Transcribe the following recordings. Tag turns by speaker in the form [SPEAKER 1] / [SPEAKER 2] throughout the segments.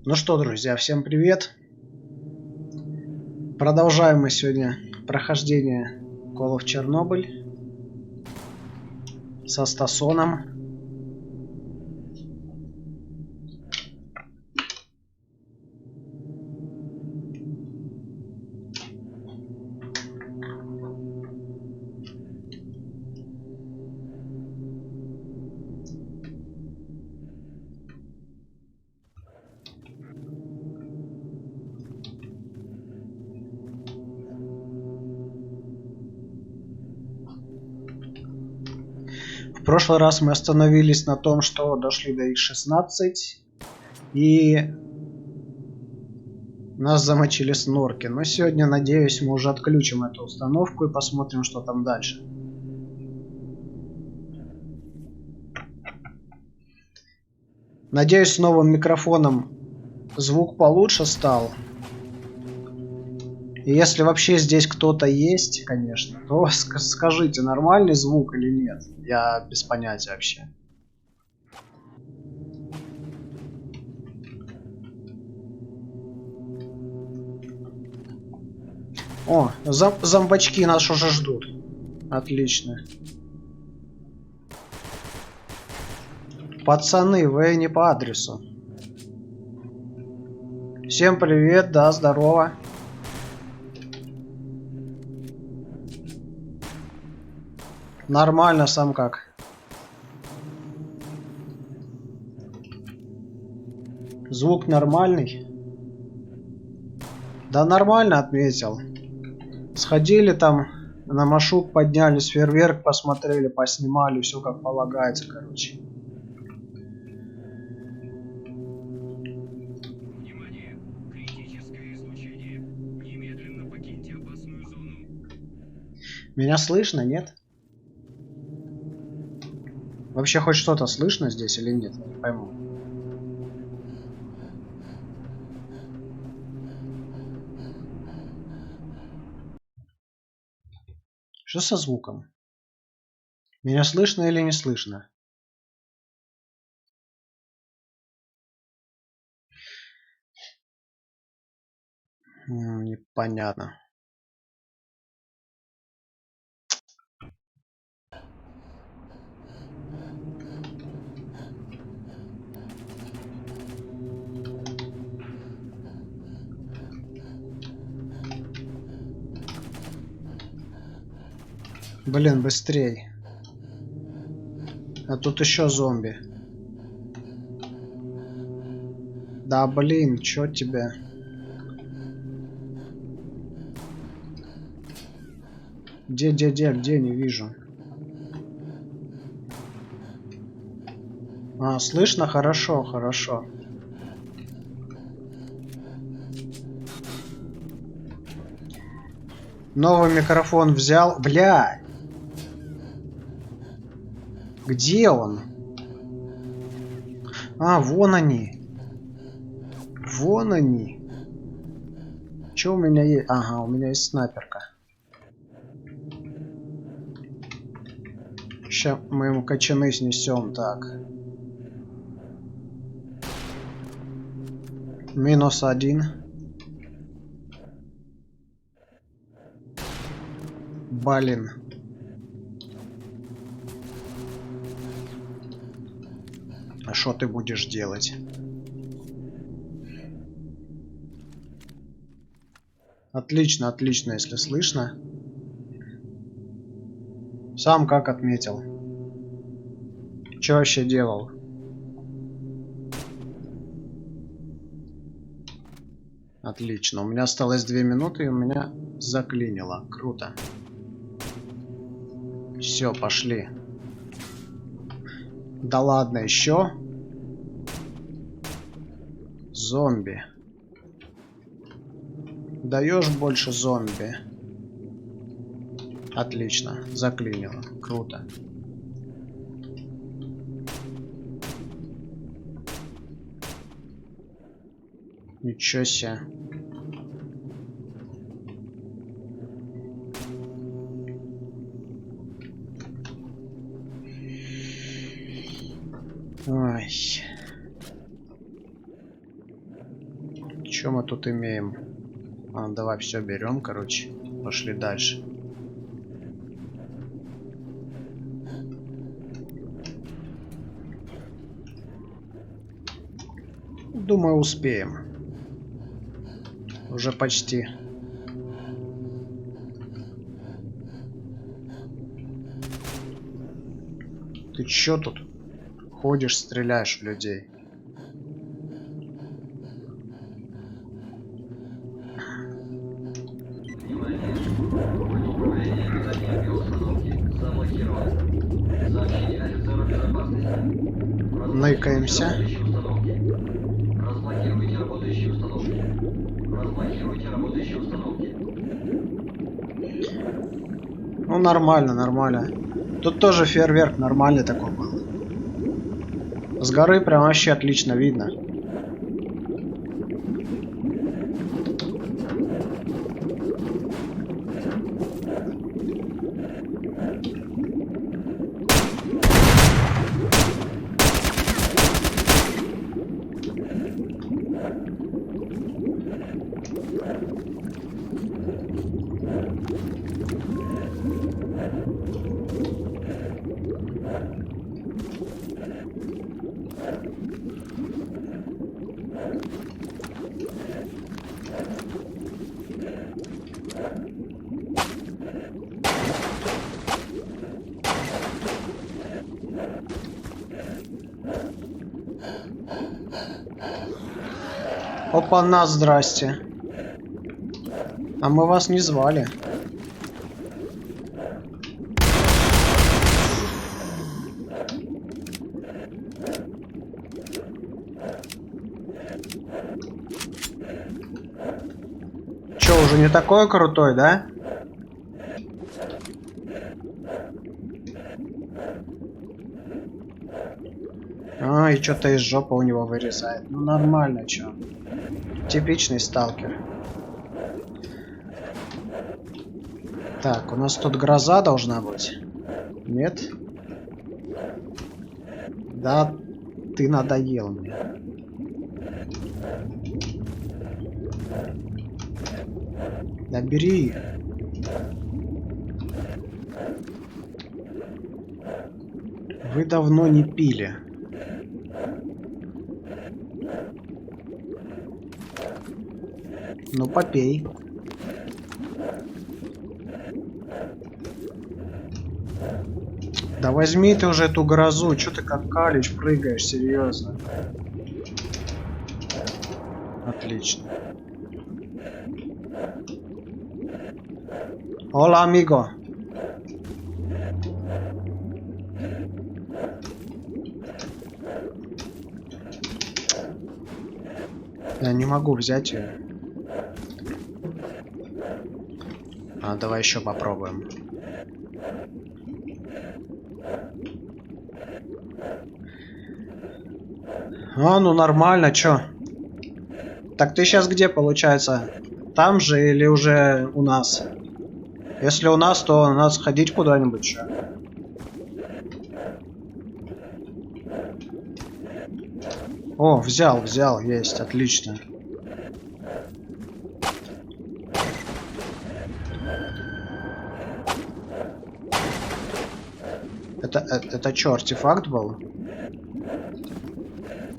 [SPEAKER 1] Ну что, друзья, всем привет! Продолжаем мы сегодня прохождение Call of Chernobyl со Стасоном. В прошлый раз мы остановились на том, что дошли до X-16 и нас замочили снорки. Но сегодня, надеюсь, мы уже отключим эту установку и посмотрим, что там дальше. Надеюсь, с новым микрофоном звук получше стал. И если вообще здесь кто-то есть, конечно, то скажите, нормальный звук или нет. Я без понятия вообще. О, зомбачки нас уже ждут. Отлично. Пацаны, вы не по адресу. Всем привет, да, здорово. Нормально, сам как? Звук нормальный? Да нормально, отметил. Сходили там на Машук, поднялись, фейерверк посмотрели, поснимали, все как полагается, короче.
[SPEAKER 2] Внимание! Критическое излучение. Немедленно покиньте опасную зону.
[SPEAKER 1] Меня слышно, нет? Вообще хоть что-то слышно здесь или нет? Я не пойму. Что со звуком? Меня слышно или не слышно? Непонятно. Блин, быстрей. А тут еще зомби. Да блин, чё тебе? Где, не вижу. А, слышно? Хорошо, хорошо. Новый микрофон взял. Бля! Где он? А, вон они. Вон они. Чё у меня есть? Ага, у меня есть снайперка. Сейчас мы ему кочаны снесем. Так. -1. Блин. А что ты будешь делать? Отлично, отлично, если слышно. Сам как отметил? Что вообще делал? Отлично. У меня осталось 2 минуты, и у меня заклинило. Круто. Все, пошли. Да ладно, еще? Зомби. Даешь больше зомби. Отлично, заклинило. Круто. Ничего себе. Ой. Что мы тут имеем? Давай все берем, короче. Пошли дальше. Думаю, успеем. Уже почти. Ты чё тут ходишь, стреляешь в людей? Ныкаемся.
[SPEAKER 3] Разблокируйте работающие установки. Разблокируйте работающие установки.
[SPEAKER 1] Ну нормально, нормально. Тут тоже фейерверк нормальный такой был. С горы прям вообще отлично видно. Опа-на, здрасте. А мы вас не звали. Чё, уже не такой крутой, да? И что-то из жопы у него вырезает. Ну нормально, чё. Типичный сталкер. Так, у нас тут гроза должна быть. Нет? Да, ты надоел мне. Да бери. Вы давно не пили. Ну попей. Да возьми ты уже эту грозу, чё ты как калич прыгаешь, серьезно. Отлично. Hola, amigo. Я не могу взять ее. Давай еще попробуем. Ну нормально, чё? Так ты сейчас где, получается? Там же или уже у нас? Если у нас, то надо сходить куда-нибудь, чё? О, взял, есть, отлично. Это чё, артефакт был?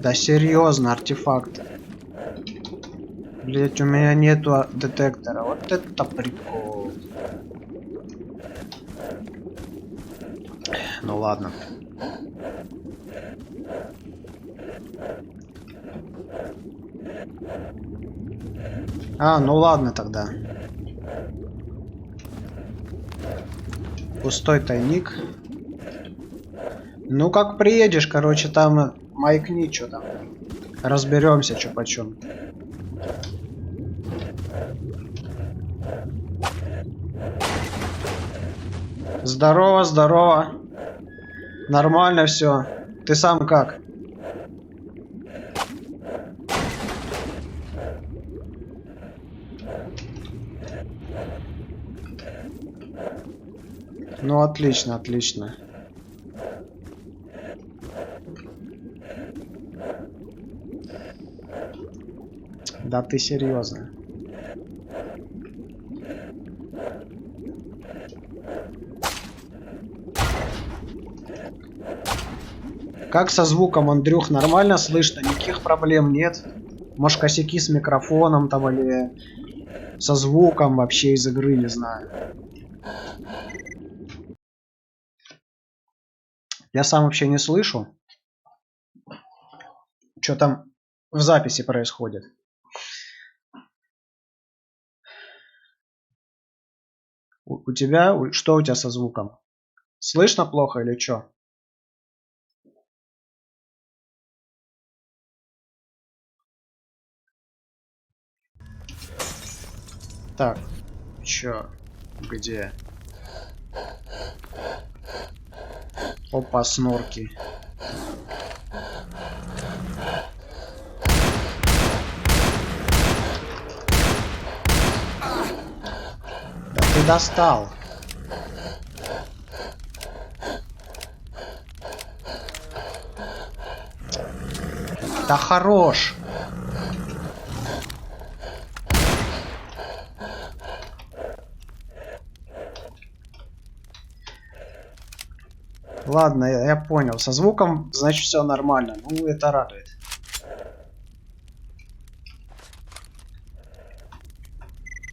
[SPEAKER 1] Да серьезно, артефакт. Блять, у меня нету детектора. Вот это прикол. Ну ладно. Ну ладно тогда. Пустой тайник. Ну как приедешь, короче, там маякни, что там. Разберемся, что почем. Здорово, здорово. Нормально все. Ты сам как? Ну отлично, отлично. Да ты серьезно? Как со звуком, Андрюх, нормально слышно? Никаких проблем нет? Может, косяки с микрофоном там или со звуком вообще из игры, не знаю. Я сам вообще не слышу, что там в записи происходит. У тебя, что у тебя со звуком? Слышно плохо или что? Так, чё? Где? Опа, снорки. Да ты достал. Да хорош. Ладно, я понял. Со звуком, значит, все нормально. Ну, это радует.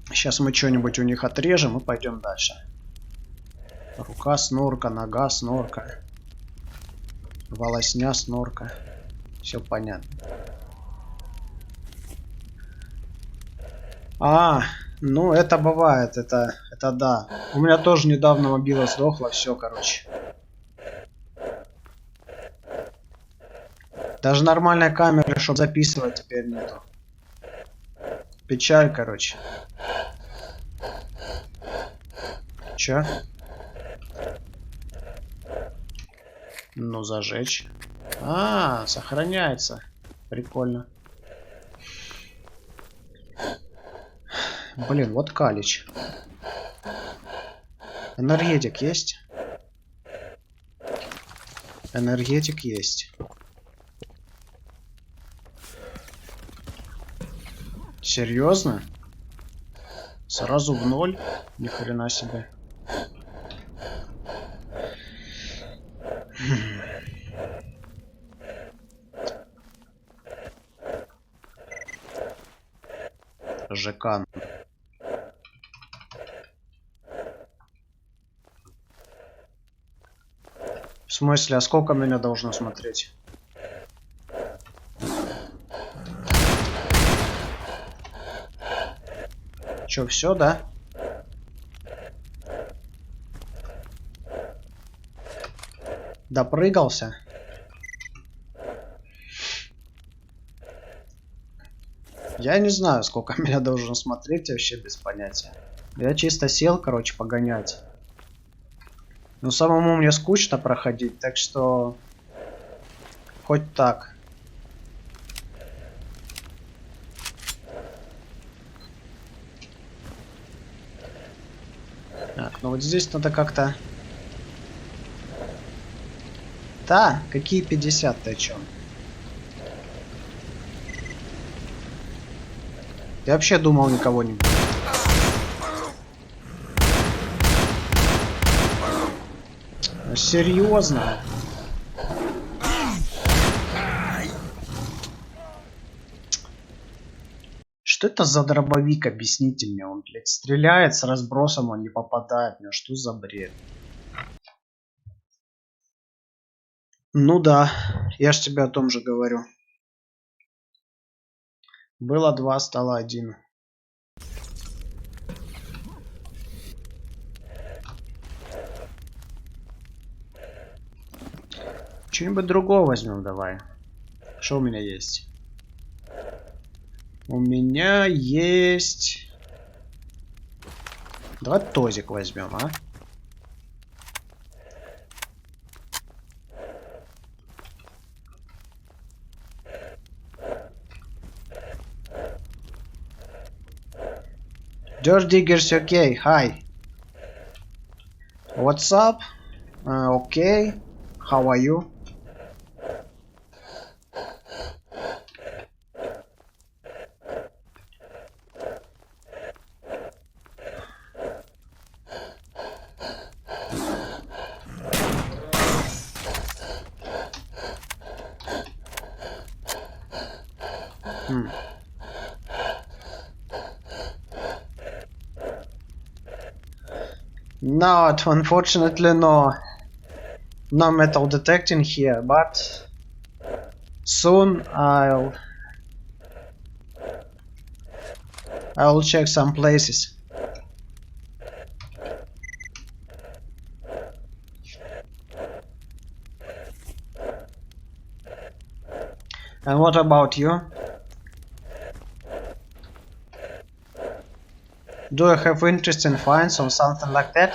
[SPEAKER 1] Сейчас мы что-нибудь у них отрежем и пойдем дальше. Рука снорка, нога снорка. Волосня снорка. Все понятно. А, ну это бывает, это да. У меня тоже недавно мобила сдохла, все, короче. Даже нормальной камеры, чтобы записывать, теперь нету. Печаль, короче. Чё? Ну, зажечь. А, сохраняется. Прикольно. Блин, вот калич. Энергетик есть? Энергетик есть. Серьезно? Сразу в ноль? Ни хрена себе. ЖК. В смысле, а сколько меня должно смотреть? Чё, все, да? Допрыгался? Я не знаю, сколько меня должен смотреть, вообще без понятия. Я чисто сел, короче, погонять. Но самому мне скучно проходить, так что хоть так. Так, ну вот здесь надо как-то... Да, какие 50, ты о чем? Я вообще думал, никого не будет. Серьезно? Что это за дробовик? Объясните мне. Он, блядь, стреляет с разбросом, он не попадает. Ну что за бред? Ну да, я ж тебе о том же говорю. Было 2, стало 1. Что-нибудь другого возьмем, давай. Что у меня есть? У меня есть... Давай тозик возьмем, а? Dirt Diggers, okay, hi. What's up? Okay. How are you? No, unfortunately no. No metal detecting here, but soon I'll check some places. And what about you? Do you have interesting finds or something like that?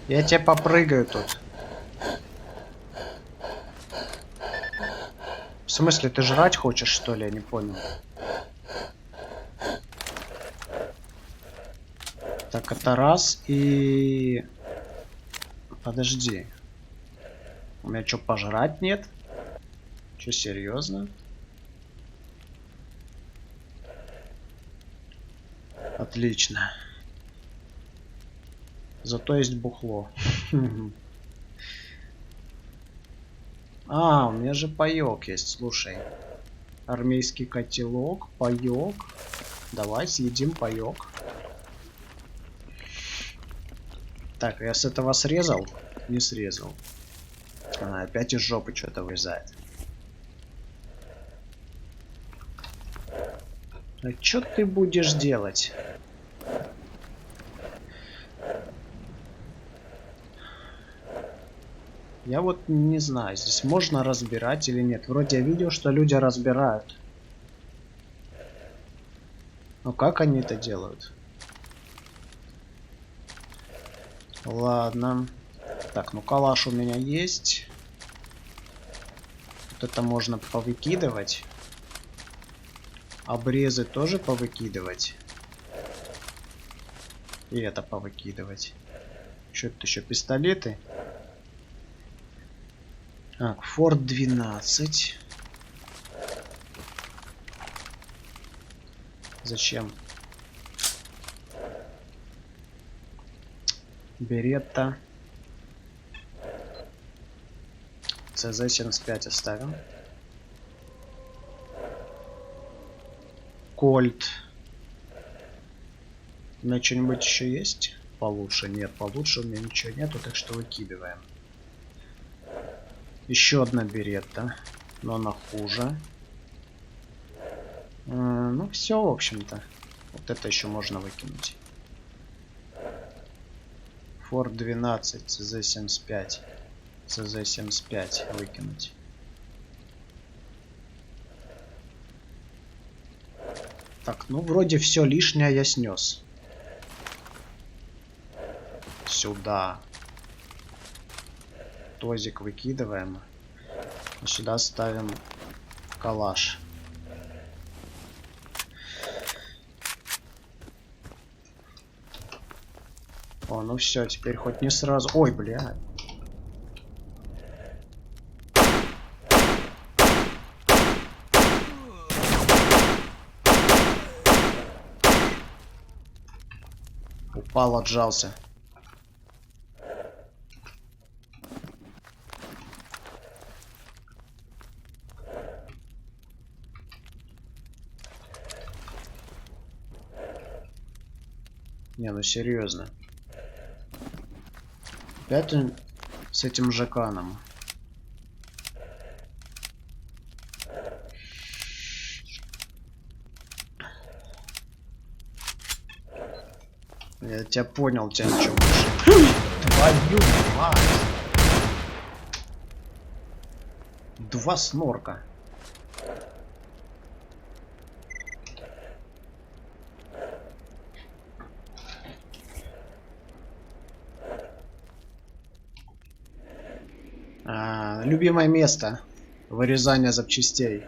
[SPEAKER 1] Я тебе попрыгаю тут. В смысле, ты жрать хочешь, что ли? Я не понял. Так, это раз и... Подожди. У меня что, пожрать нет? Че, серьезно? Отлично. Зато есть бухло. А, у меня же паёк есть, слушай. Армейский котелок, паёк. Давай съедим паёк. Так, я с этого срезал? Не срезал. Опять из жопы что-то вылезает. А что ты будешь делать? Я вот не знаю, здесь можно разбирать или нет. Вроде я видел, что люди разбирают. Но как они это делают? Ладно. Так, ну калаш у меня есть. Вот это можно повыкидывать. Обрезы тоже повыкидывать. И это повыкидывать. Что-то еще пистолеты. Так, Форд 12. Зачем? Беретта. ЦЗ-75 оставим. Кольт. У меня что-нибудь еще есть? Получше? Нет, получше у меня ничего нету, так что выкидываем. Еще одна беретта, но она хуже. Ну все, в общем-то. Вот это еще можно выкинуть. Форд 12, ЦЗ-75. ЦЗ-75 выкинуть. Так, ну вроде все лишнее я снес. Сюда. Тозик выкидываем. И сюда ставим калаш. О, ну все, теперь хоть не сразу. Ой, бля. Упал, отжался. Не, ну серьезно. Опять он с этим жаканом. Я тебя понял, тебя ничего больше. Твою мать! Два снорка. Любимое место. Вырезание запчастей.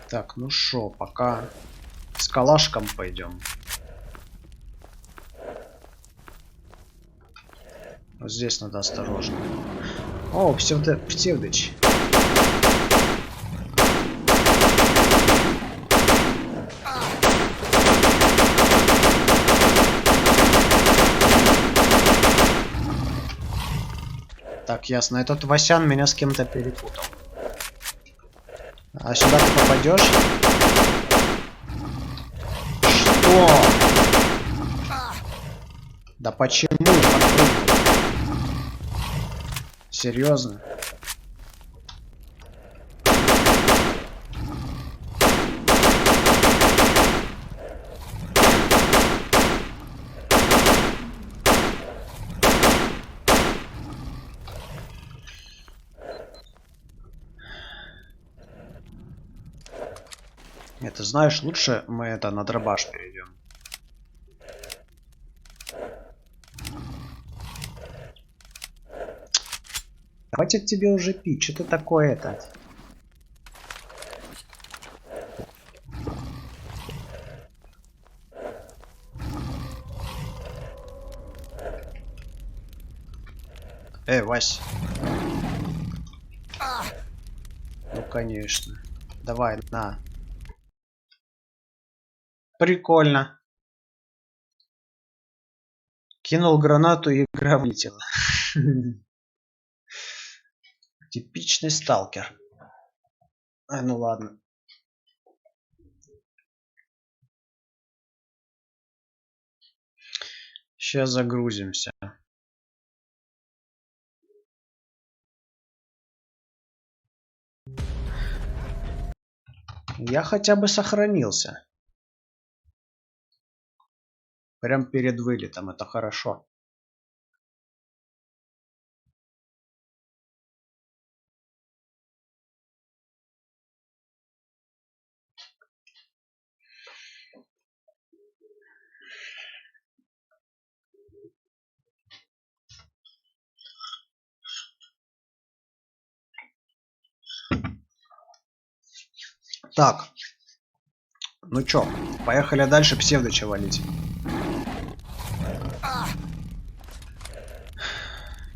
[SPEAKER 1] Так, ну шо, пока с калашком пойдем. Вот здесь надо осторожно. О, Псевдыч. Так, ясно. Этот Васян меня с кем-то перепутал. А сюда ты попадешь? Что? Да почему? Подпрыгнул. Серьезно? Это знаешь, лучше мы это на дробаш перейдем. Хватит тебе уже пить, что ты такое это? Вась. Ну конечно. Давай, на. Прикольно. Кинул гранату, и игра вылетела. Типичный сталкер. Ну ладно. Сейчас загрузимся. Я хотя бы сохранился. Прям перед вылетом, это хорошо. Так. Ну чё, поехали дальше псевдоча валить.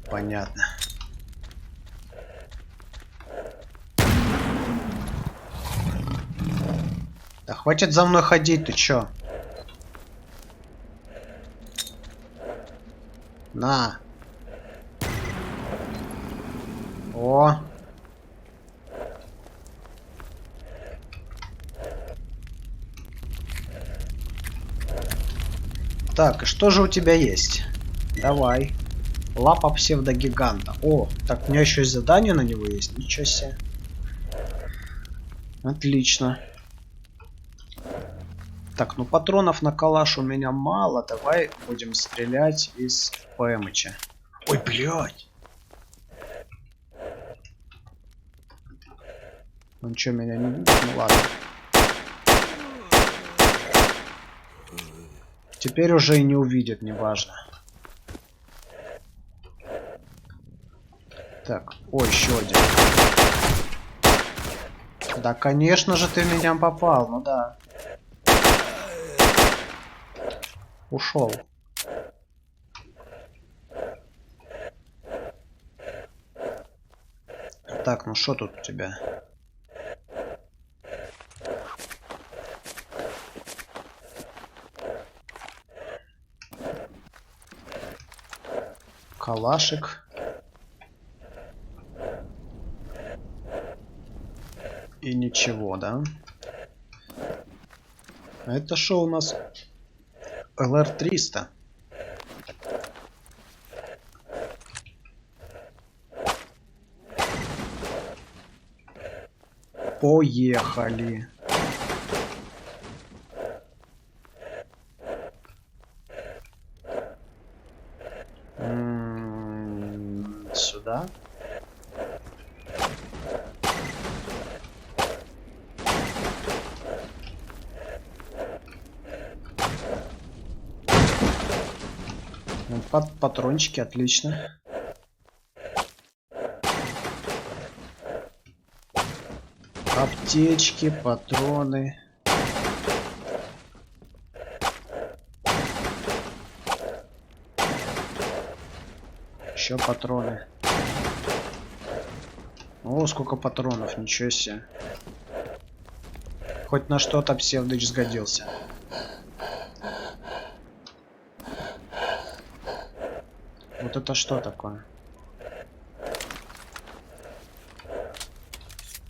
[SPEAKER 1] Понятно. Да хватит за мной ходить, ты чё? На. О. Так, и что же у тебя есть? Давай. Лапа псевдогиганта. О, так у меня еще и задание на него есть. Ничего себе. Отлично. Так, ну патронов на калаш у меня мало. Давай будем стрелять из ПМЧа. Ой, блядь. Он что, меня не видит? Ну ладно. Теперь уже и не увидит, неважно. Так, о, еще один. Да, конечно же, ты в меня попал, ну да. Ушел. Так, ну что тут у тебя? Калашик. И ничего, да? А это что у нас? ЛР-300. Поехали. Сюда. Патрончики, отлично. Аптечки, патроны. Еще патроны. О, сколько патронов, ничего себе. Хоть на что-то псевдыч сгодился. Вот это что такое?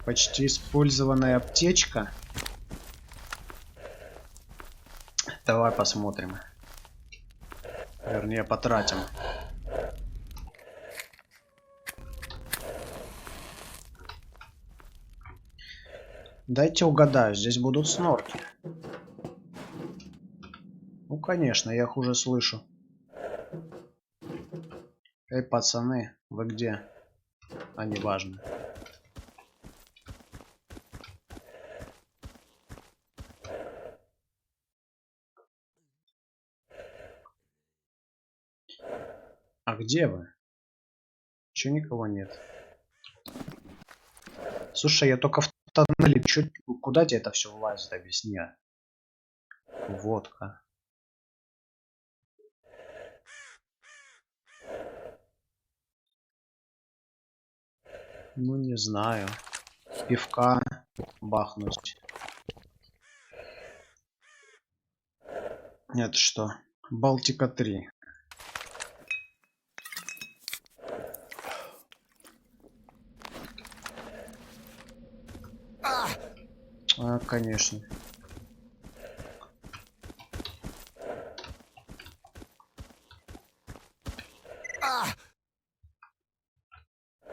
[SPEAKER 1] Почти использованная аптечка. Давай посмотрим. Вернее, потратим. Дайте угадаю, здесь будут снорки. Ну, конечно, я их уже слышу. Эй, пацаны, вы где? А, неважно. А где вы? Чё никого нет? Слушай, я только в тоннеле. Куда тебе это все влазит, объясни. Водка. Ну, не знаю. Пивка бахнуть. Это что? Балтика 3. А, конечно.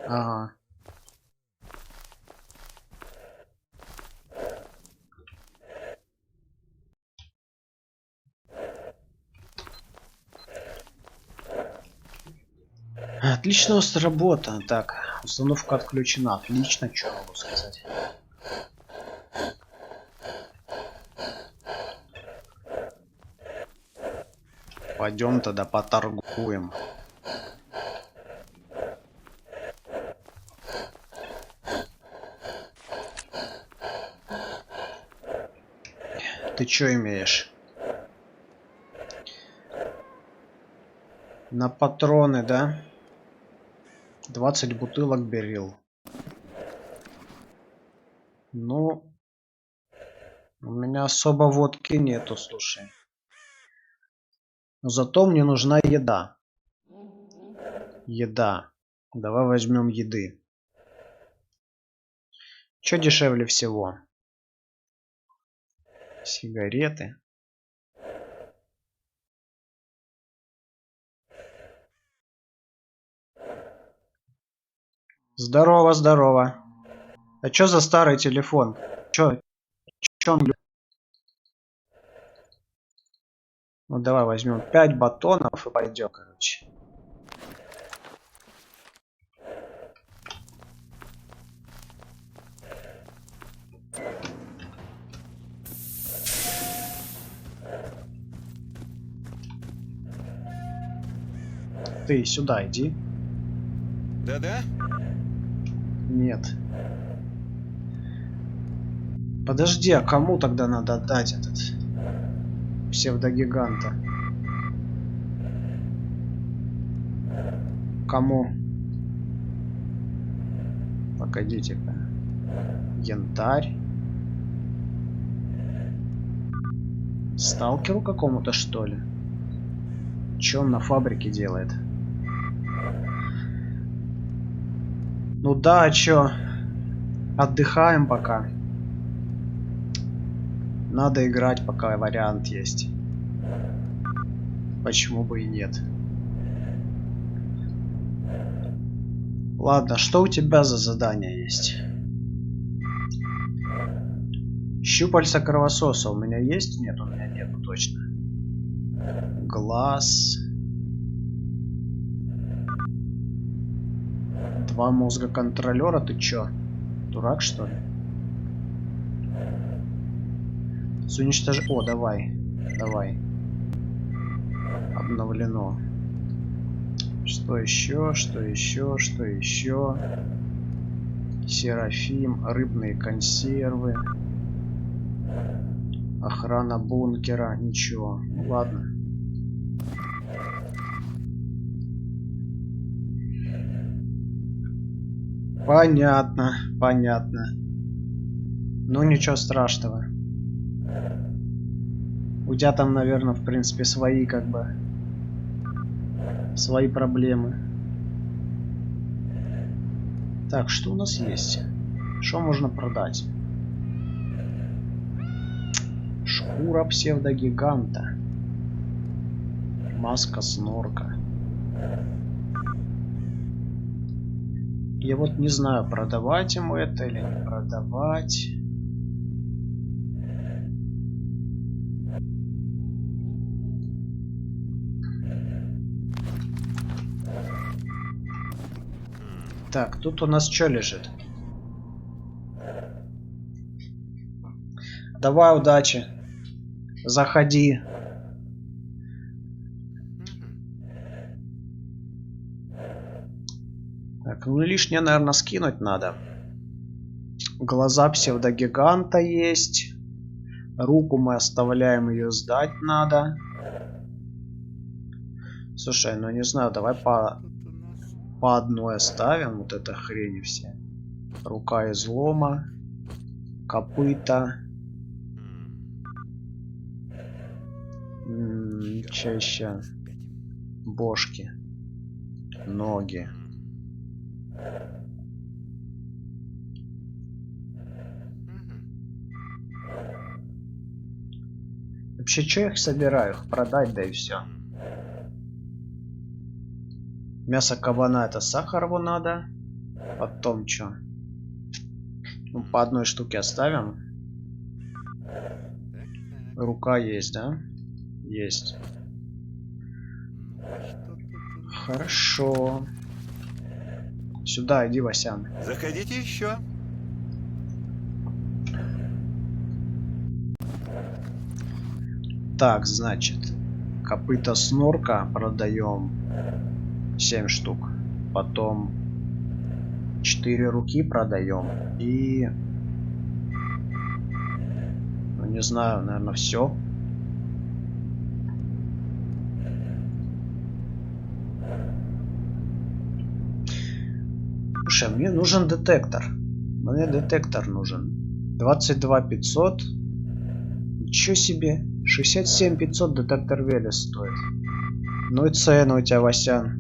[SPEAKER 1] Ага. Отлично сработано. Так, установка отключена. Отлично, что могу сказать. Пойдем тогда поторгуем. Ты чё имеешь? На патроны, да? 20 бутылок берил. Ну, у меня особо водки нету, слушай. Но зато мне нужна еда. Еда. Давай возьмем еды. Что дешевле всего? Сигареты. Здорово, здорово. А чё за старый телефон? Чё он... Ну давай возьмем 5 батонов и пойдем, короче. Ты сюда иди.
[SPEAKER 4] Да-да?
[SPEAKER 1] Нет. Подожди, а кому тогда надо отдать этот псевдогиганта? Кому? Погодите-ка. Янтарь. Сталкеру какому-то, что ли? Че он на фабрике делает? Ну да, а чё? Отдыхаем пока. Надо играть, пока вариант есть. Почему бы и нет? Ладно, что у тебя за задание есть? Щупальца кровососа у меня есть? Нет, у меня нету точно. Глаз. 2 мозга контролера, ты чё? Дурак, что ли? О, давай. Давай. Обновлено. Что еще? Что еще? Что еще? Серафим. Рыбные консервы. Охрана бункера. Ничего. Ну ладно. Понятно. Понятно. Ну ничего страшного. У тебя там, наверное, в принципе, свои, как бы, свои проблемы. Так, что у нас есть? Что можно продать? Шкура псевдогиганта. Маска снорка. Я вот не знаю, продавать ему это или не продавать. Так, тут у нас что лежит? Давай, удачи. Заходи. Так, ну лишнее, наверное, скинуть надо. Глаза псевдогиганта есть. Руку мы оставляем, ее сдать надо. Слушай, ну не знаю, давай по одной оставим. Вот это хрень все. Рука излома. Копыта. Че еще? Бошки. Ноги. Вообще, что я их собираю? Их продать, да и все. Мясо кабана, это сахар его надо. Потом что? Ну, по одной штуке оставим. Рука есть, да? Есть. Хорошо. Сюда иди, Васян.
[SPEAKER 4] Заходите еще.
[SPEAKER 1] Так, значит, копыта снорка продаем 7 штук. Потом 4 руки продаем. И... ну, не знаю, наверное, все. Слушай, мне нужен детектор. Мне детектор нужен. 22 500. Ничего себе. 67 500 детектор Велес стоит. Ну и цену у тебя, Васян.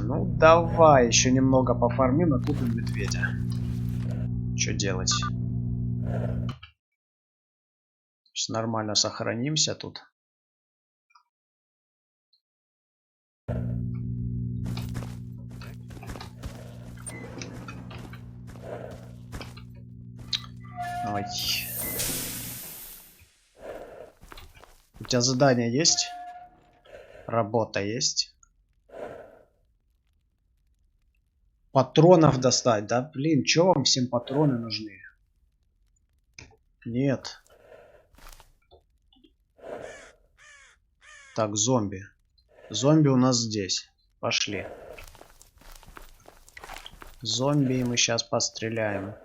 [SPEAKER 1] Ну давай еще немного пофармим и купим медведя. Что делать? Сейчас нормально сохранимся тут. Ой. У тебя задание есть? Работа есть? Патронов достать, да? Блин, чё вам всем патроны нужны? Нет. Так, зомби. Зомби у нас здесь. Пошли. Зомби мы сейчас постреляем.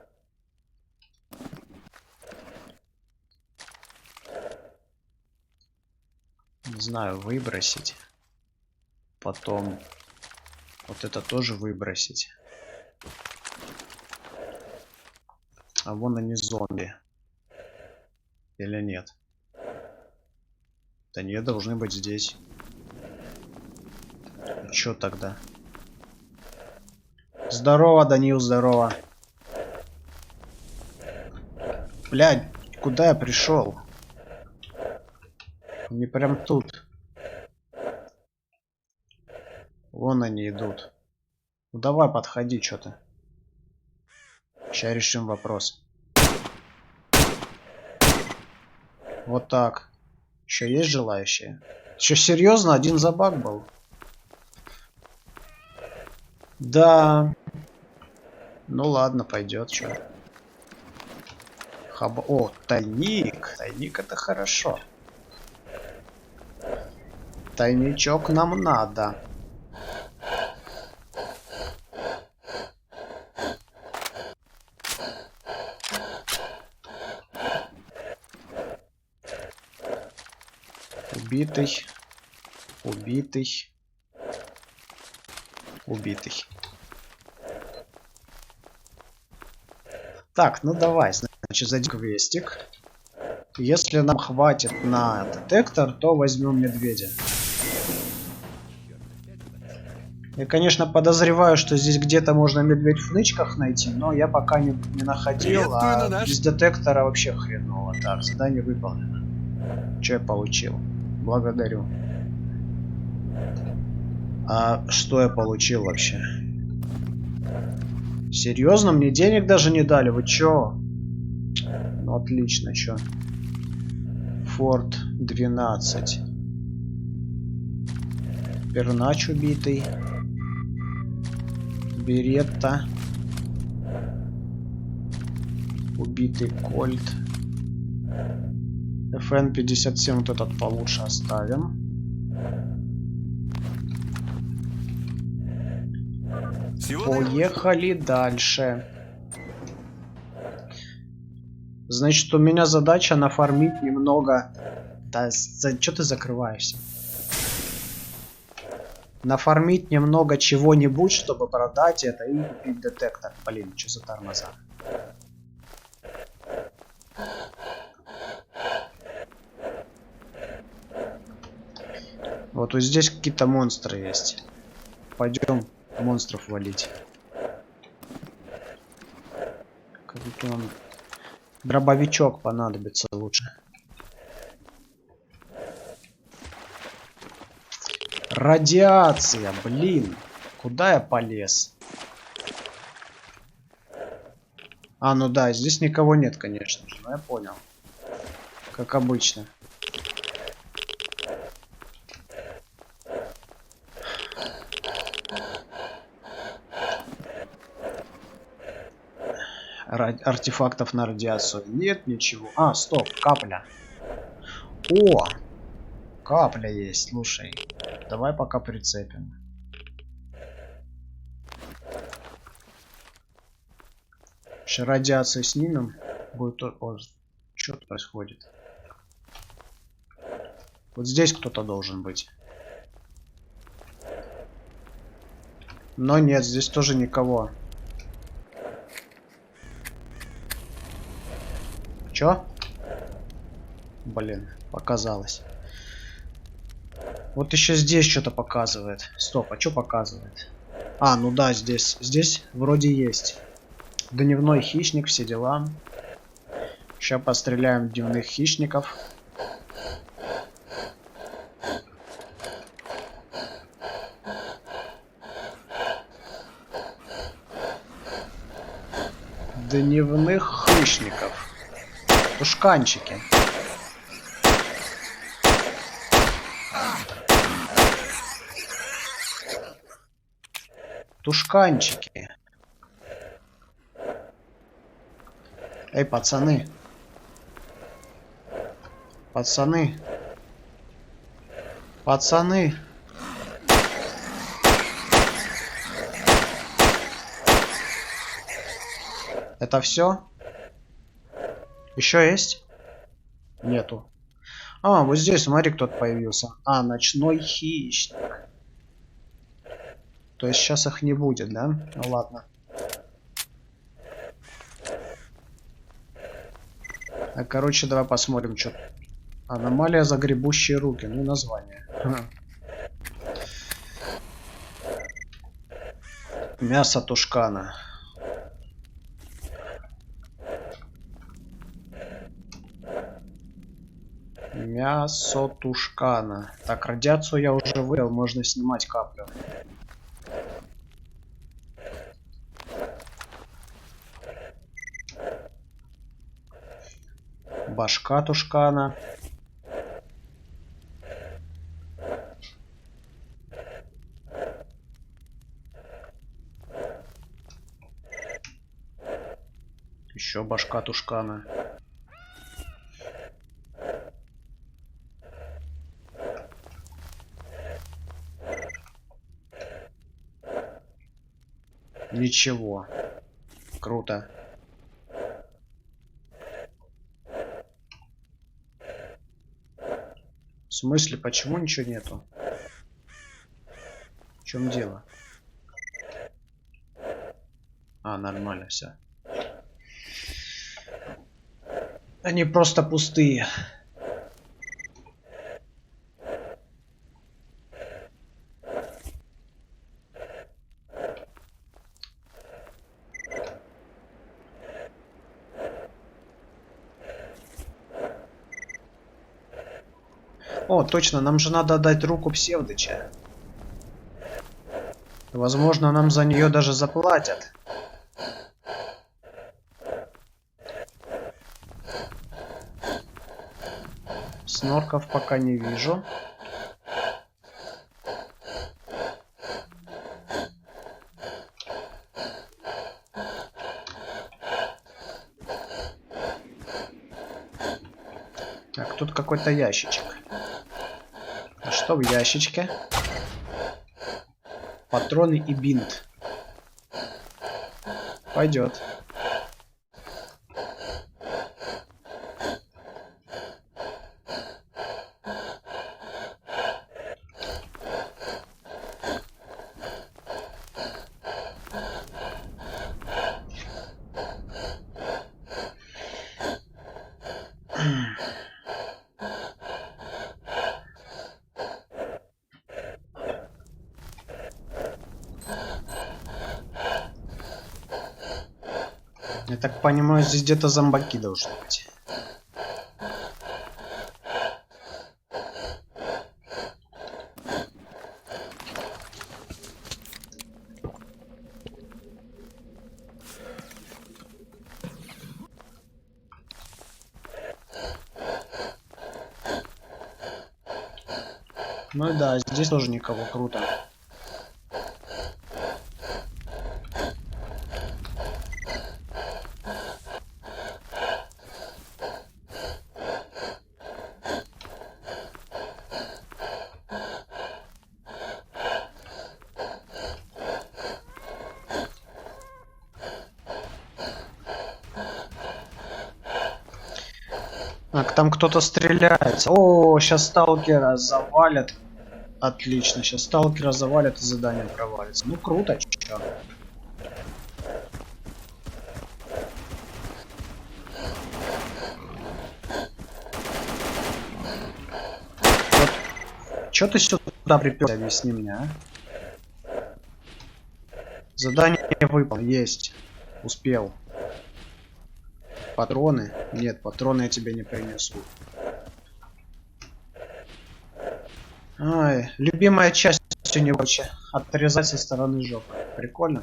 [SPEAKER 1] Не знаю, выбросить. Потом вот это тоже выбросить. А вон они, зомби. Или нет? Да нет, должны быть здесь. Чё тогда? Здорово, Данил, здорово. Блядь, куда я пришел? Не прям тут. Вон они идут. Ну давай, подходи, что-то. Сейчас решим вопрос. Вот так. Еще есть желающие? Что, серьезно? Один забаг был? Да. Ну ладно, пойдет, что. О, тайник. Тайник это хорошо. Тайничок нам надо. Убитый. Убитый. Убитый. Так, ну давай, значит, зайди в квестик. Если нам хватит на детектор, то возьмем медведя. Я, конечно, подозреваю, что здесь где-то можно медведь в нычках найти, но я пока не находил,
[SPEAKER 4] Приветствую
[SPEAKER 1] а
[SPEAKER 4] на наш-
[SPEAKER 1] без детектора вообще хреново. Так, задание выполнено. Что я получил? Благодарю. А что я получил вообще? Серьезно? Мне денег даже не дали? Вы чё? Ну, отлично, чё? Форд 12. Пернач убитый. Беретта. Убитый Кольт. FN 57, вот этот получше оставим.
[SPEAKER 4] Всего
[SPEAKER 1] Поехали дальше. Значит, у меня задача нафармить немного. Да, чё ты закрываешься? Нафармить немного чего-нибудь, чтобы продать это и купить детектор. Блин, что за тормоза? Вот здесь какие-то монстры есть. Пойдем монстров валить. Как-то нам дробовичок понадобится лучше. Радиация, блин. Куда я полез? А, ну да, здесь никого нет, конечно же. Ну я понял. Как обычно. Артефактов на радиацию нет, ничего. А, стоп, капля. О! Капля есть, слушай. Давай пока прицепим. Сейчас радиацию снимем. Будет... О, что происходит? Вот здесь кто-то должен быть. Но нет, здесь тоже никого. Чё? Блин, показалось. Вот еще здесь что-то показывает. Стоп, а что показывает? А, ну да, здесь. Здесь вроде есть. Дневной хищник, все дела. Сейчас постреляем дневных хищников. Дневных хищников. Тушканчики. Тушканчики. Эй, пацаны. Пацаны. Пацаны. Это все? Еще есть? Нету. А, вот здесь, смотри, кто-то появился. А, ночной хищник. То есть сейчас их не будет, да? Ну ладно. А, короче, давай посмотрим, что. Аномалия загребущие руки. Ну, название. Мясо тушкана. Мясо тушкана. Так, радиацию я уже вывел, можно снимать каплю. Башка тушкана. Еще башка тушкана. Ничего. Круто. В смысле, почему ничего нету? В чем дело? А, нормально все. Они просто пустые. О, точно, нам же надо отдать руку Псевдыча. Возможно, нам за нее даже заплатят. Снорков пока не вижу. Так, тут какой-то ящичек. А что в ящичке? Патроны и бинт. Пойдет. Я так понимаю, здесь где-то зомбаки должны быть. Ну и да, здесь тоже никого, круто. Так, там кто-то стреляется. О, сейчас сталкера завалят. Отлично, сейчас сталкера завалят и задание провалится. Ну круто, чё. Вот, чё ты сюда приперся, объясни мне, а? Задание выполнил, есть. Успел. Патроны? Нет, патроны я тебе не принесу. Ай, любимая часть у него вообще. Отрезать со стороны жопы. Прикольно.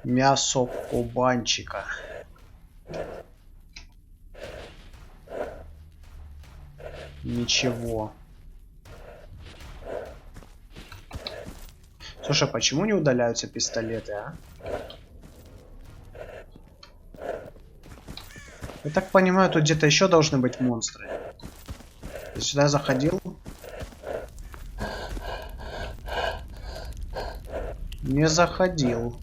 [SPEAKER 1] Мясо кубанчика. Ничего. Слушай, а почему не удаляются пистолеты, а? Я так понимаю, тут где-то еще должны быть монстры. Ты сюда заходил? Не заходил.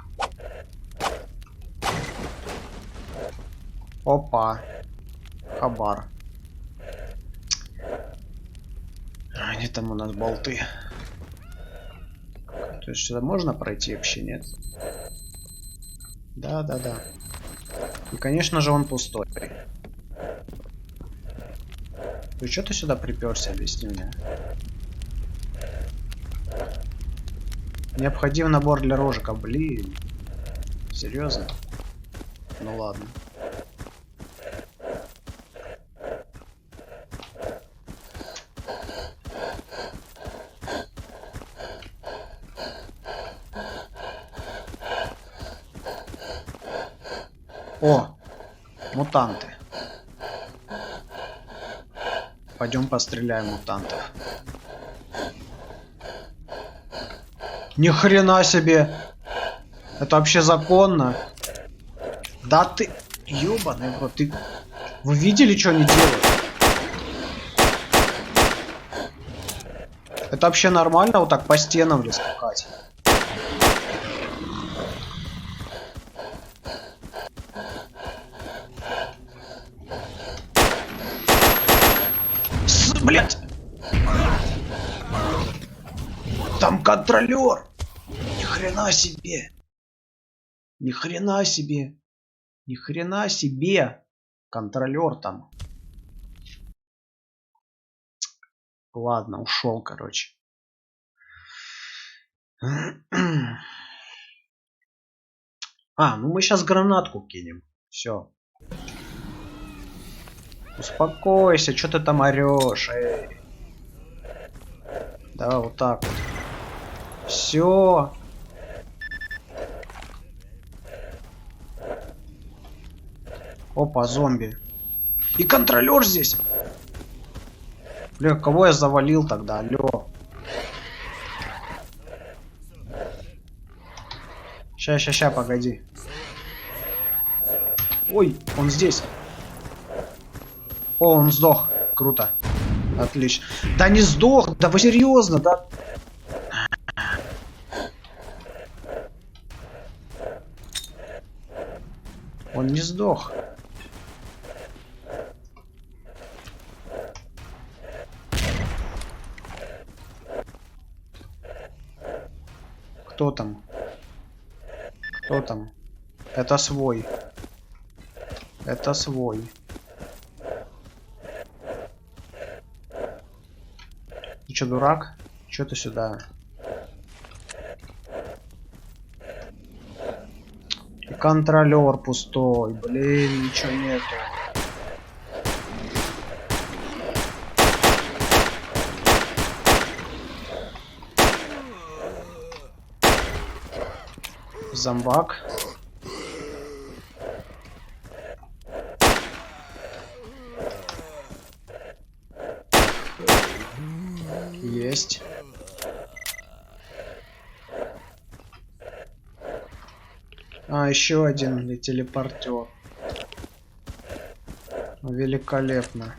[SPEAKER 1] Опа. Хабар. Они там у нас болты. То есть сюда можно пройти вообще, нет? Да. И, конечно же, он пустой. Ну что ты сюда приперся, объясни мне. Необходим набор для рожиков, блин. Серьезно? Ну ладно. О, мутанты. Пойдем постреляем мутантов. Ни хрена себе! Это вообще законно? Да ты... Ёбаный в рот, ты... Вы видели, что они делают? Это вообще нормально вот так по стенам ли скакать? Блять! Там контролер! Ни хрена себе! Ни хрена себе! Ни хрена себе! Контролер там. Ладно, ушел, короче. А, ну мы сейчас гранатку кинем. Все. Успокойся, что ты там орешь, эй. Да, вот так вот. Все. Опа, зомби. И контролер здесь. Бля, кого я завалил тогда? Алло. Ща, погоди. Ой, он здесь. О, он сдох. Круто. Отлично. Да не сдох, да вы серьезно, да? Он не сдох. Кто там? Кто там? Это свой. Это свой. Ты чё, дурак? Чё ты сюда? И контролер пустой. Блин, ничего нету. Зомбак. Есть. А, еще один телепортер. Великолепно.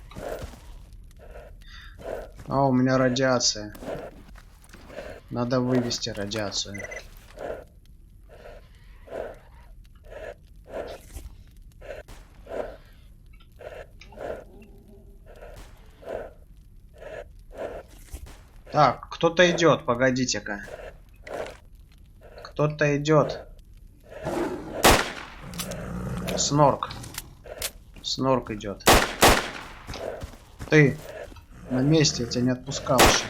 [SPEAKER 1] А, у меня радиация. Надо вывести радиацию. Так, кто-то идет, погодите-ка. Кто-то идет. Снорк. Снорк идет. Ты на месте, я тебя не отпускал еще.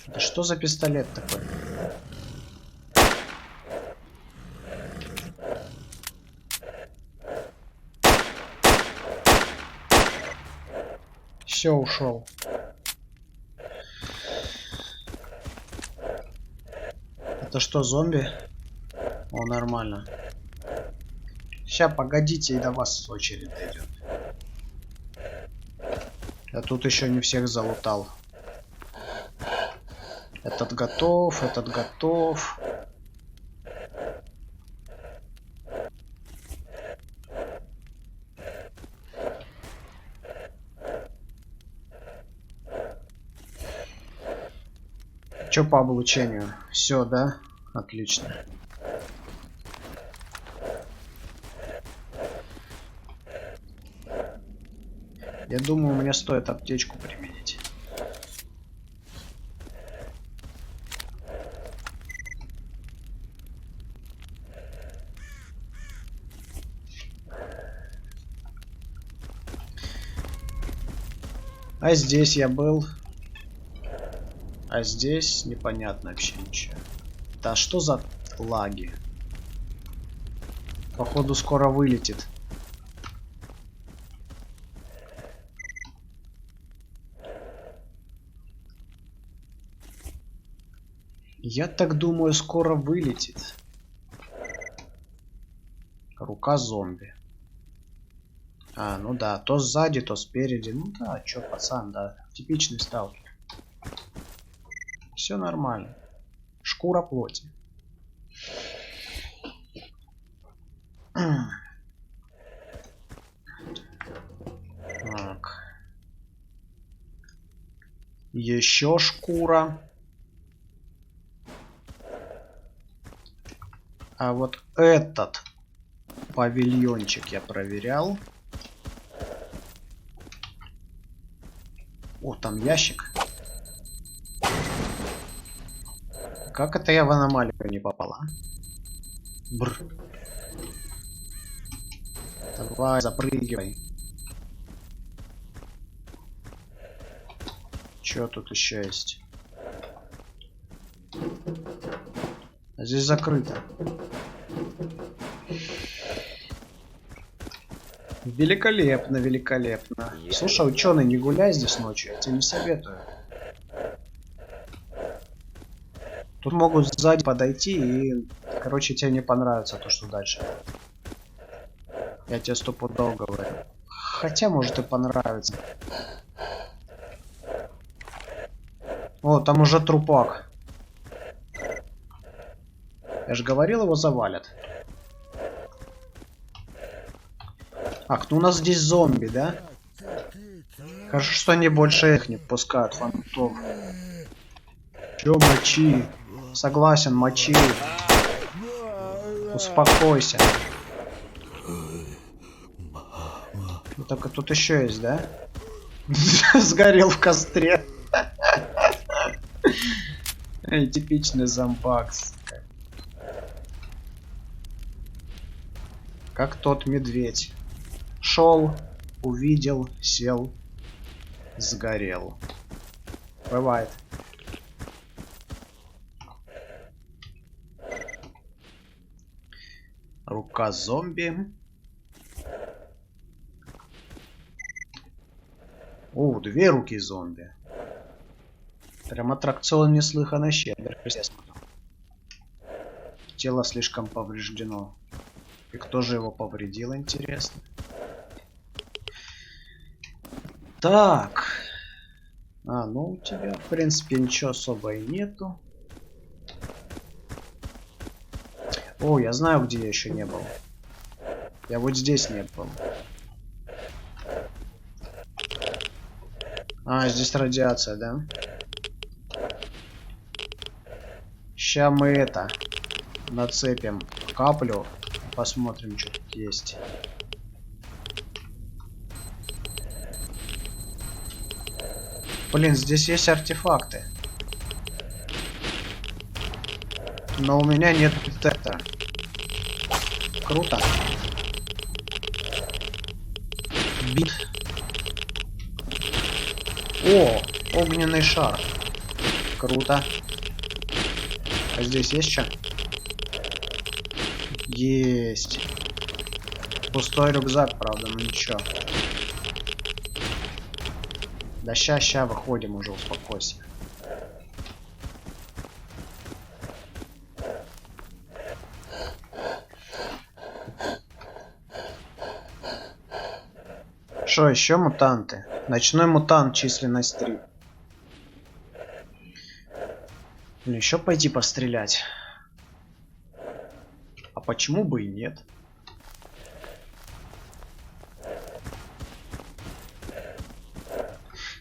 [SPEAKER 1] Это что за пистолет такой? Все, ушел. Это что, зомби? О, нормально. Сейчас, погодите, и до вас очередь дойдет. Я тут еще не всех залутал. Этот готов, этот готов. Че по облучению? Все, да? Отлично. Я думаю, мне стоит аптечку применить. А здесь я был. А здесь непонятно вообще ничего. Да что за лаги? Походу скоро вылетит. Я так думаю, скоро вылетит. Рука зомби. А, ну да, то сзади, то спереди. Ну да, чё, пацан, да. Типичный сталкер. Все нормально. Шкура плоти. Так. Еще шкура. А вот этот павильончик я проверял. О, там ящик. Как это я в аномалию не попала? Бр. Давай, запрыгивай. Что тут еще есть? Здесь закрыто. Великолепно, великолепно. Слушай, ученый, не гуляй здесь ночью, я тебе не советую. Тут могут сзади подойти и, короче, тебе не понравится то, что дальше. Я тебе стопудово говорю. Хотя, может, и понравится. О, там уже трупак. Я же говорил, его завалят. Ах, ну у нас здесь зомби, да? Хорошо, что они больше их не пускают, фантов. Чё, мочи? Согласен, мочи. Успокойся. Ну, только тут еще есть, да? Сгорел в костре. Типичный зомбак. Как тот медведь. Шел, увидел, сел, сгорел. Бывает. Рука зомби. О, 2 руки зомби. Прям аттракцион неслыханно щедр, естественно. Тело слишком повреждено. И кто же его повредил, интересно? Так. Ну у тебя, в принципе, ничего особо и нету. О, я знаю, где я еще не был. Я вот здесь не был. Здесь радиация, да? Ща мы это нацепим каплю. Посмотрим, что тут есть. Блин, здесь есть артефакты. Но у меня нет детектора. Круто. Бит. О, огненный шар. Круто. А здесь есть что? Есть. Пустой рюкзак, правда, но ничего. Да ща выходим уже, успокойся. Что еще мутанты? Ночной мутант, численность 3. Или еще пойти пострелять. А почему бы и нет?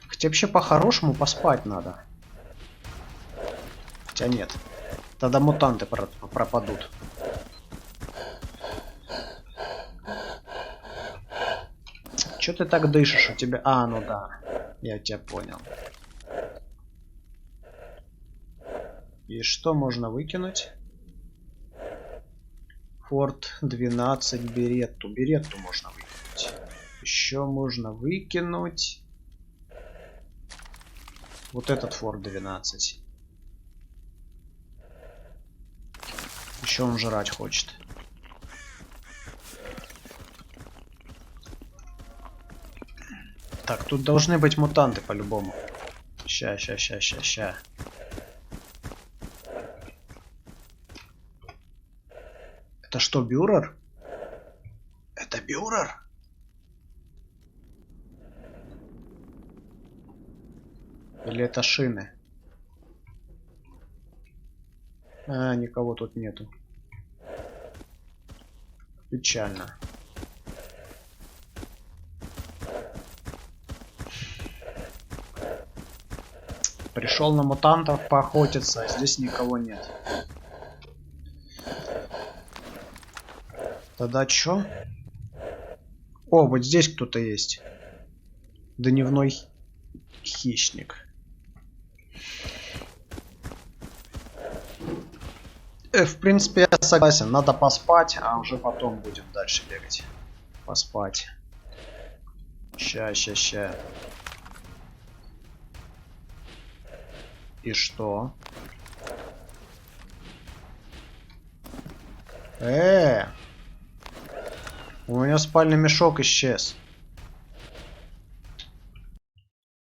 [SPEAKER 1] Хотя вообще по-хорошему поспать надо. Хотя нет. Тогда мутанты пропадут. Чё ты так дышишь? У тебя... ну да. Я тебя понял. И что можно выкинуть? Форт 12 беретту. Беретту можно выкинуть. Еще можно выкинуть... Вот этот Форт 12. Еще он жрать хочет. Так, тут должны быть мутанты по-любому. Ща. Это что, бюрер? Это бюрер? Или это шины? Никого тут нету. Печально. Пришел на мутантов поохотиться, а здесь никого нет. Тогда чё? О, вот здесь кто-то есть. Дневной хищник. В принципе, я согласен. Надо поспать, а уже потом будем дальше бегать. Поспать. Ща. И что? У меня спальный мешок исчез.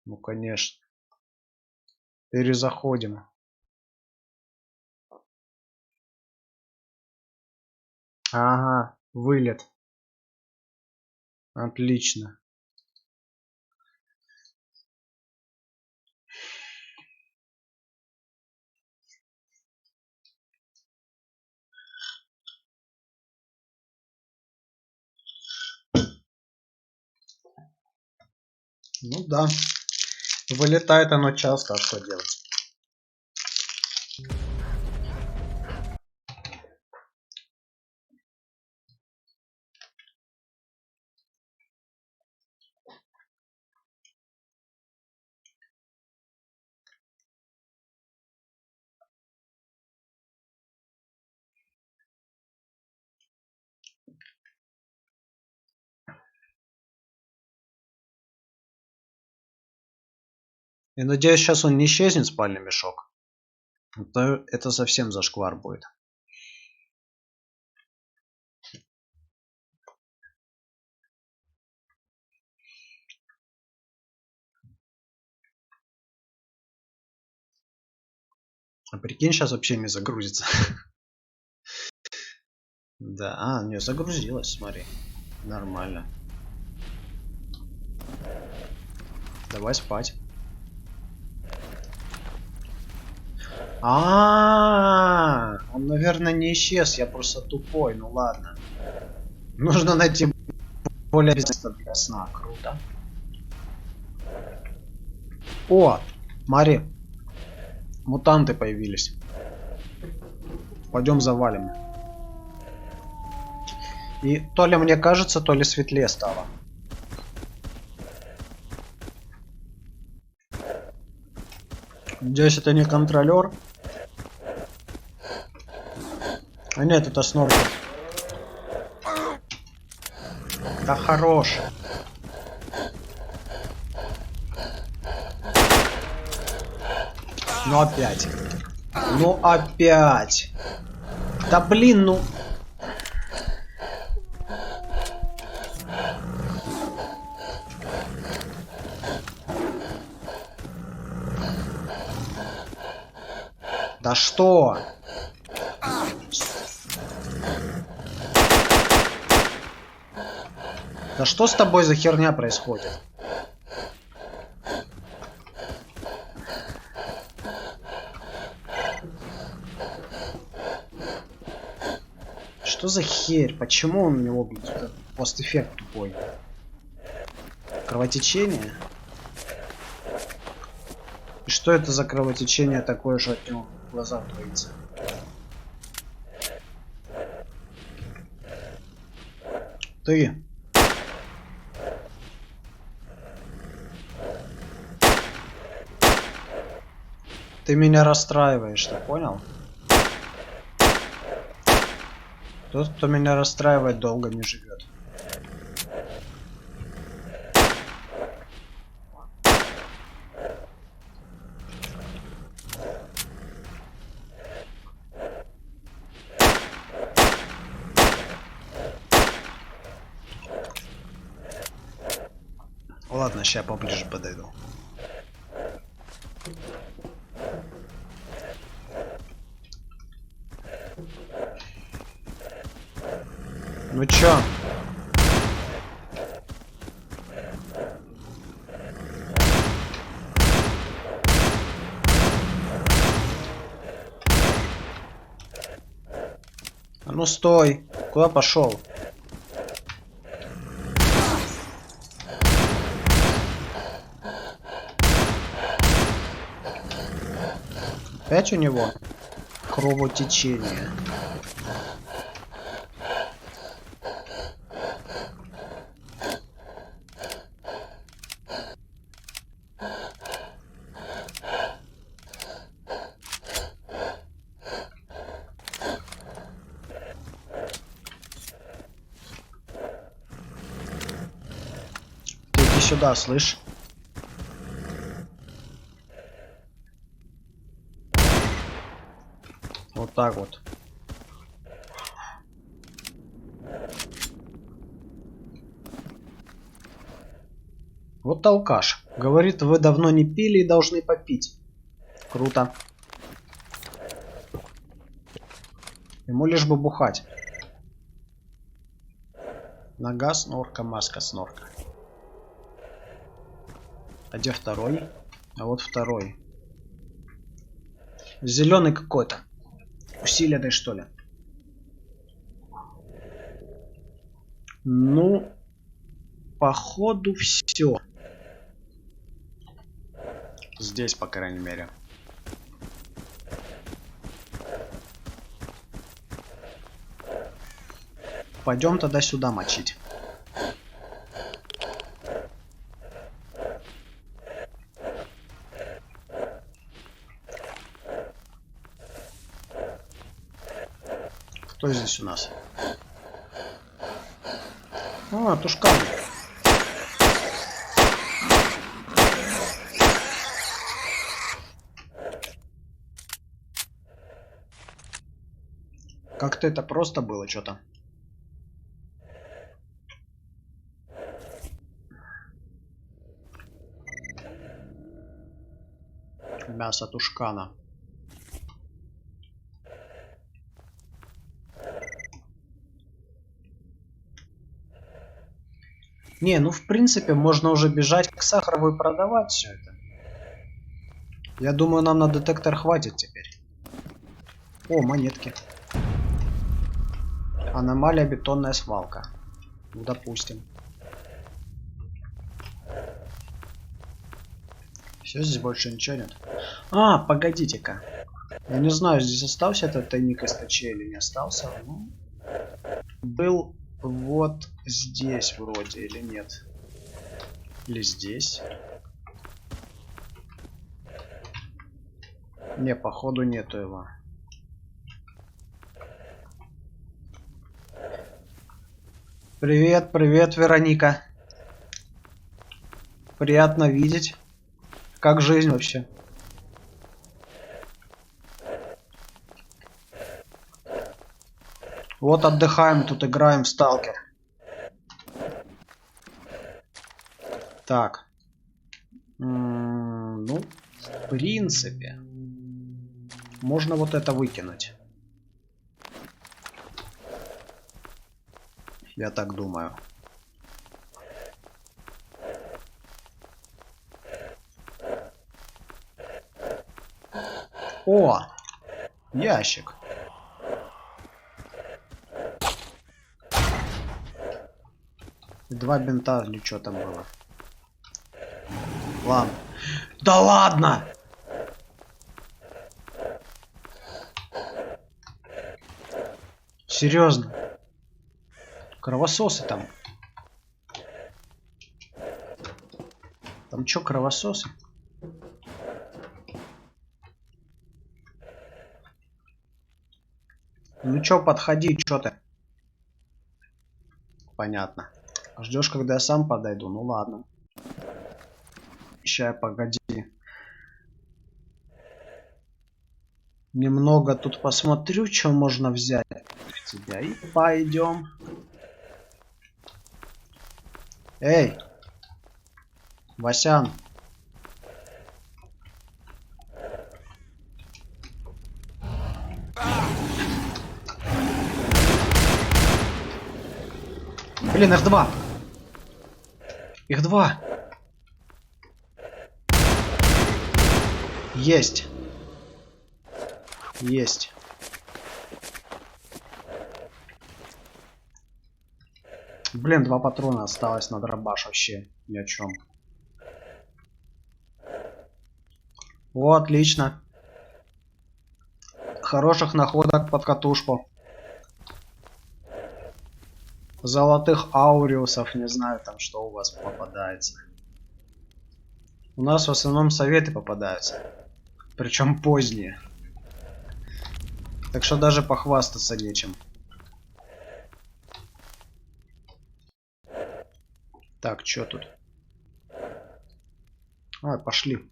[SPEAKER 1] Ну, конечно. Перезаходим. Ага, вылет. Отлично. Ну да. Вылетает оно часто, а что делать? Я надеюсь, сейчас он не исчезнет, спальный мешок. Это совсем зашквар будет. А прикинь, сейчас вообще не загрузится. Да, не загрузилась, смотри. Нормально. Давай спать. Он, наверное, не исчез, я просто тупой, ну ладно. Нужно найти более место для сна, круто. О, смотри, мутанты появились. Пойдем завалим. И то ли мне кажется, то ли светлее стало. Надеюсь, это не контролер. А нет, это сноркер. Да хорош. Ну опять. Ну опять. Да блин, ну. Да что? Да что с тобой за херня происходит? Что за херь? Почему он у него, блин, постэффект тупой? Кровотечение? И что это за кровотечение такое, что от него в глазах творится? Ты. Ты меня расстраиваешь, ты понял? Тот, кто меня расстраивает, долго не живет. Ладно, сейчас поближе подойду. Ну чё? А ну стой! Куда пошел? Опять у него кровотечение. Ты иди сюда, слышь? Вот так вот. Вот алкаш. Говорит, вы давно не пили и должны попить. Круто. Ему лишь бы бухать. Нога снорка, маска снорка. А где второй? А вот второй. Зеленый какой-то. Усиленный, что ли? Ну, походу все. Здесь, по крайней мере. Пойдем тогда сюда мочить. Кто здесь у нас? А, тушкан. Как-то это просто было что-то. Мясо тушкана. Не, ну в принципе можно уже бежать к Сахарову и продавать все это. Я думаю, нам на детектор хватит теперь. О, монетки. Аномалия бетонная свалка. Ну, допустим. Все, здесь больше ничего нет. А, погодите-ка. Я не знаю, здесь остался этот тайник СТЧ или не остался. Ну, был вот здесь вроде или нет. Или здесь. Не, походу нету его. Привет, привет, Вероника. Приятно видеть. Как жизнь вообще? Вот отдыхаем, тут играем в Сталкер. Так. Ну, в принципе, можно вот это выкинуть. Я так думаю. О! Ящик. Два бинта или что там было. Ладно. Да ладно! Серьезно? Кровососы там. Там чё, кровососы? Ну чё, подходи, чё ты? Понятно. Ждешь, когда я сам подойду? Ну ладно. Ща, погоди. Немного тут посмотрю, что можно взять. Тебя и пойдем. Эй! Васян! Блин, их два! Их два! Есть! Есть! Блин, 2 патрона осталось на дробаш, вообще ни о чем. О, отлично. Хороших находок под катушку. Золотых ауриусов, не знаю там, что у вас попадается. У нас в основном советы попадаются. Причем поздние. Так что даже похвастаться нечем. Так, что тут? А, пошли.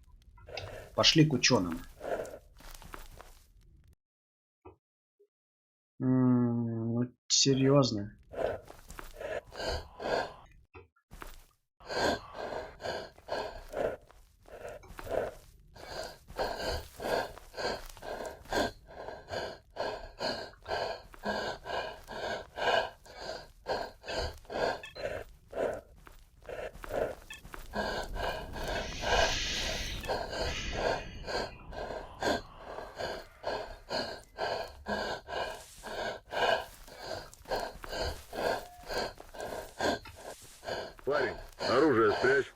[SPEAKER 1] Пошли к ученым. Серьезно.
[SPEAKER 5] Парень, оружие спрячь.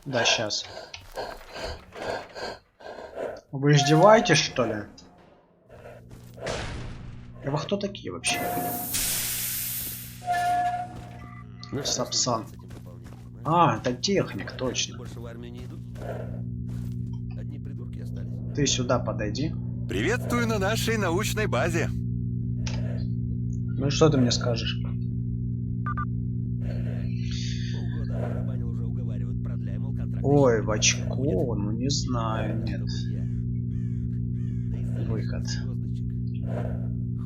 [SPEAKER 1] Да, сейчас. Вы издеваетесь, что ли? Вы кто такие вообще? Сапсан. А, это техник, точно.
[SPEAKER 6] Больше в армию не идут? Одни придурки остались.
[SPEAKER 1] Ты сюда подойди.
[SPEAKER 4] Приветствую на нашей научной базе.
[SPEAKER 1] Ну и что ты мне скажешь?
[SPEAKER 6] Полгода барабанил уже уговаривают, продляй, мол, контракт.
[SPEAKER 1] Ой,
[SPEAKER 6] еще
[SPEAKER 1] в очко, ну не знаю, нет. Выход.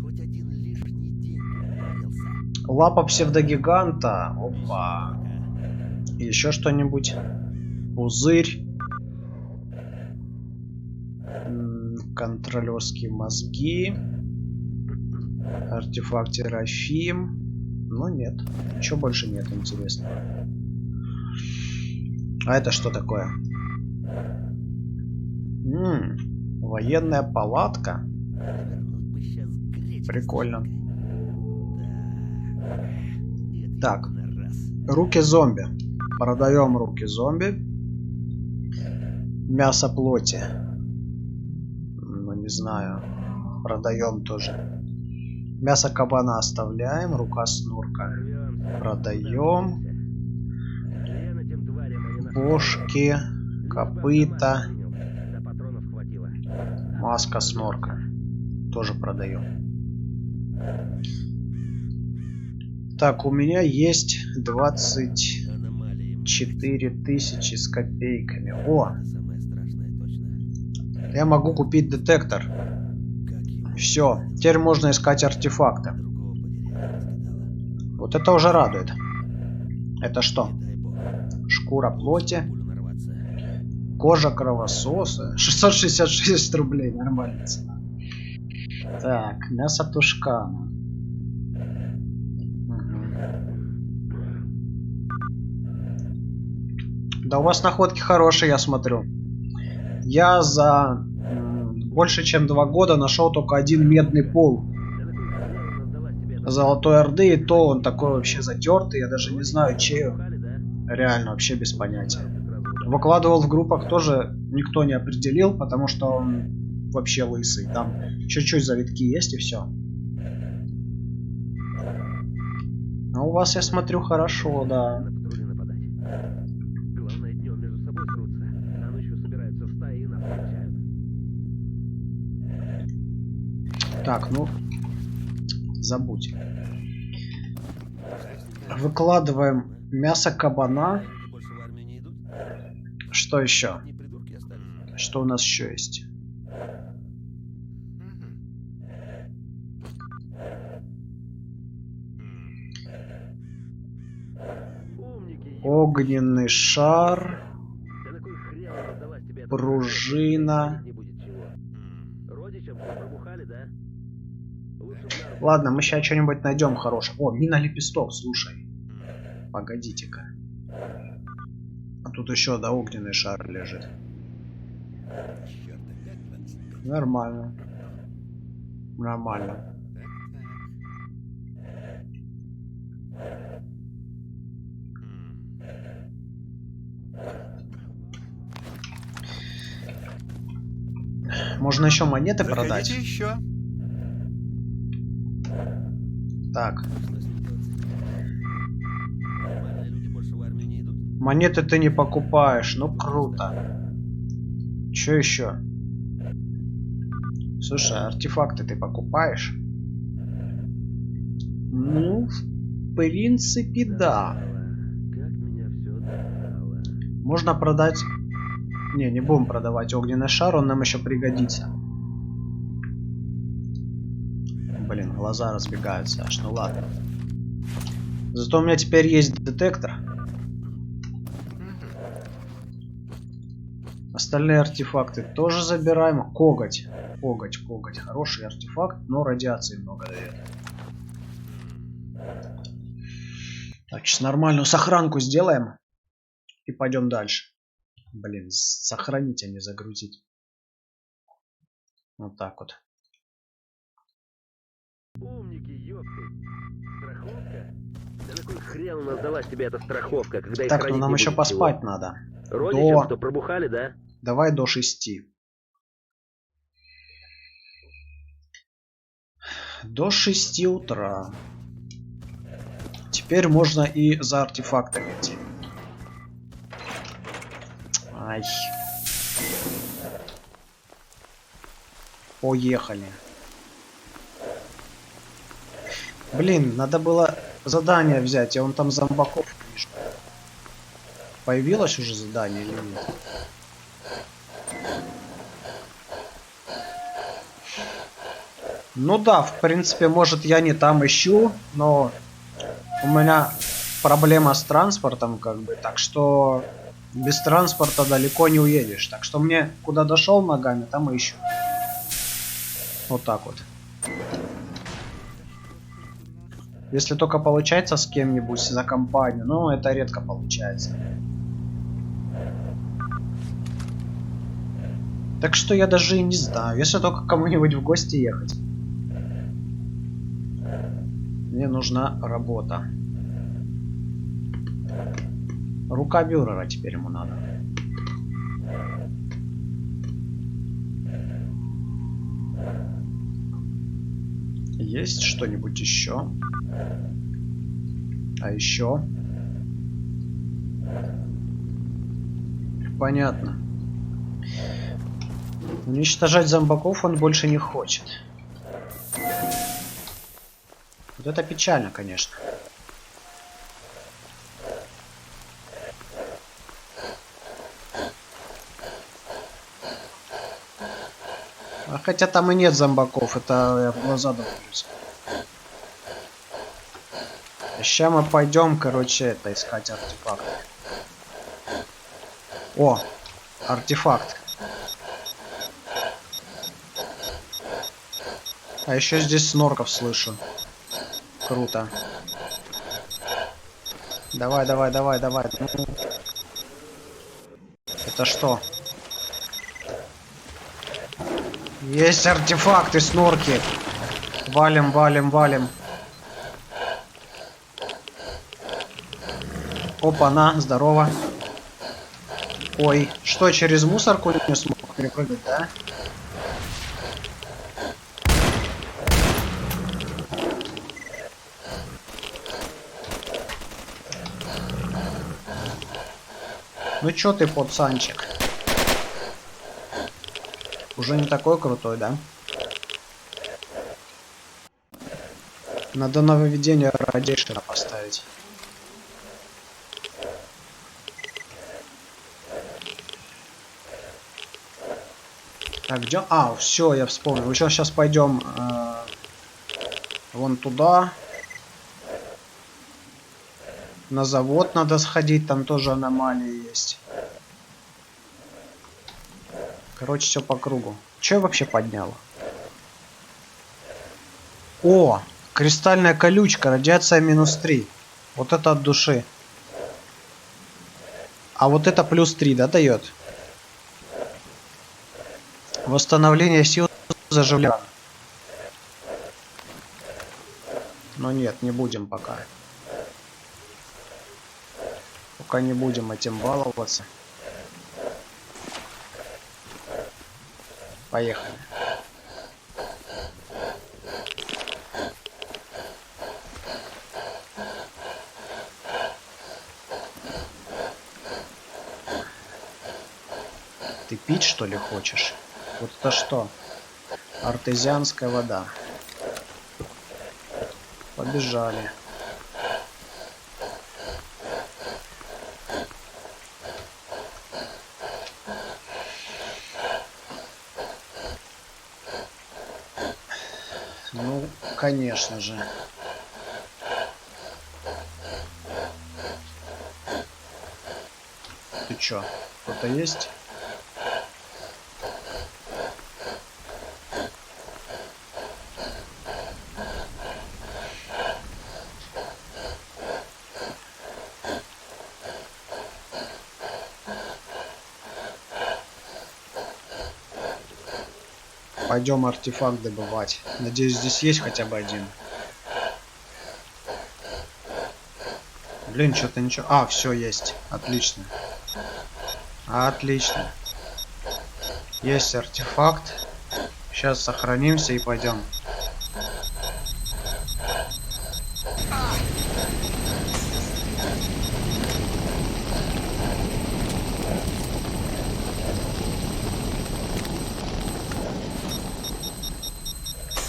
[SPEAKER 6] Хоть один лишний день прибавился.
[SPEAKER 1] Лапа псевдогиганта. Опа. Еще что-нибудь? Пузырь. Контролерские мозги. Артефакт Терафим. Ну нет. Ничего больше нет интересного. А это что такое? Военная палатка. Прикольно. Так. Руки зомби. Продаем руки зомби. Мясо плоти. Ну не знаю. Продаем тоже. Мясо кабана оставляем. Рука снурка. Продаем. Бошки. Копыта. Маска снорка. Тоже продаем. Так, у меня есть 24 тысячи с копейками. О! Я могу купить детектор. Все, теперь можно искать артефакты. Вот это уже радует. Это что? Шкура плоти. Кожа кровососа. 666 рублей, нормальная цена. Так, мясо тушкана. Да у вас находки хорошие, я смотрю. Я за больше чем 2 года нашел только один медный пол Золотой Орды, и то он такой вообще затертый, я даже не знаю, чей он. Реально, вообще без понятия. Выкладывал в группах тоже никто не определил, потому что он вообще лысый. Там чуть-чуть завитки есть и все. А у вас, я смотрю, хорошо, да. Так, ну, забудь. Выкладываем мясо кабана. Что еще? Что у нас еще есть? Огненный шар. Пружина. Ладно, мы сейчас что-нибудь найдем хорошее. О, мина-лепесток, слушай. Погодите-ка. А тут еще, да, огненный шар лежит. Нормально. Нормально. Можно еще монеты продать.
[SPEAKER 4] Еще.
[SPEAKER 1] Так. Монеты ты не покупаешь. Ну круто. Что еще? Слушай, артефакты ты покупаешь? Ну, в принципе, да. Можно продать... Не будем продавать огненный шар, он нам еще пригодится. Блин, глаза разбегаются аж. Ну ладно. Зато у меня теперь есть детектор. Остальные артефакты тоже забираем. Коготь. Коготь. Хороший артефакт, но радиации много дает. Так, сейчас нормальную сохранку сделаем. И пойдем дальше. Блин, сохранить, а не загрузить. Вот так вот.
[SPEAKER 7] Умники, ёпты. Страховка? Да на кой хрен у нас далась тебе эта страховка, когда их
[SPEAKER 1] Так, ну
[SPEAKER 7] хранить
[SPEAKER 1] нам
[SPEAKER 7] не
[SPEAKER 1] еще
[SPEAKER 7] будет
[SPEAKER 1] поспать
[SPEAKER 7] чего?
[SPEAKER 1] надо.
[SPEAKER 7] Родичам, что пробухали, да?
[SPEAKER 1] Давай до 6. До 6 утра. Теперь можно и за артефактами идти. Ай. Поехали. Блин, надо было задание взять. Я вон там зомбаков вижу. Появилось уже задание или нет? Ну да, в принципе, может я не там ищу, но у меня проблема с транспортом, как бы, так что без транспорта далеко не уедешь. Так что мне куда дошел ногами, там и ищу. Вот так вот. Если только получается с кем-нибудь за компанию, но это редко получается. Так что я даже и не знаю, если только кому-нибудь в гости ехать. Мне нужна работа. Рука бюрера теперь ему надо. Есть что-нибудь еще? А еще? Понятно. Уничтожать зомбаков он больше не хочет. Вот это печально, конечно. А хотя там и нет зомбаков, это я в глаза довожусь. Сейчас мы пойдем, короче, это искать артефакт. О, артефакт. А еще здесь снорков слышу. Круто. Давай. Ну. Это что? Есть артефакты, снорки. Валим. Опа-на, здорово. Ой, что, через мусорку не смог перепрыгнуть, да? Ну чё ты, пацанчик? Уже не такой крутой, да? Надо нововведение радиейшена поставить. Так, где? А, все, я вспомнил. Еще сейчас пойдем вон туда. На завод надо сходить, там тоже аномалии есть. Короче, все по кругу. Че я вообще поднял? О, кристальная колючка, радиация -3. Вот это от души. А вот это +3, да, дает? Восстановление сил заживления. Но нет, не будем пока. Пока не будем этим баловаться. Поехали. Ты пить, что ли, хочешь? Вот это что? Артезианская вода. Побежали. Ну, конечно же. Ты чё? Кто-то есть? Пойдем артефакт добывать. Надеюсь, здесь есть хотя бы один. Блин, что-то ничего. А, все есть. Отлично. Отлично. Есть артефакт. Сейчас сохранимся и пойдем.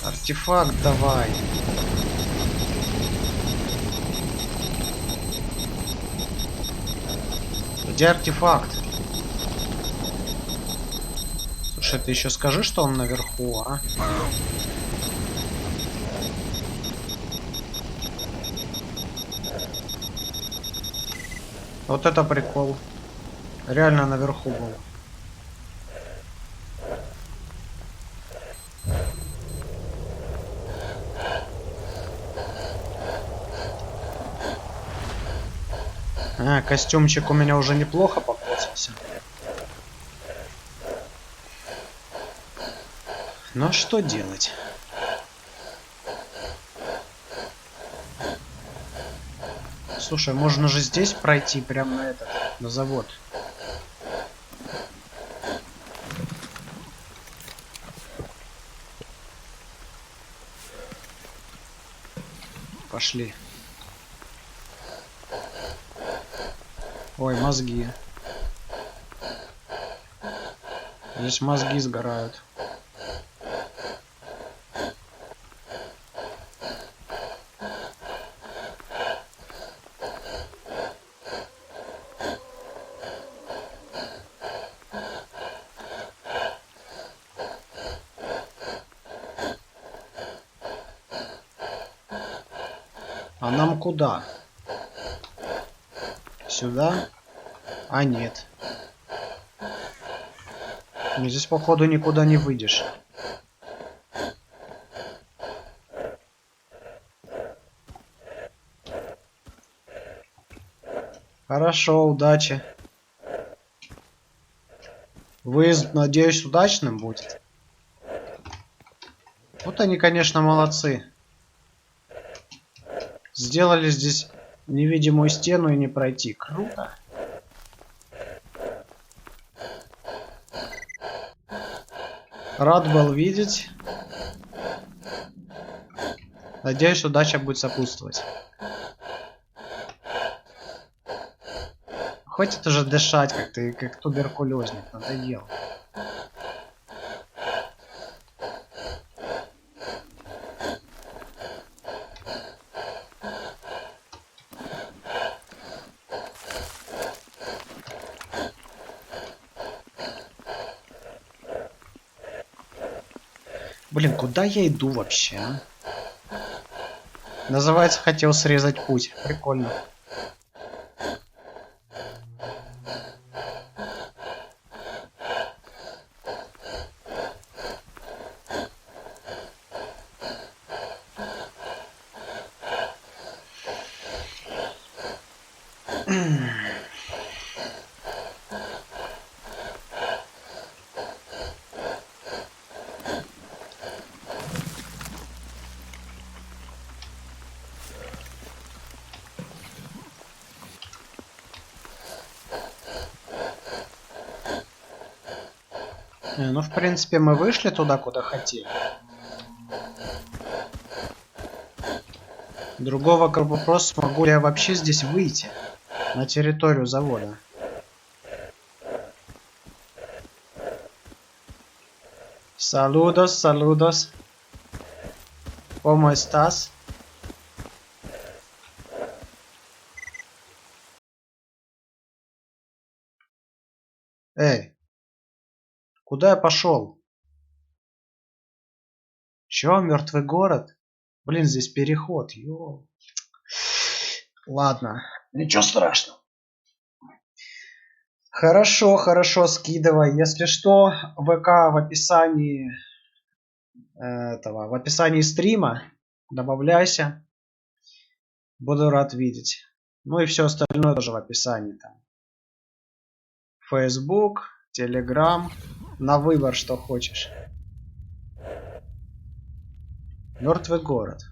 [SPEAKER 1] Артефакт давай. Где артефакт? Слушай, ты еще скажи, что он наверху, а? Вот это прикол. Реально наверху был. А, костюмчик у меня уже неплохо попортился. Но что делать? Слушай, можно же здесь пройти, прямо на этот, на завод. Пошли. Ой, мозги. Здесь мозги сгорают. А нам куда? Сюда? А нет. Ну, здесь походу никуда не выйдешь. Хорошо, удачи. Выезд, надеюсь, удачным будет. Вот они, конечно, молодцы. Сделали здесь невидимую стену и не пройти. Круто. Рад был видеть. Надеюсь, удача будет сопутствовать. Хватит уже дышать, как ты, как туберкулезник. Надоел. Блин, куда я иду вообще, а? Называется, хотел срезать путь. Прикольно. Ну, в принципе, мы вышли туда, куда хотели. Другого как бы вопрос, смогу ли я вообще здесь выйти на территорию завода. Saludos, saludos. ¿Cómo estás? Эй, куда я пошел? Чё, мертвый город? Блин, здесь переход. Ё. Ладно, ничего страшного. Хорошо, хорошо, скидывай. Если что, ВК в описании в описании стрима. Добавляйся. Буду рад видеть. Ну и все остальное тоже в описании там. Facebook, Telegram. На выбор, что хочешь. Мертвый город.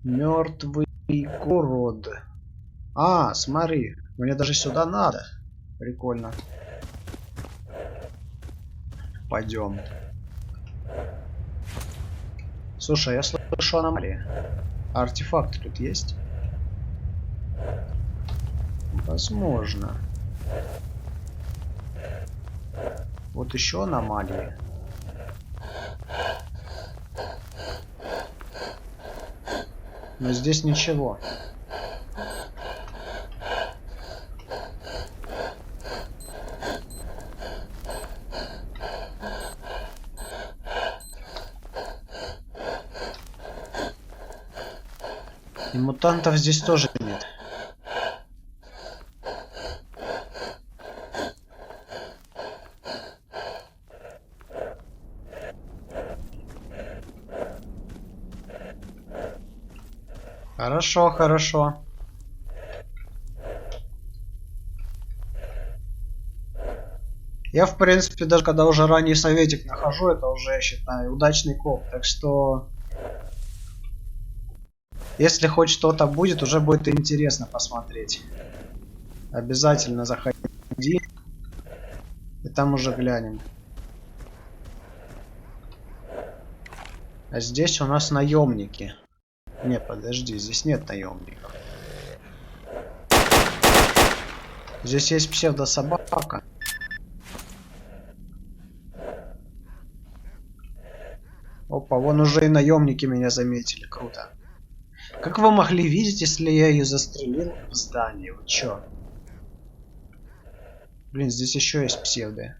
[SPEAKER 1] Мертвый город. А, смотри. Мне даже сюда надо. Прикольно. Пойдем. Слушай, я слышу аномалии. А артефакты тут есть? Возможно. Вот еще аномалии. Но здесь ничего. И мутантов здесь тоже нет. Хорошо, хорошо. Я, в принципе, даже когда уже ранний советик нахожу, это уже, я считаю, удачный коп. Так что, если хоть что-то будет, уже будет интересно посмотреть. Обязательно заходи. И там уже глянем. А здесь у нас наемники. Не, подожди, здесь нет наемников. Здесь есть псевдособака. Опа, вон уже и наемники меня заметили. Круто. Как вы могли видеть, если я ее застрелил в здании? Вот чё? Блин, здесь еще есть псевды.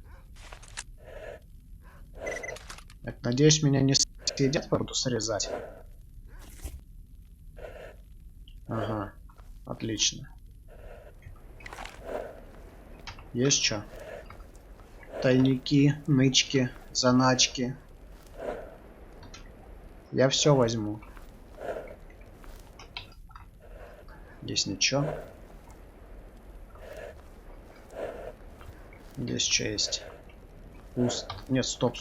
[SPEAKER 1] Так, надеюсь, меня не съедят, буду срезать. Ага, отлично. Есть что? Тайники, нычки, заначки. Я все возьму. Здесь ничего. Здесь что есть? Пуст. Нет, стоп.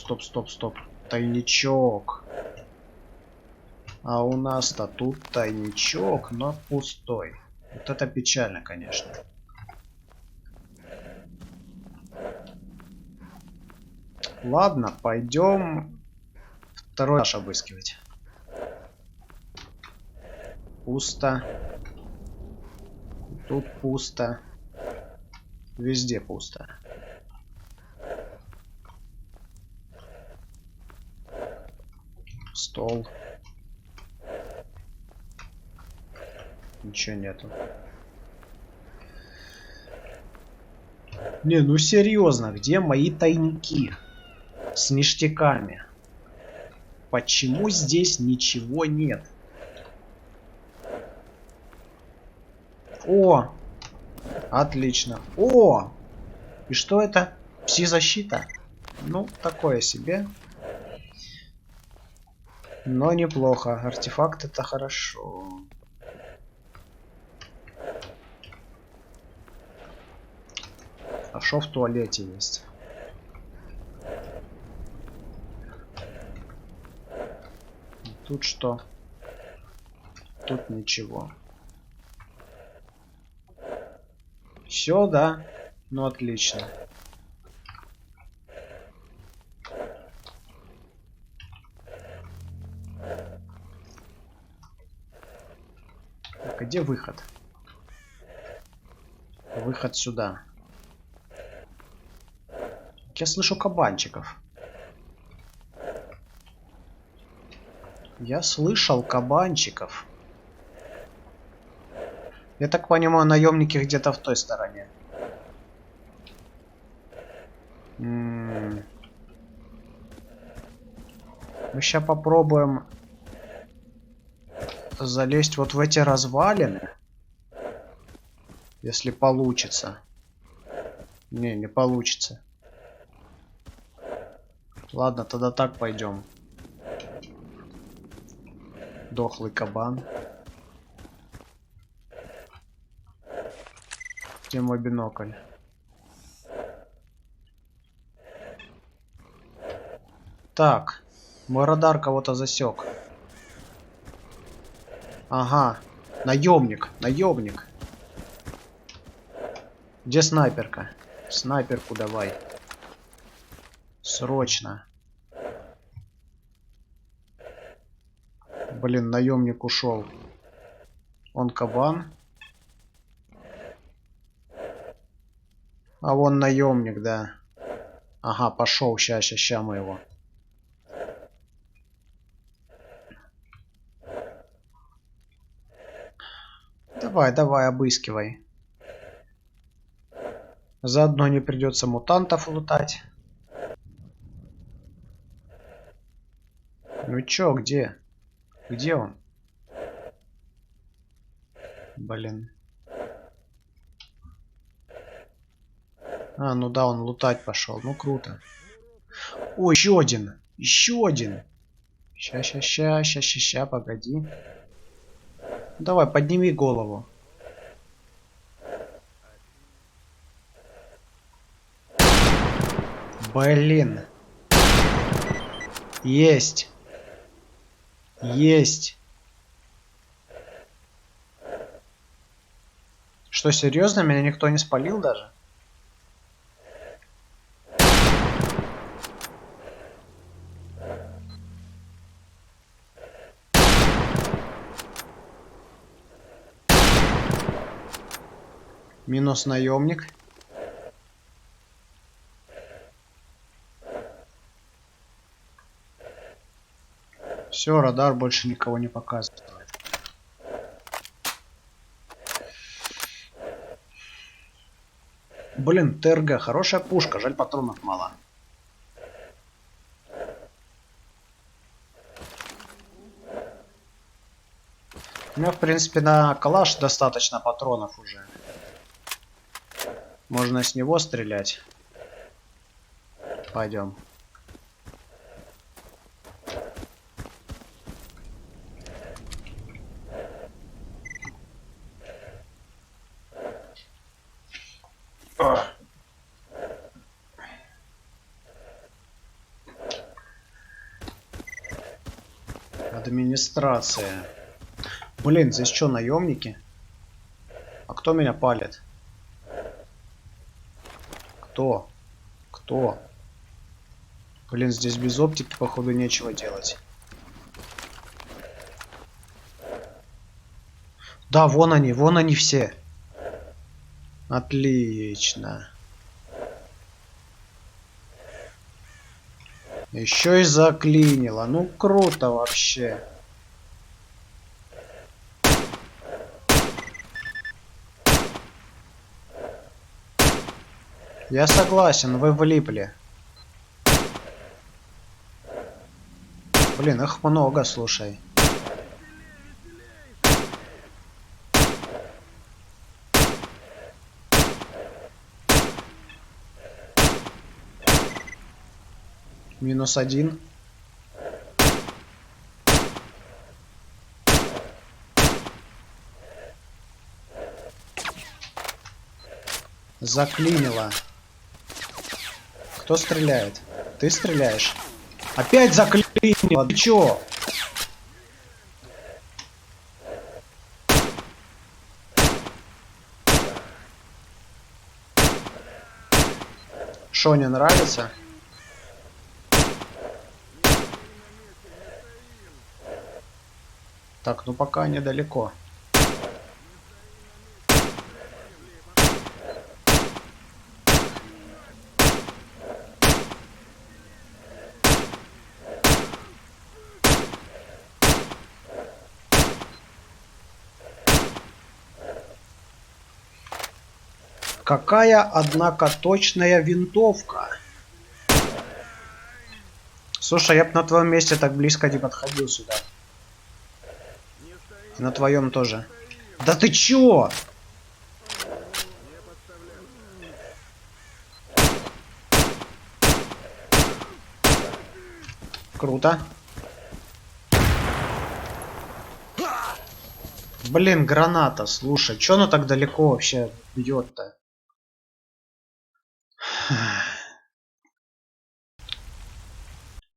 [SPEAKER 1] Тайничок. А у нас-то тут тайничок, но пустой. Вот это печально, конечно. Ладно, пойдем второй этаж обыскивать. Пусто. Тут пусто. Везде пусто. Стол. Ничего нету. Не, ну серьезно, где мои тайники с ништяками? Почему здесь ничего нет? О! Отлично. О! И что это? Пси-защита? Ну, такое себе. Но неплохо. Артефакт это хорошо. А шо в туалете есть? Тут что? Тут ничего. Все, да? Ну отлично. Так, а где выход? Выход сюда. Я слышу кабанчиков. Я слышал кабанчиков. Я так понимаю, наемники где-то в той стороне. Мы сейчас попробуем залезть вот в эти развалины. Если получится. Не получится. Ладно, тогда так пойдем. Дохлый кабан. Где мой бинокль? Так, мой радар кого-то засек. Ага, наемник, наемник. Где снайперка? Снайперку давай. Срочно. Блин, наемник ушел. Он кабан. А вон наемник, да. Ага, пошел, ща мы его. Давай, обыскивай. Заодно не придется мутантов лутать. Ну чё, где? Где он? Блин. А, ну да, он лутать пошел. Ну круто. О, еще один. Еще один. Ща, погоди. Давай, подними голову. Блин. Есть. Есть. Что, серьезно? Меня никто не спалил даже? Минус наемник. Все, радар больше никого не показывает. Блин, ТРГ, хорошая пушка, жаль патронов мало. У меня, в принципе, на калаш достаточно патронов уже. Можно с него стрелять. Пойдем. Администрация. Блин, здесь что, наемники? А кто меня палит? Кто? Кто? Блин, здесь без оптики, походу, нечего делать. Да, вон они все. Отлично. Еще и заклинило. Ну, круто вообще. Я согласен, вы влипли. Блин, их много, слушай. -1. Заклинило. Кто стреляет? Ты стреляешь? Опять заклинило. Ты чё? Шо, не нравится? Так, ну пока недалеко. Какая, однако, точная винтовка. Слушай, я бы на твоем месте так близко не подходил сюда. И на твоем тоже. Да ты чё? Круто. Блин, граната, слушай, чё она так далеко вообще бьет-то?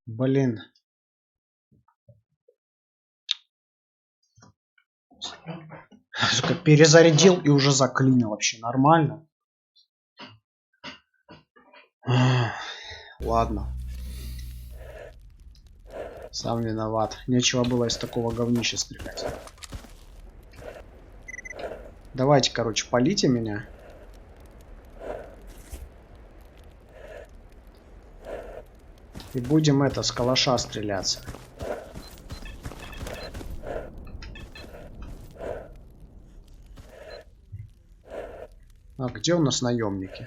[SPEAKER 1] Блин. Сука, перезарядил и уже заклинил вообще нормально. Ладно. Сам виноват. Нечего было из такого говнища стрелять. Давайте, короче, полите меня. И будем это, с калаша стреляться. А где у нас наемники?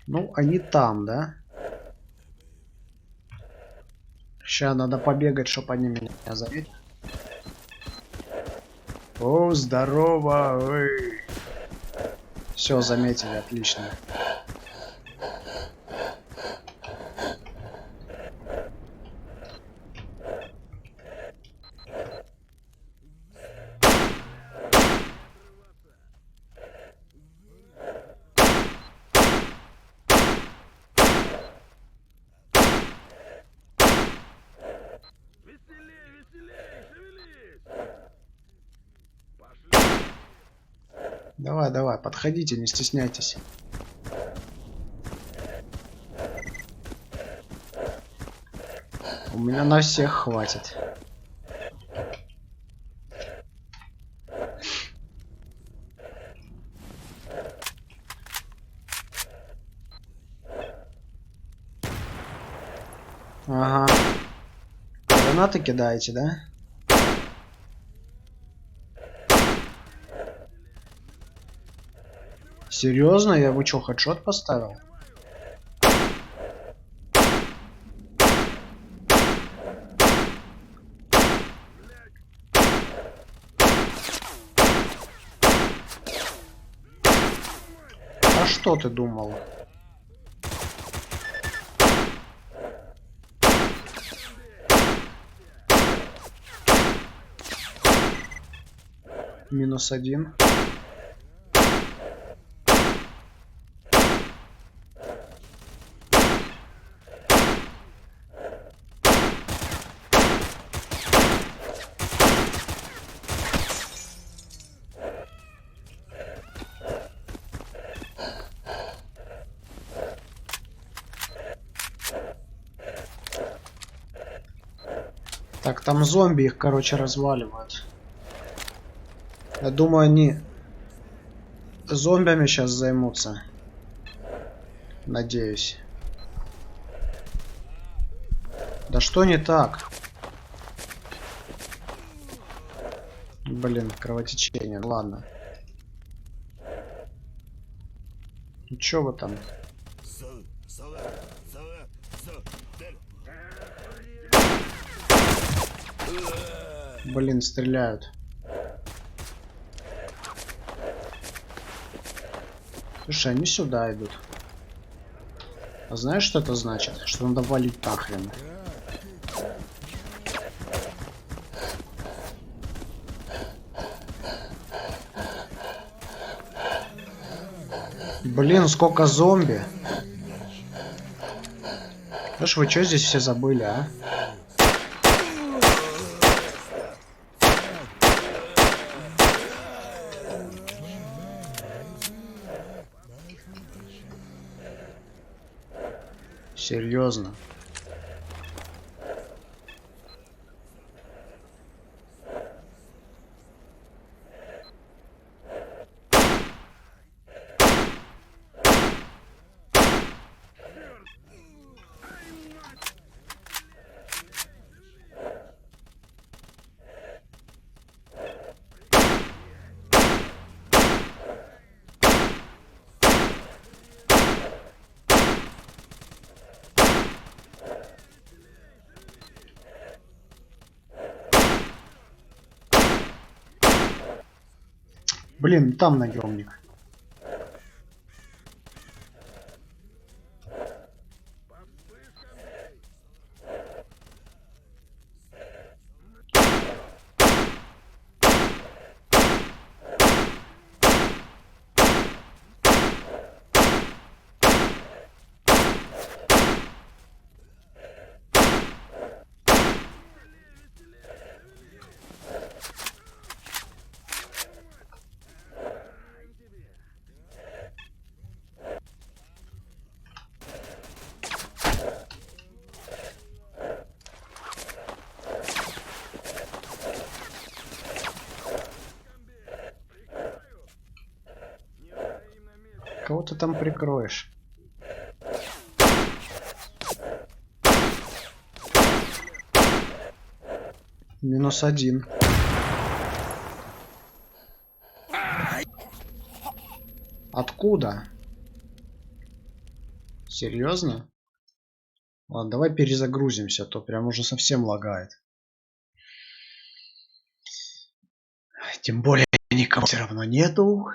[SPEAKER 1] Ну, они там, да? Сейчас надо побегать, чтобы они меня заметили. О, здорово! Все, заметили, отлично. Давай, давай, подходите, не стесняйтесь. У меня на всех хватит. Ага. Гранаты кидаете, да? Серьезно? Я бы чё, хедшот поставил? А что ты думал? -1. Так, там зомби их, короче, разваливают. Я думаю, они зомбями сейчас займутся. Надеюсь. Да что не так? Блин, кровотечение. Ладно. Ну чё вы там? Блин, стреляют. Слушай, они сюда идут. А знаешь, что это значит? Что надо валить нахрен. Блин, сколько зомби. Слушай, вы что здесь все забыли, а? Серьезно. Блин, там наемник. Кого ты там прикроешь? -1. Откуда? Серьезно? Ладно, давай перезагрузимся, а то прям уже совсем лагает. Тем более никого все равно нету.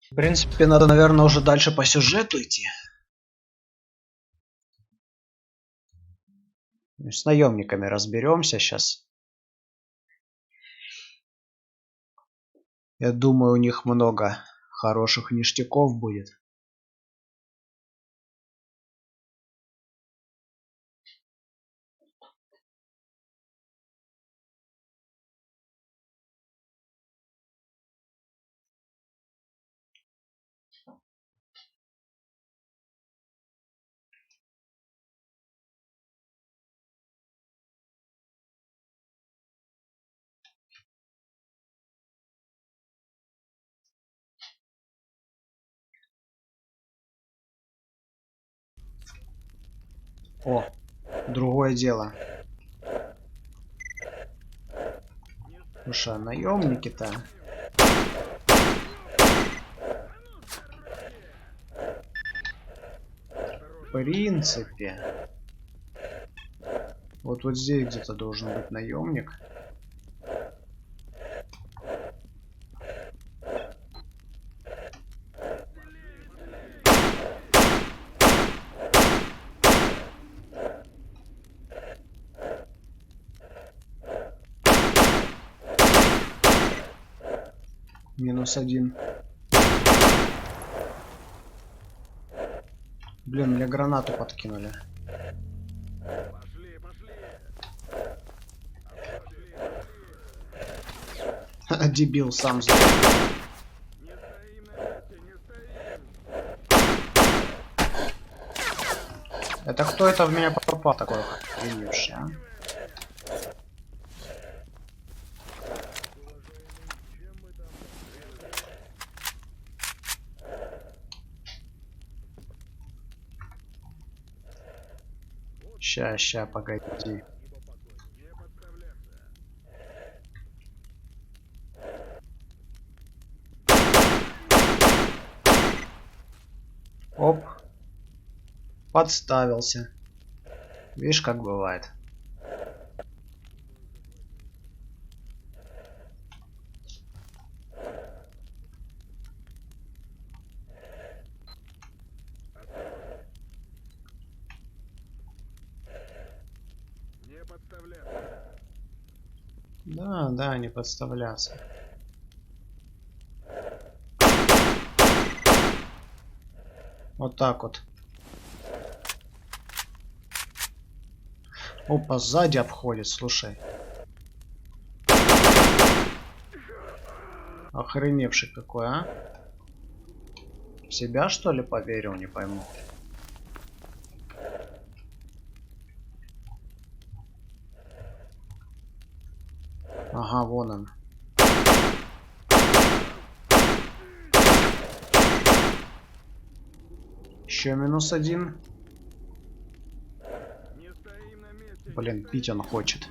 [SPEAKER 1] В принципе, надо, наверное, уже дальше по сюжету идти. С наемниками разберемся сейчас. Я думаю, у них много хороших ништяков будет. О, другое дело. Слушай, а наемники-то... В принципе... Вот здесь где-то должен быть наемник. -1. Блин, мне гранату подкинули. Дебил сам сдох. Это кто это в меня попал такой охреневший, а? Ща, погоди. Оп. Подставился. Видишь, как бывает. Да, не подставляться. Вот так вот. Опа, сзади обходит, слушай. Охреневший какой, а? В себя, что ли, поверил, не пойму. Ага, вон он. Еще -1. Блин, пить он хочет.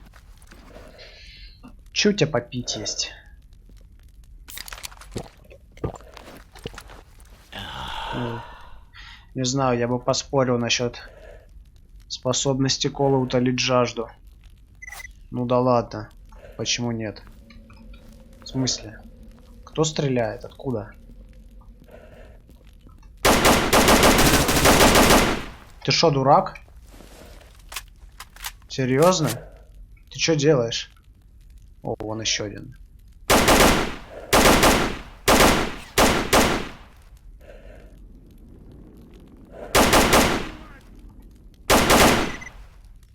[SPEAKER 1] Че у тебя попить есть? Не знаю, я бы поспорил насчет способности колы утолить жажду. Ну да ладно. Почему нет? В смысле? Кто стреляет? Откуда? Ты шо, дурак? Серьезно? Ты что делаешь? О, вон еще один.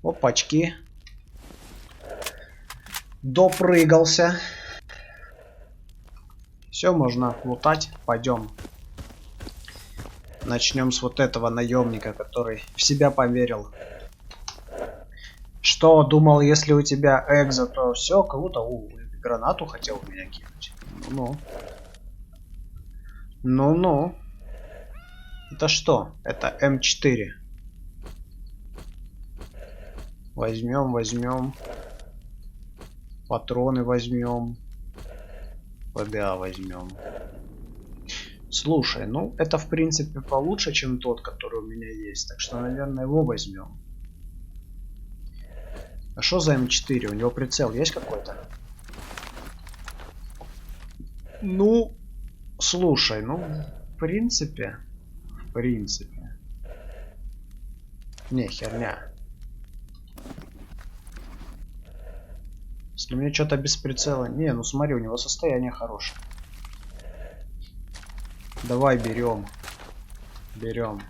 [SPEAKER 1] Опачки. Допрыгался. Все, можно лутать. Пойдем. Начнем с вот этого наемника, который в себя поверил. Что, думал, если у тебя экзо, то все, круто. Гранату хотел в меня кинуть. Ну-ну. Ну-ну. Это что? Это М4. Возьмем. Патроны возьмем. ПДА возьмем. Слушай, ну это в принципе получше, чем тот, который у меня есть. Так что, наверное, его возьмем. А что за М4? У него прицел есть какой-то? Ну, слушай, ну, в принципе. Не, херня. Если мне что-то без прицела... Не, ну смотри, у него состояние хорошее. Давай берем. Берем.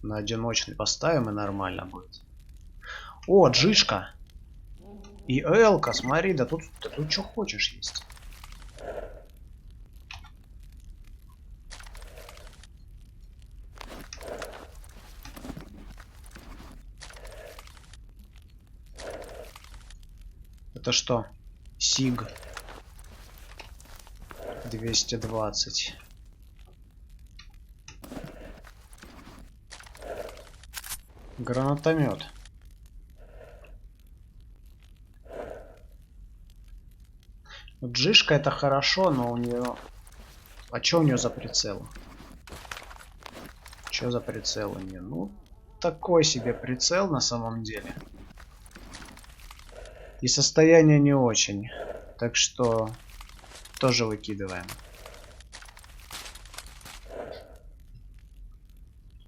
[SPEAKER 1] На одиночный поставим и нормально будет. О, джишка. И элка, смотри, да тут что хочешь есть. Это что? Сиг. 220. Гранатомет. Джишка это хорошо, но у нее... А что у нее за прицел? Что за прицел у нее? Ну, такой себе прицел на самом деле. И состояние не очень. Так что тоже выкидываем.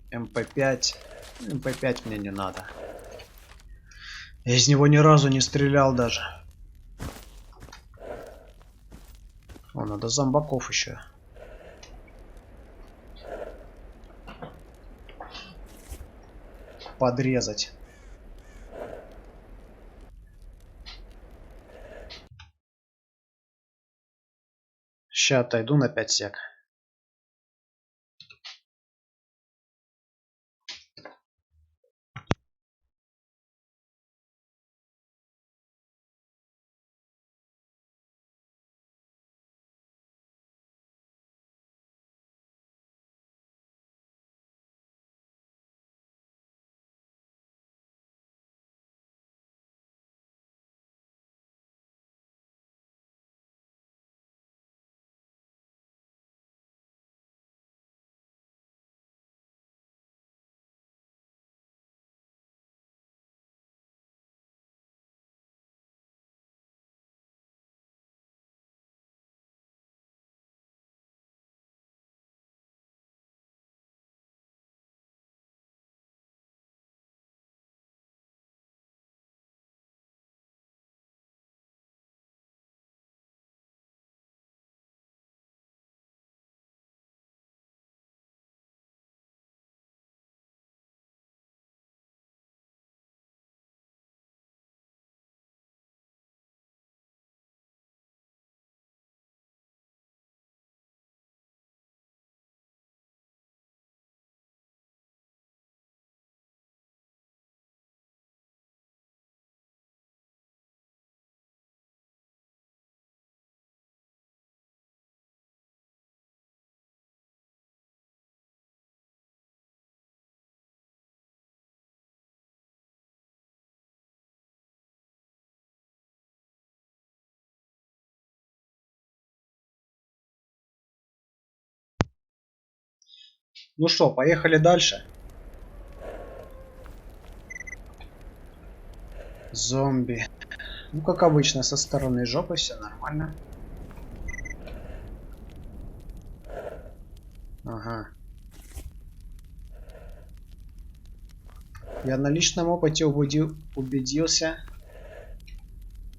[SPEAKER 1] МП5. МП5 мне не надо. Я из него ни разу не стрелял даже. О, надо зомбаков еще. Подрезать. Ща отойду на 5 сек. Ну что, поехали дальше. Зомби. Ну, как обычно, со стороны жопы все нормально. Ага. Я на личном опыте убедился,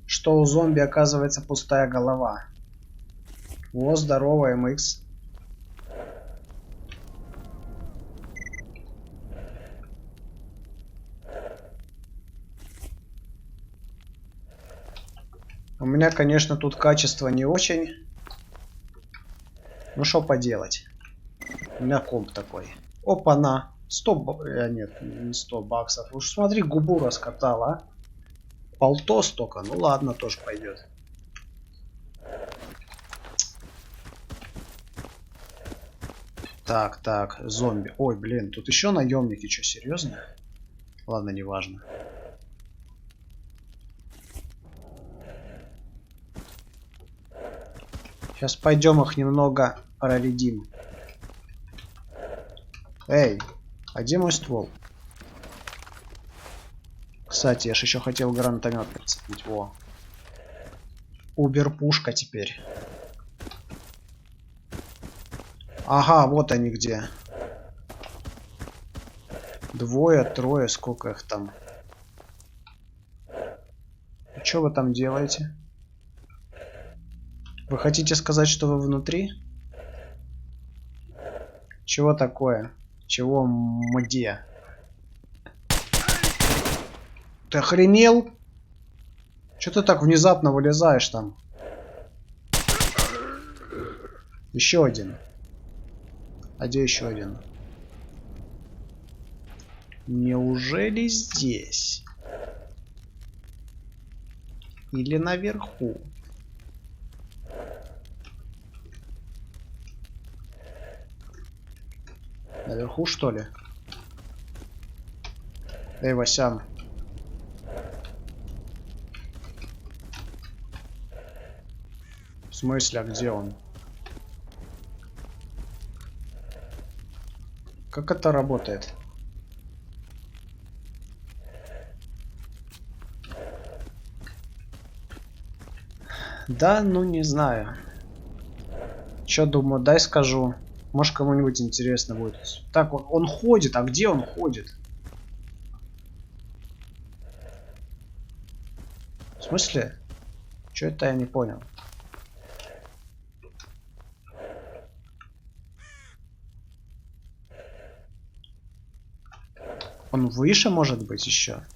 [SPEAKER 1] что у зомби оказывается пустая голова. О, здорово, MX. У меня, конечно, тут качество не очень. Ну, что поделать. У меня комп такой. Опа-на. 100 нет, не 100 баксов. Уж смотри, губу раскатал, а. Полтос только. Ну ладно, тоже пойдет. Так, так, зомби. Ой, блин, тут еще наемники. Что, серьезно? Ладно, неважно. Сейчас пойдем их немного проредим. Эй, а где мой ствол? Кстати, я же еще хотел гранатомет прицепить. Во. Убер-пушка теперь. Ага, вот они где. Двое, трое, сколько их там? И что вы там делаете? Вы хотите сказать, что вы внутри? Чего такое? Чего где? Ты охренел? Что ты так внезапно вылезаешь там? Еще один. А где еще один? Неужели здесь? Или наверху? Наверху, что ли? Эй, Васян. В смысле, а где он? Как это работает? Да, ну не знаю. Чё думаю, дай скажу. Может, кому-нибудь интересно будет. Так, он ходит, а где он ходит? В смысле? Чё это я не понял? Он выше может быть еще?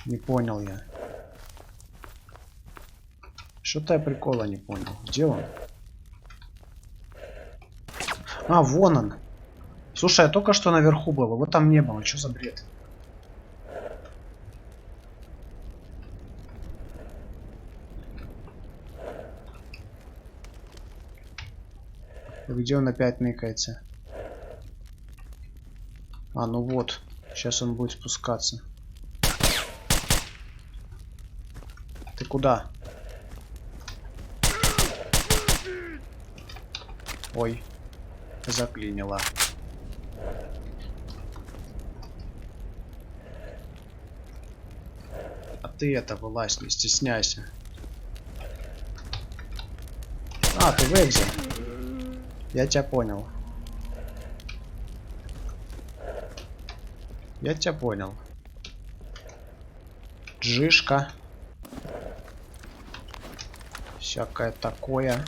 [SPEAKER 1] Не понял я. Что-то я прикола не понял. Где он? А, вон он. Слушай, я только что наверху был, его там не было. Что за бред? Где он опять ныкается? А, ну вот. Сейчас он будет спускаться. Ты куда? Ой. Заклинило. А ты это вылазь, не стесняйся. А, ты в экзе. Я тебя понял. Я тебя понял. Джишка. Всякое такое.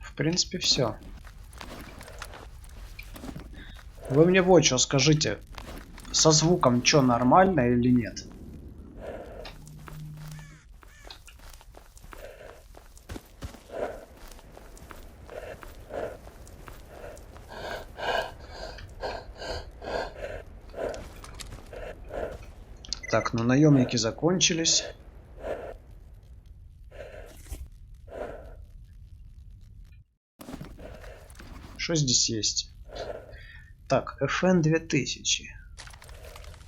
[SPEAKER 1] В принципе, все. Вы мне вот что скажите. Со звуком что, нормально или нет? Так, ну наемники закончились. Что здесь есть? Так, FN 2000.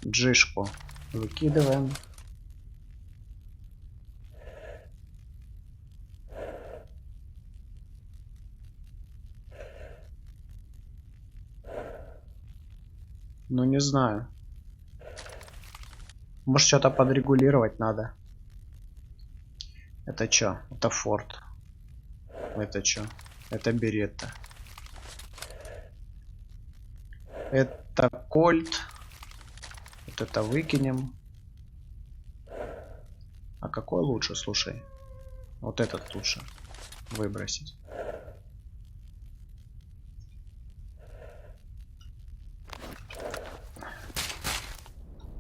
[SPEAKER 1] Джишку. Выкидываем. Ну не знаю. Может что-то подрегулировать надо. Это чё? Это Форд. Это чё? Это Беретта. Это Кольт. Вот это выкинем. А какой лучше, слушай? Вот этот лучше выбросить.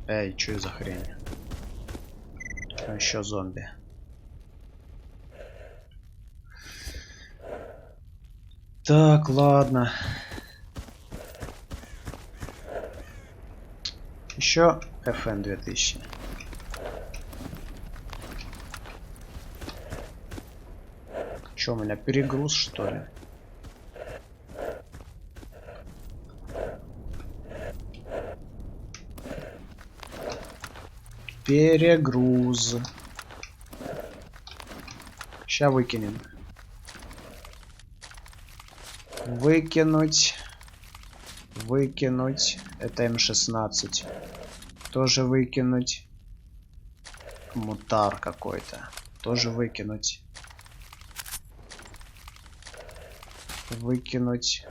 [SPEAKER 1] Эй, что за хрень? А еще зомби. Так, ладно. Еще FN 2000. Че, у меня перегруз, что ли? Перегруз. Ща выкинем. Выкинуть. Выкинуть. Это М16. Тоже выкинуть. Мутар какой-то. Тоже выкинуть. Выкинуть.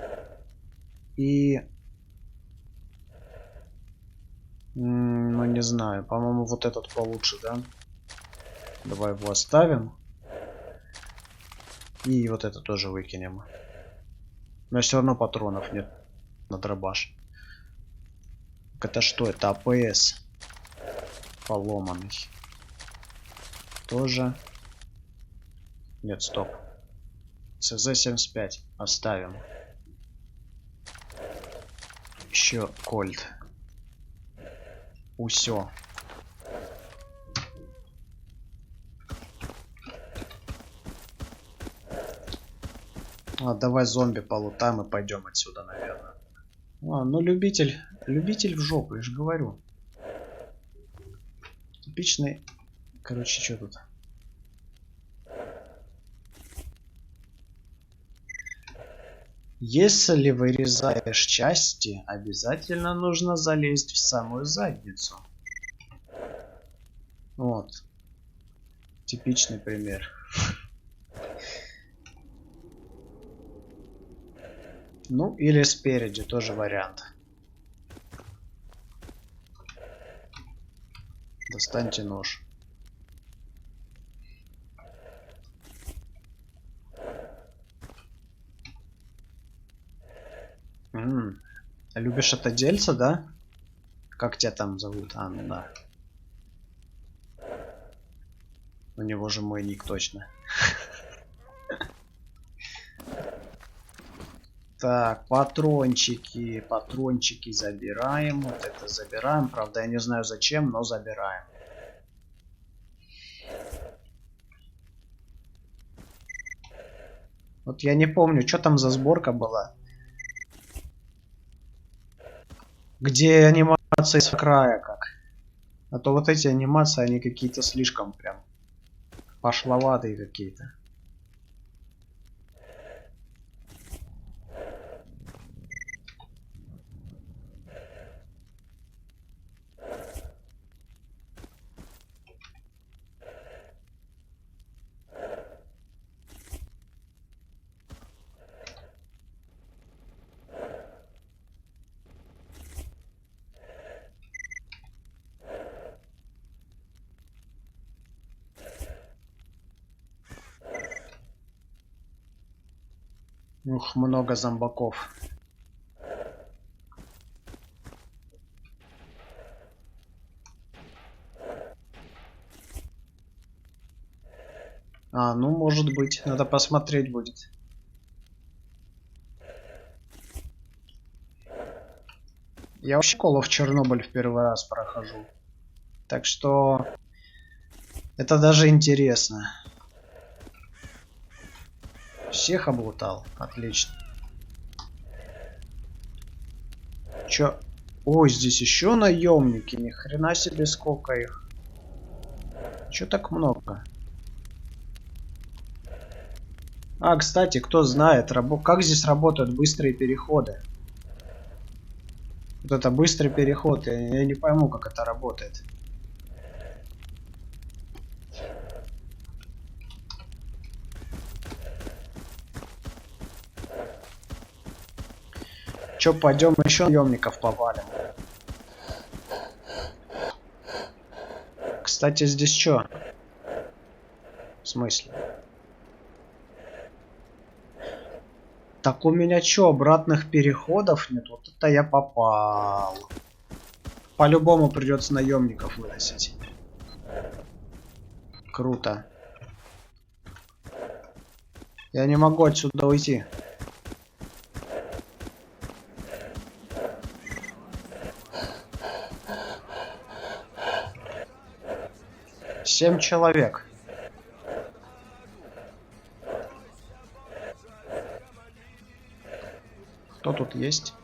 [SPEAKER 1] И... ну не знаю. По-моему, вот этот получше, да? Давай его оставим. И вот это тоже выкинем. Но все равно патронов нет на дробаш. Это что? Это АПС. Поломанный. Тоже. Нет, стоп. ЦЗ-75. Оставим. Еще Кольт. Усё. А, давай зомби полутаем и пойдем отсюда, наверное. А, ну любитель в жопу, я же говорю. Типичный. Короче, что тут? Если вырезаешь части, обязательно нужно залезть в самую задницу. Вот. Типичный пример. Ну, или спереди, тоже вариант. Достаньте нож. Любишь это дельце, да? Как тебя там зовут? А, ну да. У него же мой ник точно. Так, патрончики. Патрончики забираем. Вот это забираем. Правда, я не знаю зачем, но забираем. Вот я не помню, что там за сборка была. Где анимация с края как. А то вот эти анимации, они какие-то слишком прям пошловатые какие-то. Ух, много зомбаков. А, ну может быть, надо посмотреть будет. Я вообще Call of Чернобыль в первый раз прохожу. Так что это даже интересно. Всех облутал. Отлично. Чё? Ой, здесь еще наемники. Ни хрена себе, сколько их. Чё так много? А, кстати, кто знает, как здесь работают быстрые переходы? Вот это быстрый переход, я не пойму, как это работает. Чё, пойдем еще наемников повалим? Кстати, здесь чё? В смысле? Так у меня чё, обратных переходов нет? Вот это я попал. По-любому придется наемников выносить. Круто. Я не могу отсюда уйти. Семь человек. Кто тут есть?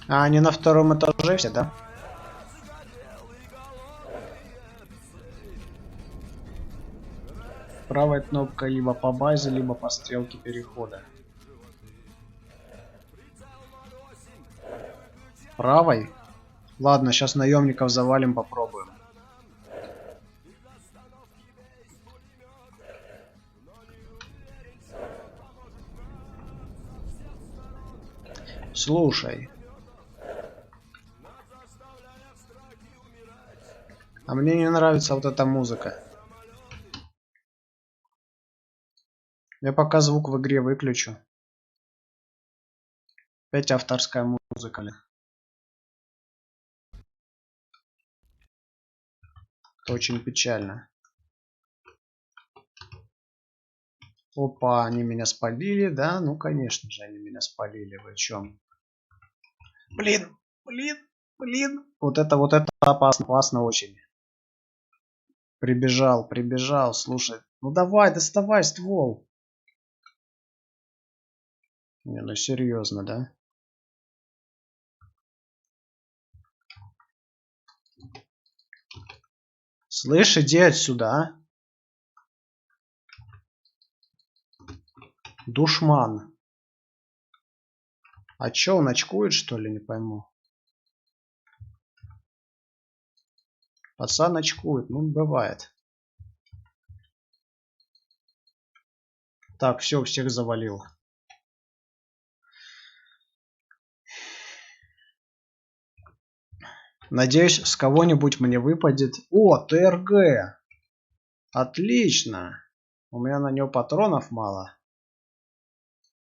[SPEAKER 1] А, они на втором этаже все, да? Правая кнопка либо по базе, либо по стрелке перехода. Правой? Ладно, сейчас наемников завалим, попробуем. Слушай. А мне не нравится вот эта музыка. Я пока звук в игре выключу. Опять авторская музыка. Это очень печально. Опа, они меня спалили, да? Ну, конечно же, они меня спалили. Вы о чем? Блин, блин, блин. Вот это опасно, опасно очень. Прибежал, слушай. Ну давай, доставай ствол. Не, ну серьезно, да? Слышь, иди отсюда, а? Душман. А чё, он очкует, что ли? Не пойму. Пацан очкует, ну бывает. Так, все, всех завалил. Надеюсь, с кого-нибудь мне выпадет... О, ТРГ! Отлично! У меня на него патронов мало.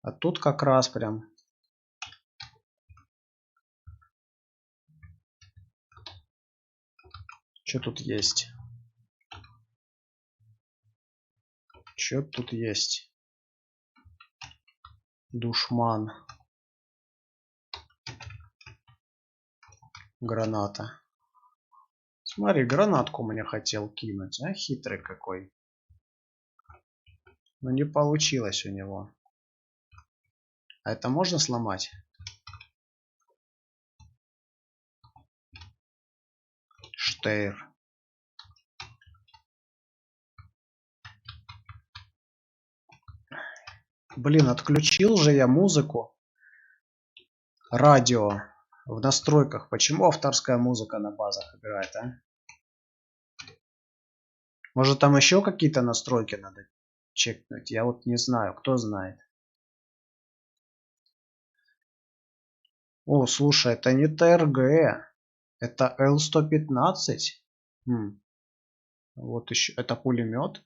[SPEAKER 1] А тут как раз прям... Что тут есть? Что тут есть? Душман. Граната. Смотри, гранатку мне хотел кинуть, а? Хитрый какой. Но не получилось у него. А это можно сломать? Штейр. Блин, отключил же я музыку. Радио. В настройках. Почему авторская музыка на базах играет, а? Может там еще какие-то настройки надо чекнуть? Я вот не знаю. Кто знает? О, слушай, это не ТРГ. Это Л-115. Вот еще. Это пулемет?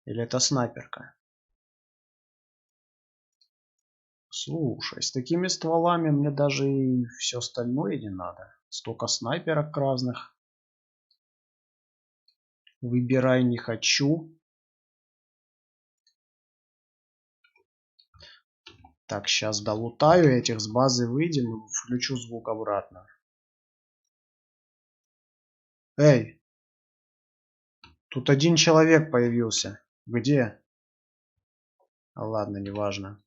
[SPEAKER 1] Или это снайперка? Слушай, с такими стволами мне даже и все остальное не надо. Столько снайперок разных. Выбирай не хочу. Так, сейчас долутаю этих, с базы выйдем и включу звук обратно. Эй! Тут один человек появился. Где? А ладно, неважно.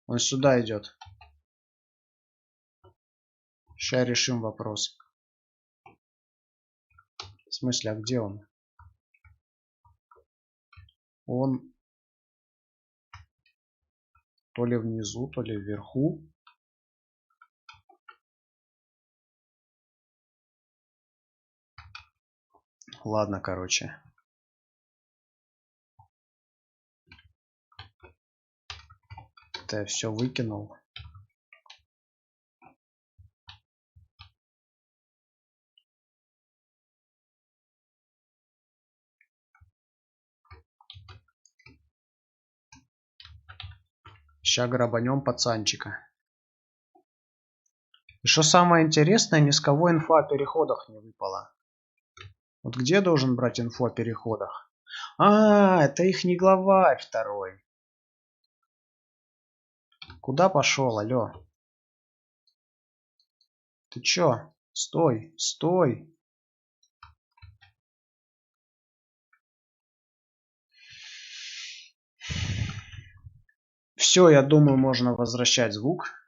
[SPEAKER 1] Он сюда идет. Сейчас решим вопрос. В смысле, а где он? Он то ли внизу, то ли вверху. Ладно, короче. Это я все выкинул. Ща грабанем пацанчика. И что самое интересное, ни с кого инфа о переходах не выпала. Вот где должен брать инфу о переходах? А, это их не главарь второй. Куда пошел, алё? Ты чё? Стой, стой. Все, я думаю, можно возвращать звук.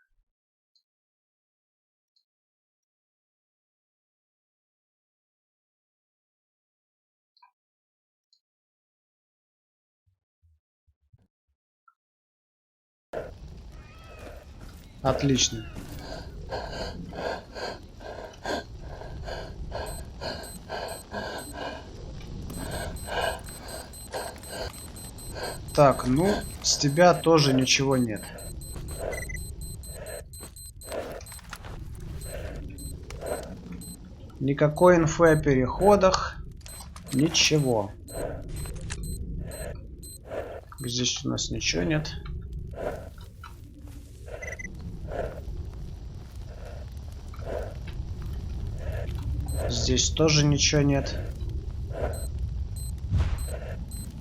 [SPEAKER 1] Отлично. Так, ну, с тебя тоже ничего нет. Никакой инфы о переходах. Ничего. Здесь у нас ничего нет. Здесь тоже ничего нет.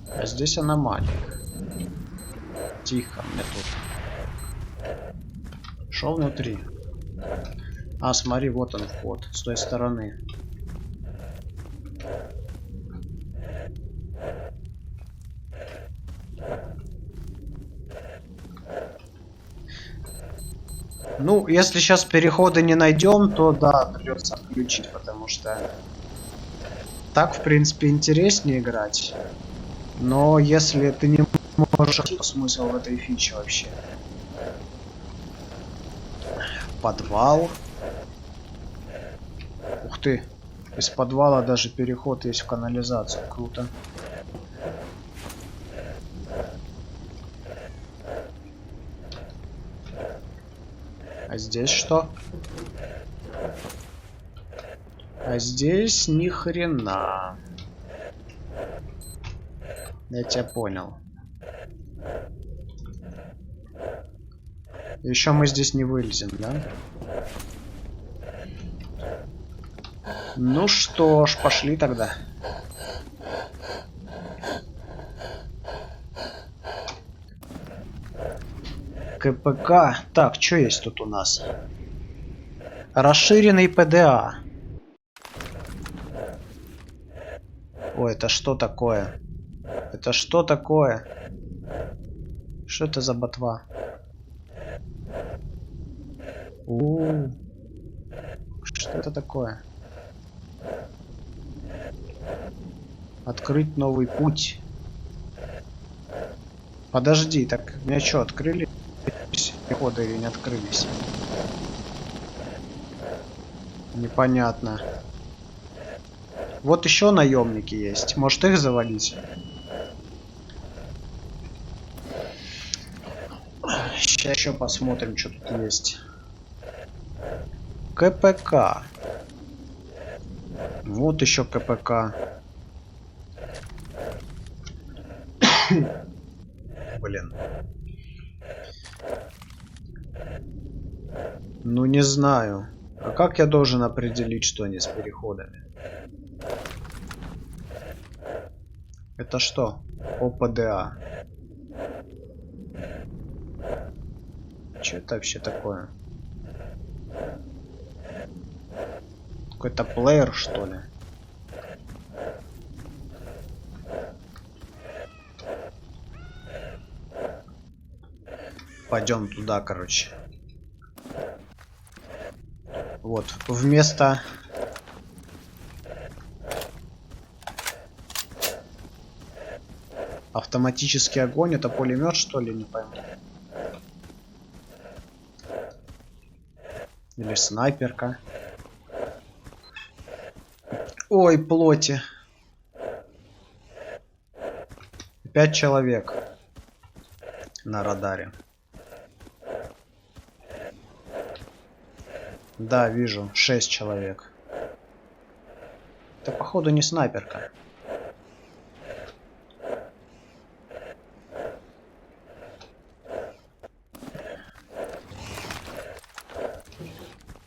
[SPEAKER 1] А здесь аномалия. Тихо мне тут. Шел внутри. А, смотри, вот он вход. С той стороны. Ну, если сейчас переходы не найдем, то да, придется отключить, потому что так, в принципе, интереснее играть. Но если ты не можешь, то смысл в этой фиче вообще? Подвал. Ух ты. Из подвала даже переход есть в канализацию. Круто. А здесь что? А здесь ни хрена. Я тебя понял. Еще мы здесь не вылезем, да? Ну что ж, пошли тогда. КПК. Так, что есть тут у нас? Расширенный ПДА. Ой, это что такое? Это что такое? Что это за ботва? Что это такое? Открыть новый путь. Подожди, так меня что, открыли переходы или не открылись? Непонятно. Вот еще наемники есть. Может их завалить? Сейчас еще посмотрим, что тут есть. КПК. Вот еще КПК. Блин. Ну не знаю. А как я должен определить, что они с переходами? Это что? ОПДА. Что это вообще такое? Какой-то плеер, что ли? Пойдем туда, короче. Вот, вместо... Автоматический огонь, это пулемет, что ли, не пойму. Или снайперка. Ой, плоти. 5 человек на радаре. Да, вижу, 6 человек. Это походу не снайперка.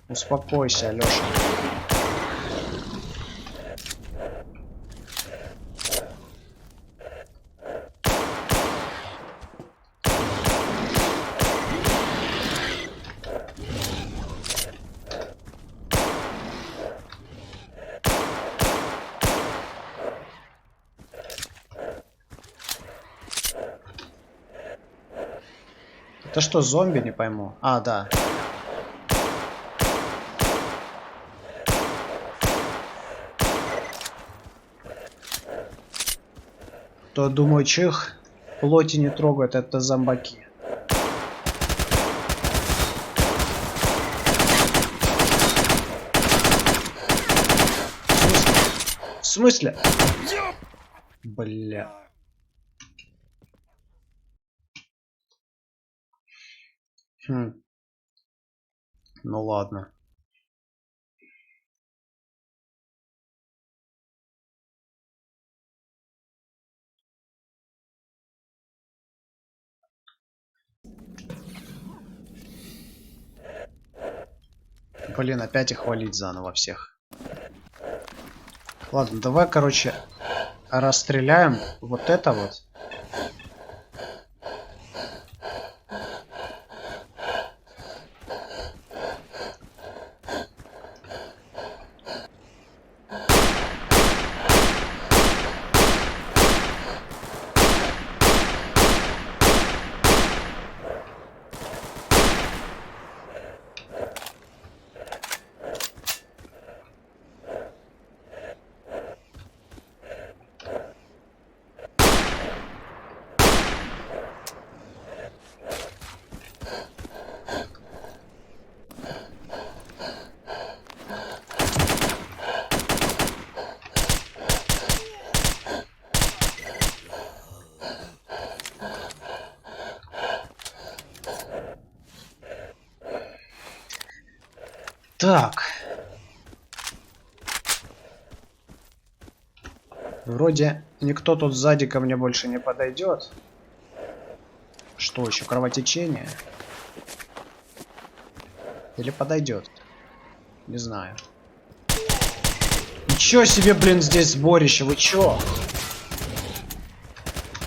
[SPEAKER 1] Успокойся, Алёша. Это что, зомби, не пойму? А, да. То, думаю, чих плоти не трогают, это зомбаки. В смысле? Бля. Ну ладно. Блин, опять их валить заново всех. Ладно, давай, короче, расстреляем вот это вот. Так. Вроде никто тут сзади ко мне больше не подойдет. Что еще? Кровотечение? Или подойдет? Не знаю. Ничего себе, блин, здесь сборище. Вы чё?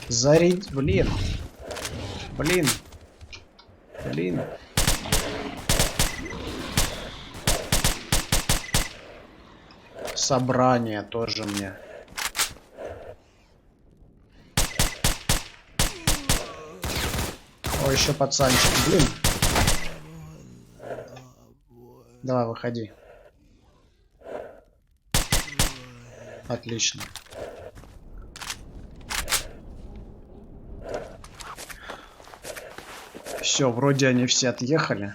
[SPEAKER 1] Зарить, блин. Блин. Блин. Собрание тоже мне. О, еще пацанчик, блин. Давай, выходи. Отлично. Все, вроде они все отъехали.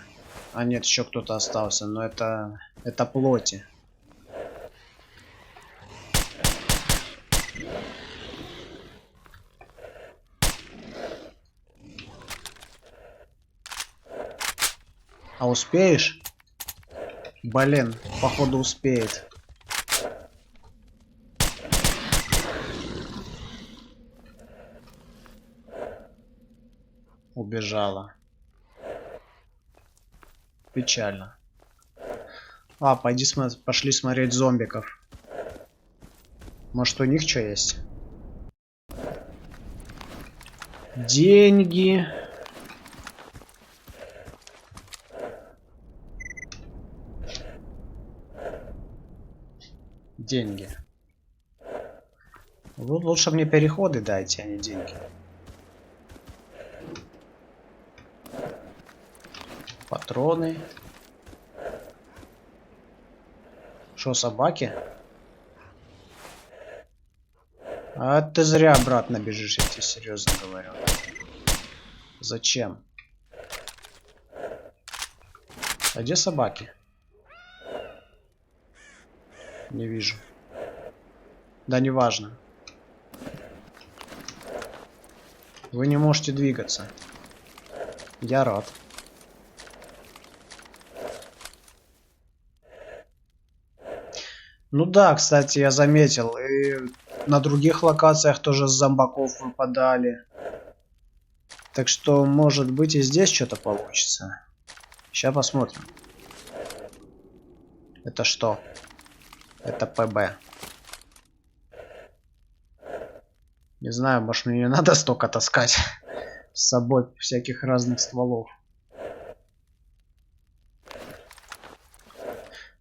[SPEAKER 1] А нет, еще кто-то остался, но это плоти. А успеешь? Блин, походу успеет. Убежала. Печально. А, пошли смотреть зомбиков. Может, у них что есть? Деньги. Деньги. Вот лучше мне переходы дайте, а не деньги. Патроны. Что, собаки? А ты зря обратно бежишь, я тебе серьезно говорю. Зачем? А где собаки? Не вижу. Да неважно. Вы не можете двигаться. Я рад. Ну да, кстати, я заметил. И на других локациях тоже с зомбаков выпадали. Так что, может быть, и здесь что-то получится. Сейчас посмотрим. Это что? Это ПБ. Не знаю, может, мне не надо столько таскать с собой всяких разных стволов.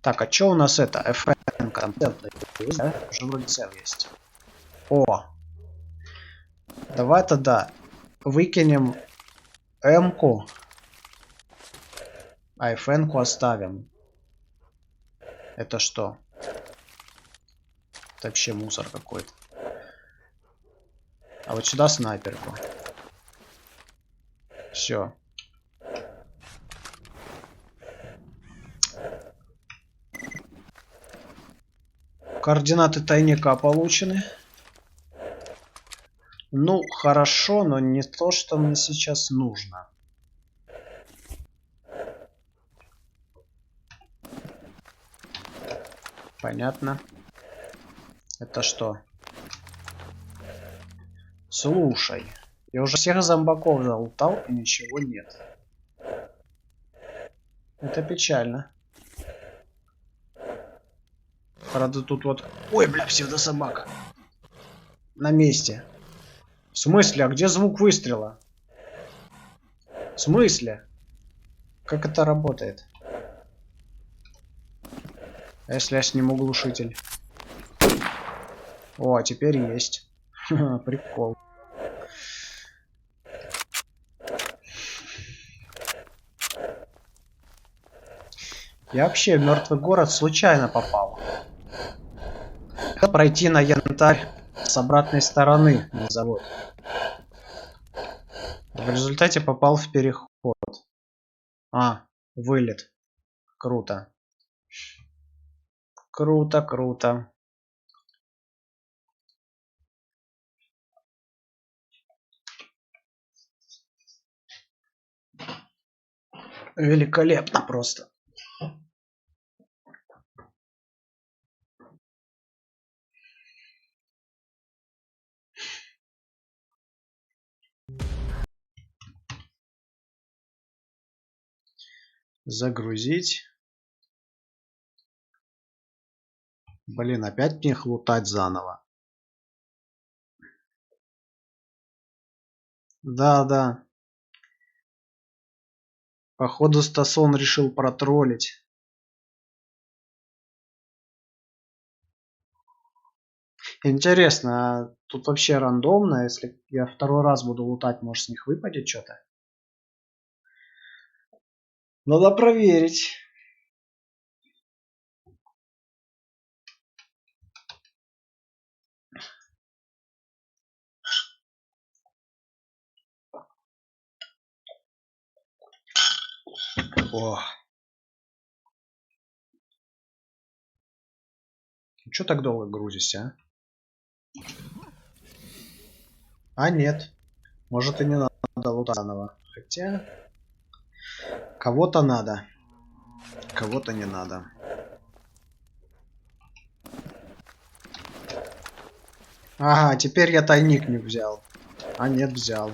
[SPEAKER 1] Так, а что у нас это? FN, там цел есть, да? Уже вроде цел есть. О! Давай тогда выкинем М-ку, а FN-ку оставим. Это что? Это вообще мусор какой-то. А вот сюда снайперку. Все. Координаты тайника получены. Ну, хорошо, но не то, что мне сейчас нужно. Понятно. Это что? Слушай, я уже всех зомбаков залутал, и ничего нет. Это печально. Правда, тут вот... Ой, бля, псевдособака. На месте. В смысле? А где звук выстрела? В смысле? Как это работает? А если я сниму глушитель? О, а теперь есть. Прикол. Я вообще в мертвый город случайно попал. Пройти на янтарь с обратной стороны на завод. В результате попал в переход. А, вылет. Круто. Круто, круто. Великолепно просто. Загрузить. Блин, опять мне их лутать заново. Да, да. Походу Стасон решил протроллить. Интересно, а тут вообще рандомно, если я второй раз буду лутать, может с них выпадет что-то? Надо проверить. О. Чё так долго грузишься, а? А нет. Может и не надо лутать заново. Хотя... Кого-то надо. Кого-то не надо. Ага, теперь я тайник не взял. А нет, взял.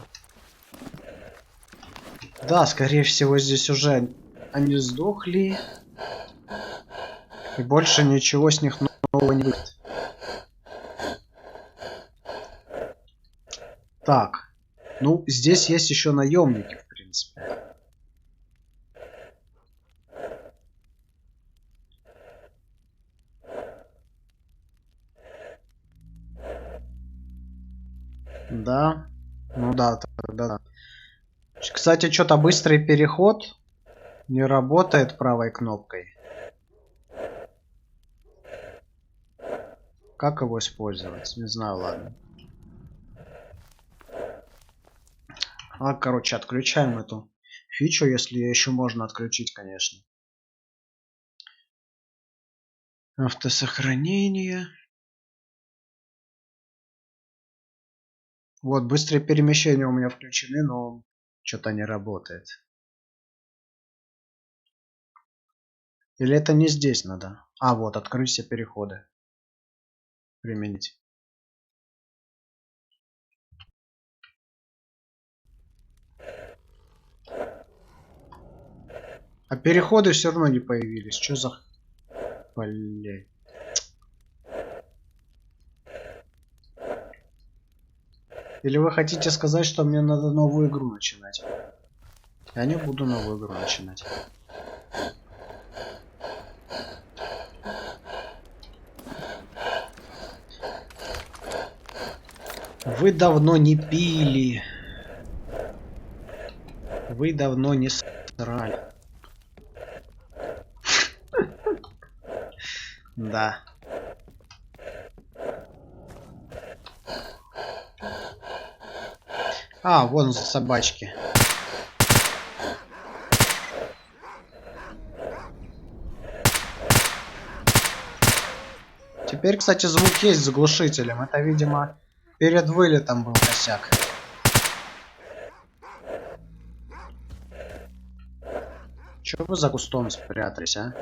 [SPEAKER 1] Да, скорее всего, здесь уже они сдохли. И больше ничего с них нового не будет. Так. Ну, здесь есть еще наемники, в принципе. Да. Ну да, тогда да. Кстати, что-то быстрый переход Не работает правой кнопкой. Как его использовать? Не знаю, ладно. Короче, отключаем эту фичу, если ее еще можно отключить, конечно. Автосохранение. Вот, быстрые перемещения у меня включены, но что-то не работает. Или это не здесь надо? Вот, открыть все переходы. Применить. А переходы все равно не появились. Что за... Блин. Или вы хотите сказать, что мне надо новую игру начинать? Я не буду новую игру начинать. Вы давно не пили. Вы давно не срали. Да. Вон собачки. Теперь, кстати, звук есть с глушителем. Это, видимо, перед вылетом был косяк. Чё вы за кустом спрятались, а?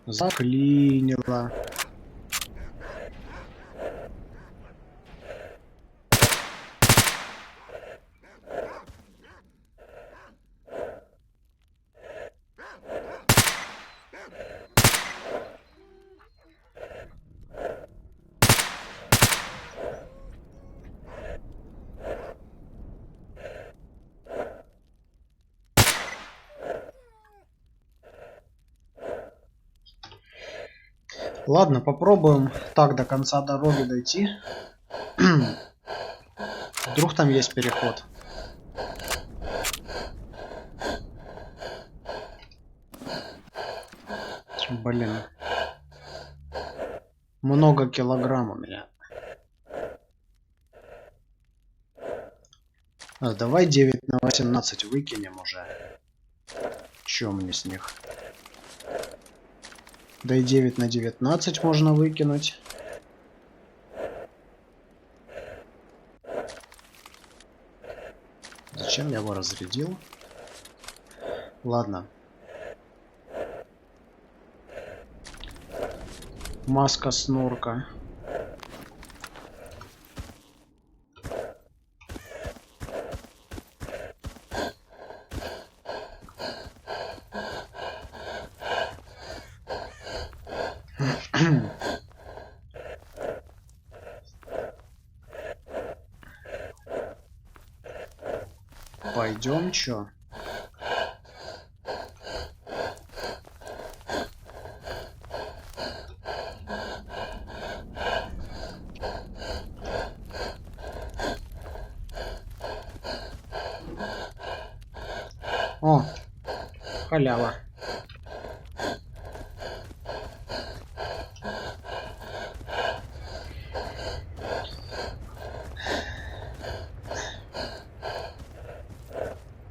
[SPEAKER 1] Заклинило. Ладно, попробуем так до конца дороги дойти. Вдруг там есть переход. Блин. Много килограмм у меня. Давай 9 на 18 выкинем уже. Чё мне с них? Да и 9 на 19 можно выкинуть. Зачем я его разрядил? Ладно. Маска снорка. Пойдем, чё? О, халява.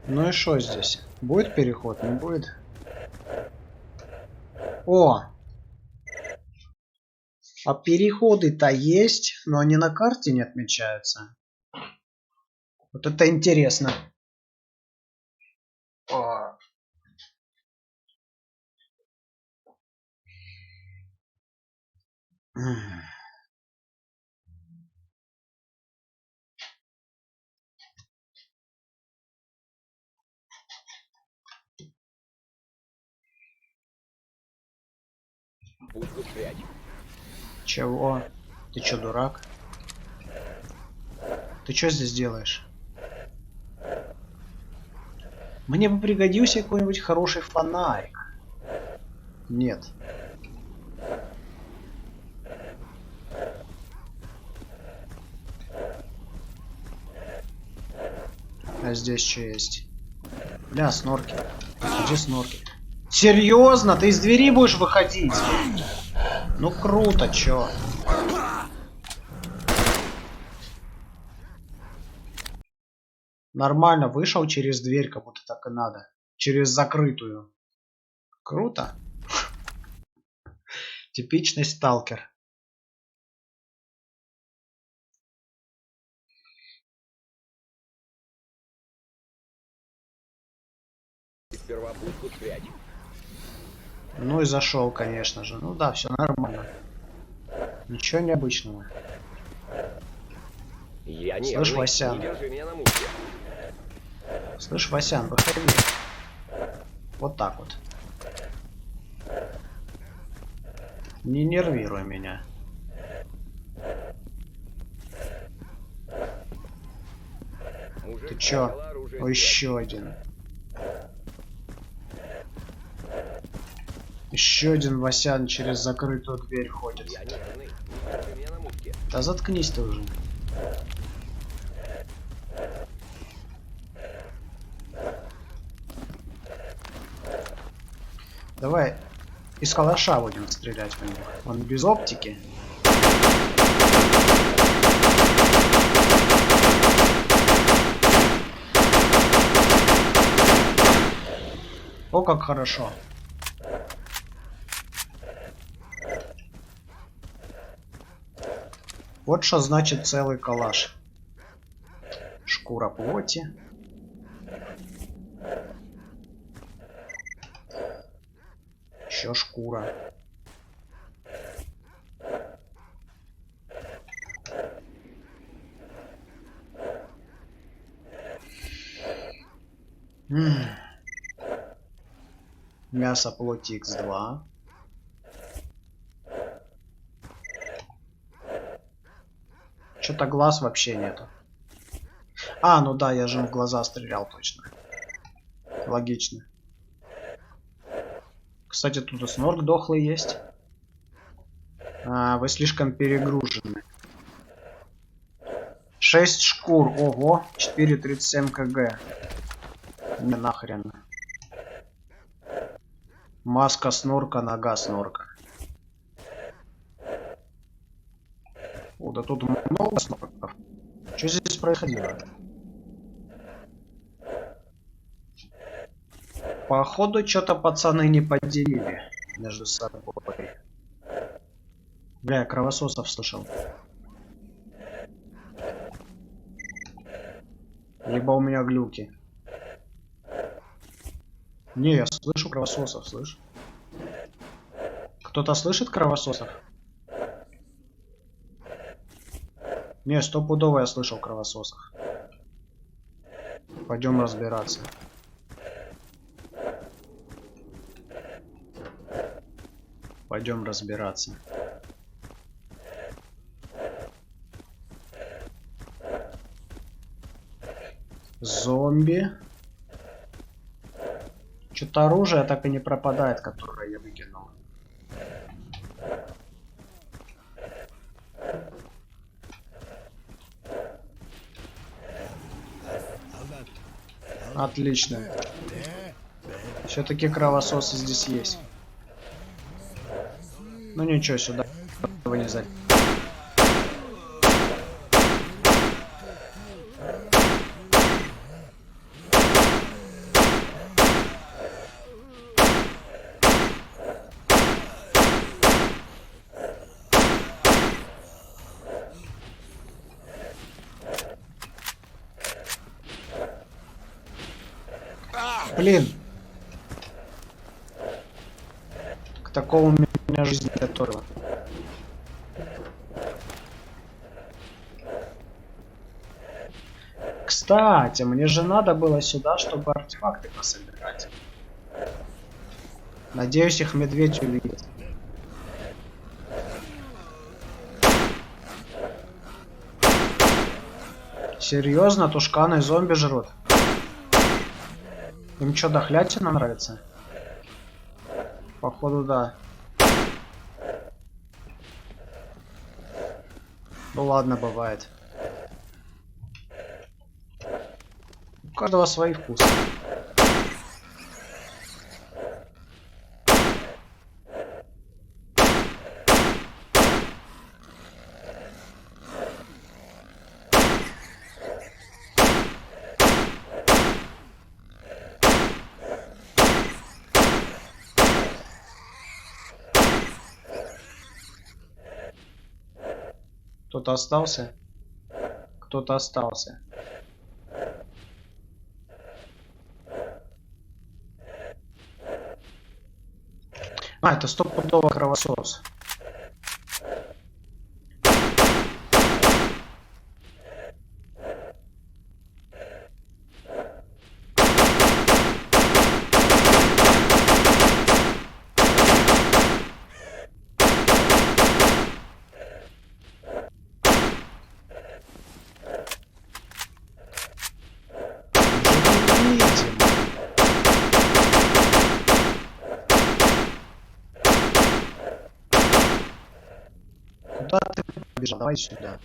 [SPEAKER 1] Ну и что здесь? Будет переход? Не будет? О! А переходы-то есть, но они на карте не отмечаются. Вот это интересно. О.
[SPEAKER 7] Пушку спрячь.
[SPEAKER 1] Чего? Ты чё, дурак? Ты чё здесь делаешь? Мне бы пригодился какой-нибудь хороший фонарик. Нет. А здесь что есть? Бля, снорки. Где снорки? Серьезно? Ты из двери будешь выходить? Ну круто, чё? Нормально, вышел через дверь, как будто так и надо. Через закрытую. Круто. Типичный сталкер.
[SPEAKER 7] Сперва пушку спрячь.
[SPEAKER 1] Ну и зашел, конечно же. Ну да, все нормально. Ничего необычного.
[SPEAKER 7] Я
[SPEAKER 1] Слышь,
[SPEAKER 7] нервный.
[SPEAKER 1] Васян.
[SPEAKER 7] Не держи меня на мушке.
[SPEAKER 1] Слышь, Васян, выходи. Вот так вот. Не нервируй меня.
[SPEAKER 7] Мужик
[SPEAKER 1] Ты чё?
[SPEAKER 7] взял оружие,
[SPEAKER 1] О,
[SPEAKER 7] спрячь.
[SPEAKER 1] еще один. Еще один Васян через закрытую дверь ходит.
[SPEAKER 7] Я нервный. Не держи меня на мушке.
[SPEAKER 1] Да заткнись ты уже. Давай из калаша будем стрелять по нему. Он без оптики. О, как хорошо. Вот что значит целый калаш. Шкура плоти. Еще шкура. Мясо плоти X2. Что-то глаз вообще нету. А, ну да, я же в глаза стрелял точно. Логично. Кстати, тут и снорк дохлый есть. А, вы слишком перегружены. 6 шкур. Ого, 4,37 кг. Не нахрен. Маска снорка, нога снорка. О, да тут много снорков. Что здесь происходило? Походу, что-то пацаны не поделили между собой. Бля, я кровососов слышал. Либо у меня глюки. Не, я слышу кровососов, слышь. Кто-то слышит кровососов? Не, стопудово я слышал кровососов. Пойдем разбираться. Пойдем разбираться. Зомби. Что-то оружие так и не пропадает, которое я выкинул. Отлично. Все-таки кровососы здесь есть. Ну ничего, сюда вылезать. Блин. К такому меня жизнь готовила. Кстати, мне же надо было сюда, чтобы артефакты пособирать. Надеюсь, их медведь увидит. Серьезно, тушканы зомби жрут? Им что, дохлятина нравится? Походу, да. Ну ладно, бывает. У каждого свои вкусы. Кто-то остался? Кто-то остался. А, это стопудово кровосос. Видите? Куда ты побежал? Давай сюда.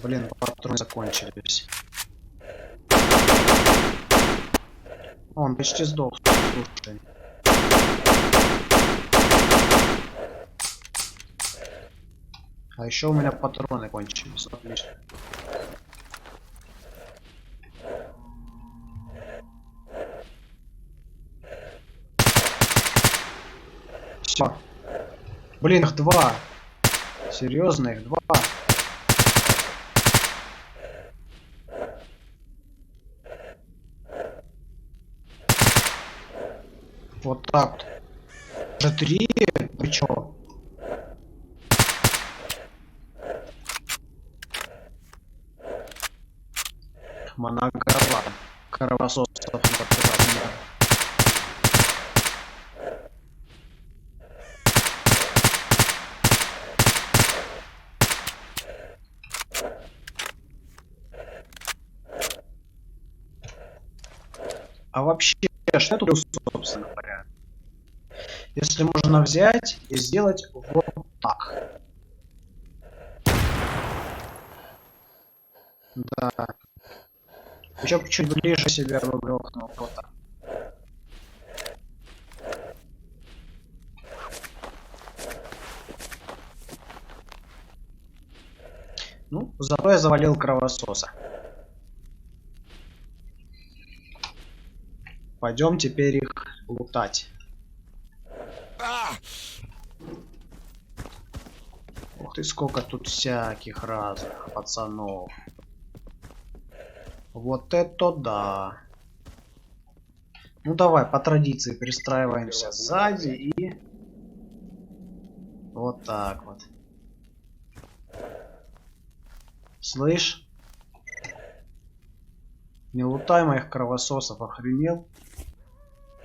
[SPEAKER 1] Блин, патроны закончились. Он почти сдох. Слушай. А еще у меня патроны кончились. Отлично. Все. Блин, их два. Серьезно, их два. Вот так вот. Уже три? Вы чё? Моногорва. Кровососов не. А вообще, что это, собственно говоря? Если можно взять и сделать вот так. Да. Еще чуть ближе себя выгрохнул вот так. Ну, зато я завалил кровососа. Пойдем теперь их лутать. Ух ты, сколько тут всяких разных пацанов. Вот это да. Ну давай, по традиции пристраиваемся сзади и... Вот так вот. Слышь? Не лутай моих кровососов, охренел?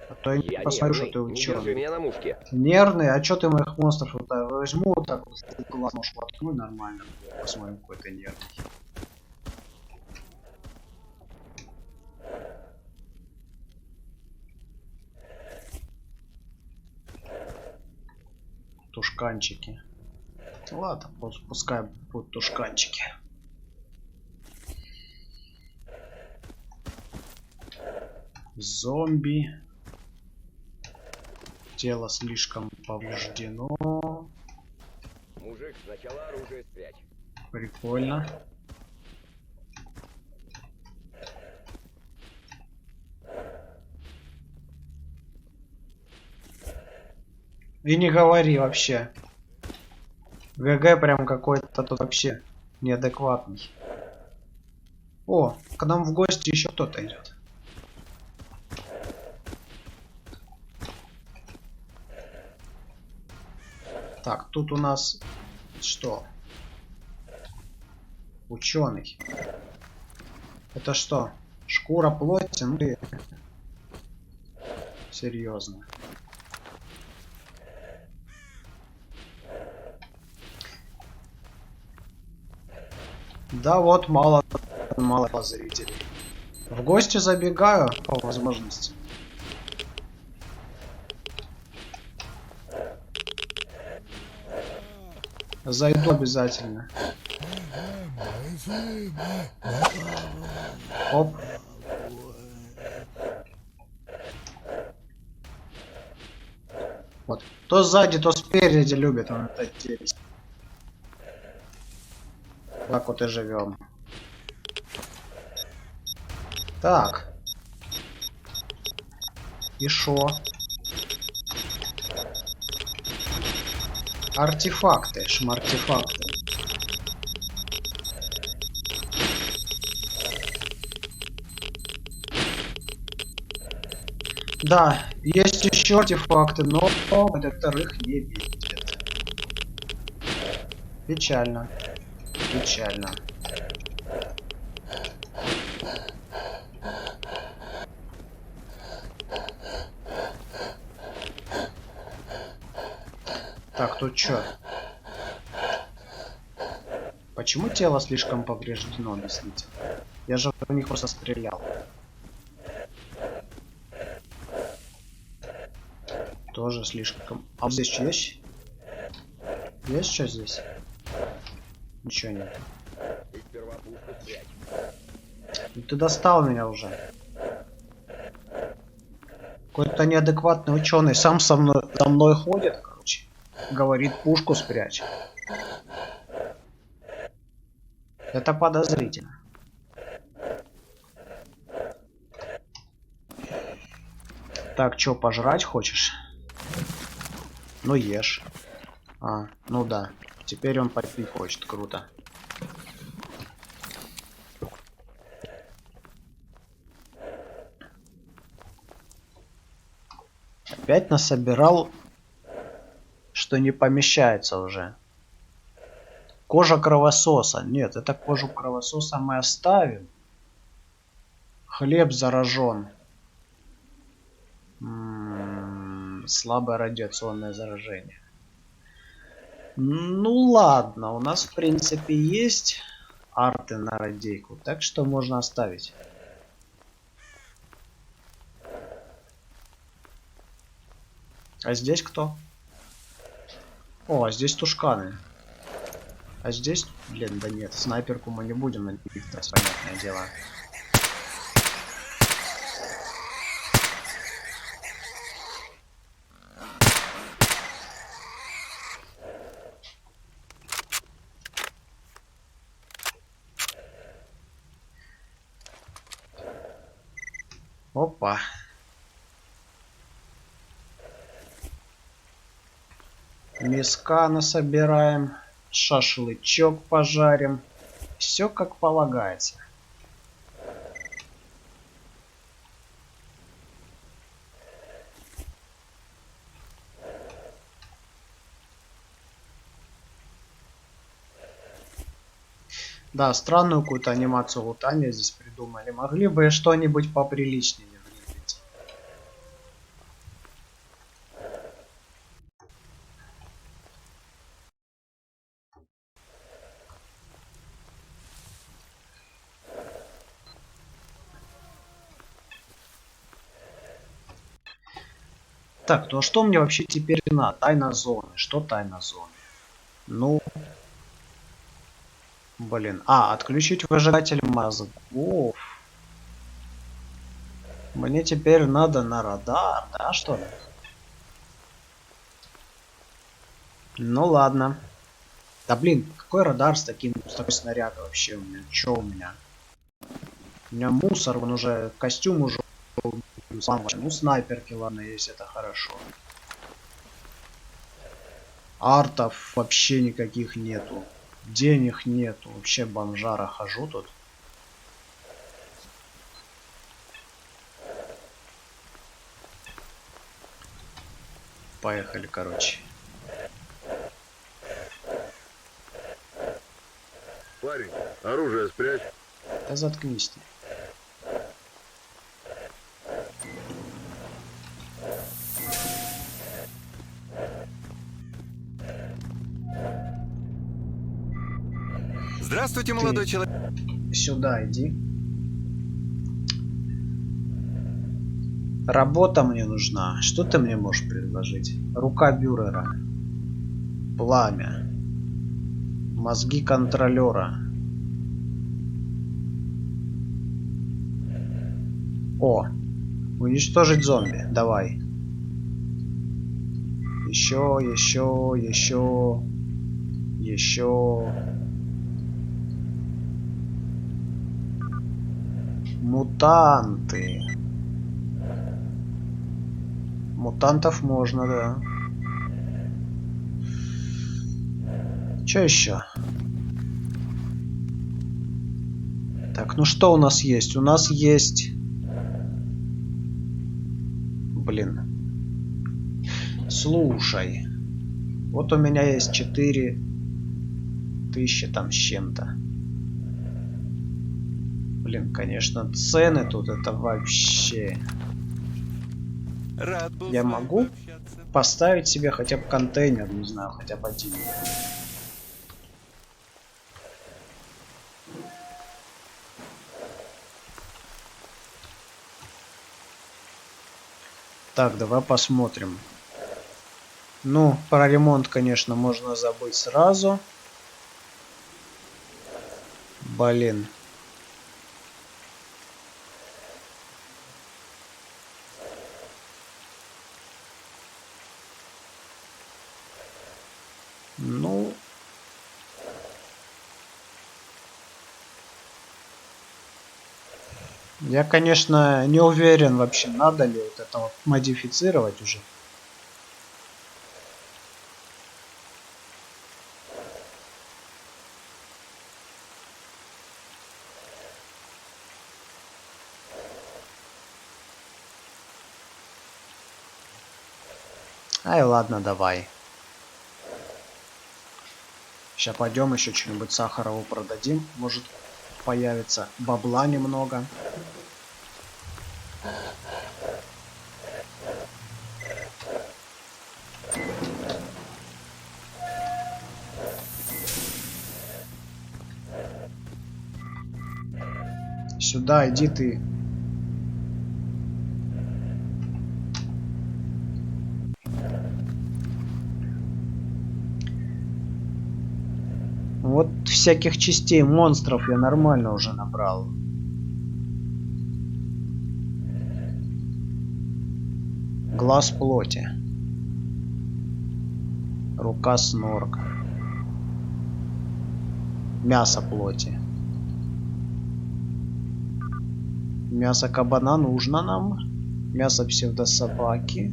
[SPEAKER 1] А то я не посмотрю, что ты
[SPEAKER 7] не держи
[SPEAKER 1] ученый.
[SPEAKER 7] меня на мушке.
[SPEAKER 1] Нервный? А чё ты моих монстров лутаешь? Возьму вот так вот, глаз нож воткну нормально. Посмотрим, какой ты нервный. Тушканчики. Ладно, пускай будут тушканчики. Зомби. Тело слишком повреждено.
[SPEAKER 7] Мужик, сначала оружие спрячь.
[SPEAKER 1] Прикольно. И не говори вообще. ГГ прям какой-то тут вообще неадекватный. О, к нам в гости еще кто-то идет. Так, тут у нас что? Ученый. Это что? Шкура плоти? Ну ты... Серьезно. Да вот, мало зрителей. В гости забегаю по возможности. Зайду обязательно. Оп. Вот. То сзади, то спереди любит он это делать. Так вот и живем. Так. И шо? Артефакты, шмартефакты. Да, есть еще артефакты, но некоторых не видит. Печально. Печально. Так, тут чё? Почему тело слишком повреждено, объясните? Я же в них просто стрелял. Тоже слишком. А вот здесь что есть? Есть что здесь? Ничего нет. Ну ты достал меня уже. Какой-то неадекватный ученый сам со мной ходит, короче. Говорит, пушку спрячь. Это подозрительно. Так, чё, пожрать хочешь? Ну ешь. А, ну да. Теперь он попить хочет, круто. Опять насобирал, что не помещается уже. Кожа кровососа. Нет, это кожу кровососа мы оставим. Хлеб заражен. Слабое радиационное заражение. Ну ладно, у нас в принципе есть арты на радейку, так что можно оставить. А здесь кто? О, а здесь тушканы. А здесь, блин, да нет, снайперку мы не будем на них тратить, понятное дело. Опа. Миска насобираем. Шашлычок пожарим. Все как полагается. Да, странную какую-то анимацию лутания здесь придумали. Могли бы что-нибудь поприличнее внедрить. Так, ну а что мне вообще теперь надо? Тайна зоны. Что тайна зоны? Ну... Блин. А, отключить выжигатель мозгов. Мне теперь надо на радар, да, что ли? Ну ладно. Да блин, какой радар с такой снарядом вообще у меня? Чё у меня? У меня мусор, он уже, костюм уже сломан. Ну снайперки, ладно, есть, это хорошо. Артов вообще никаких нету. Денег нету. Вообще бомжара хожу тут. Поехали, короче.
[SPEAKER 5] Парень, оружие спрячь.
[SPEAKER 1] Да заткнись ты.
[SPEAKER 4] Здравствуйте, молодой человек.
[SPEAKER 1] Сюда иди. Работа мне нужна. Что ты мне можешь предложить? Рука Бюрера. Пламя. Мозги контролера. О, уничтожить зомби. Давай. Еще. Мутанты. Мутантов можно, да. Че еще? Так, ну что у нас есть? У нас есть... Блин. Слушай. Вот у меня есть 4000 там с чем-то. Блин, конечно, цены тут это вообще...
[SPEAKER 4] Рад был
[SPEAKER 1] Я
[SPEAKER 4] с вами
[SPEAKER 1] могу
[SPEAKER 4] пообщаться.
[SPEAKER 1] поставить себе хотя бы контейнер, не знаю, хотя бы один. Так, давай посмотрим. Ну, про ремонт, конечно, можно забыть сразу. Блин. Ну... Я, конечно, не уверен вообще, надо ли вот это вот модифицировать уже. Ай, ладно, давай. Сейчас пойдем еще что-нибудь сахарову продадим. Может появится бабла немного. Сюда иди ты. Вот всяких частей монстров я нормально уже набрал. Глаз плоти. Рука снорк. Мясо плоти. Мясо кабана нужно нам. Мясо псевдособаки.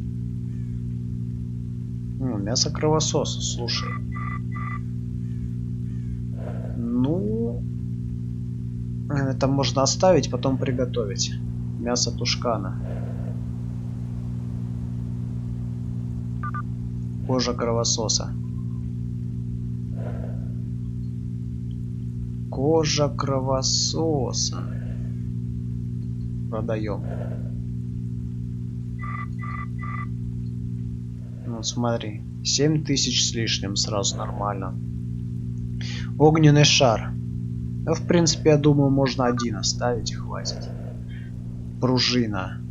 [SPEAKER 1] Мясо кровососа, слушай. Ну, это можно оставить, потом приготовить. Мясо тушкана. Кожа кровососа. Кожа кровососа. Продаем. Ну смотри, 7000 с лишним, сразу нормально. Огненный шар. Ну, в принципе, я думаю, можно один оставить и хватит. Пружина.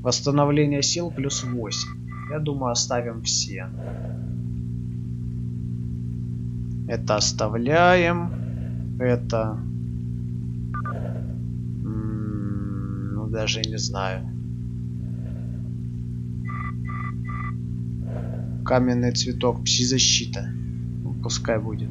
[SPEAKER 1] Восстановление сил плюс 8. Я думаю, оставим все. Это оставляем. Это... Ну, даже не знаю. Каменный цветок. Пси-защита. Ну, пускай будет.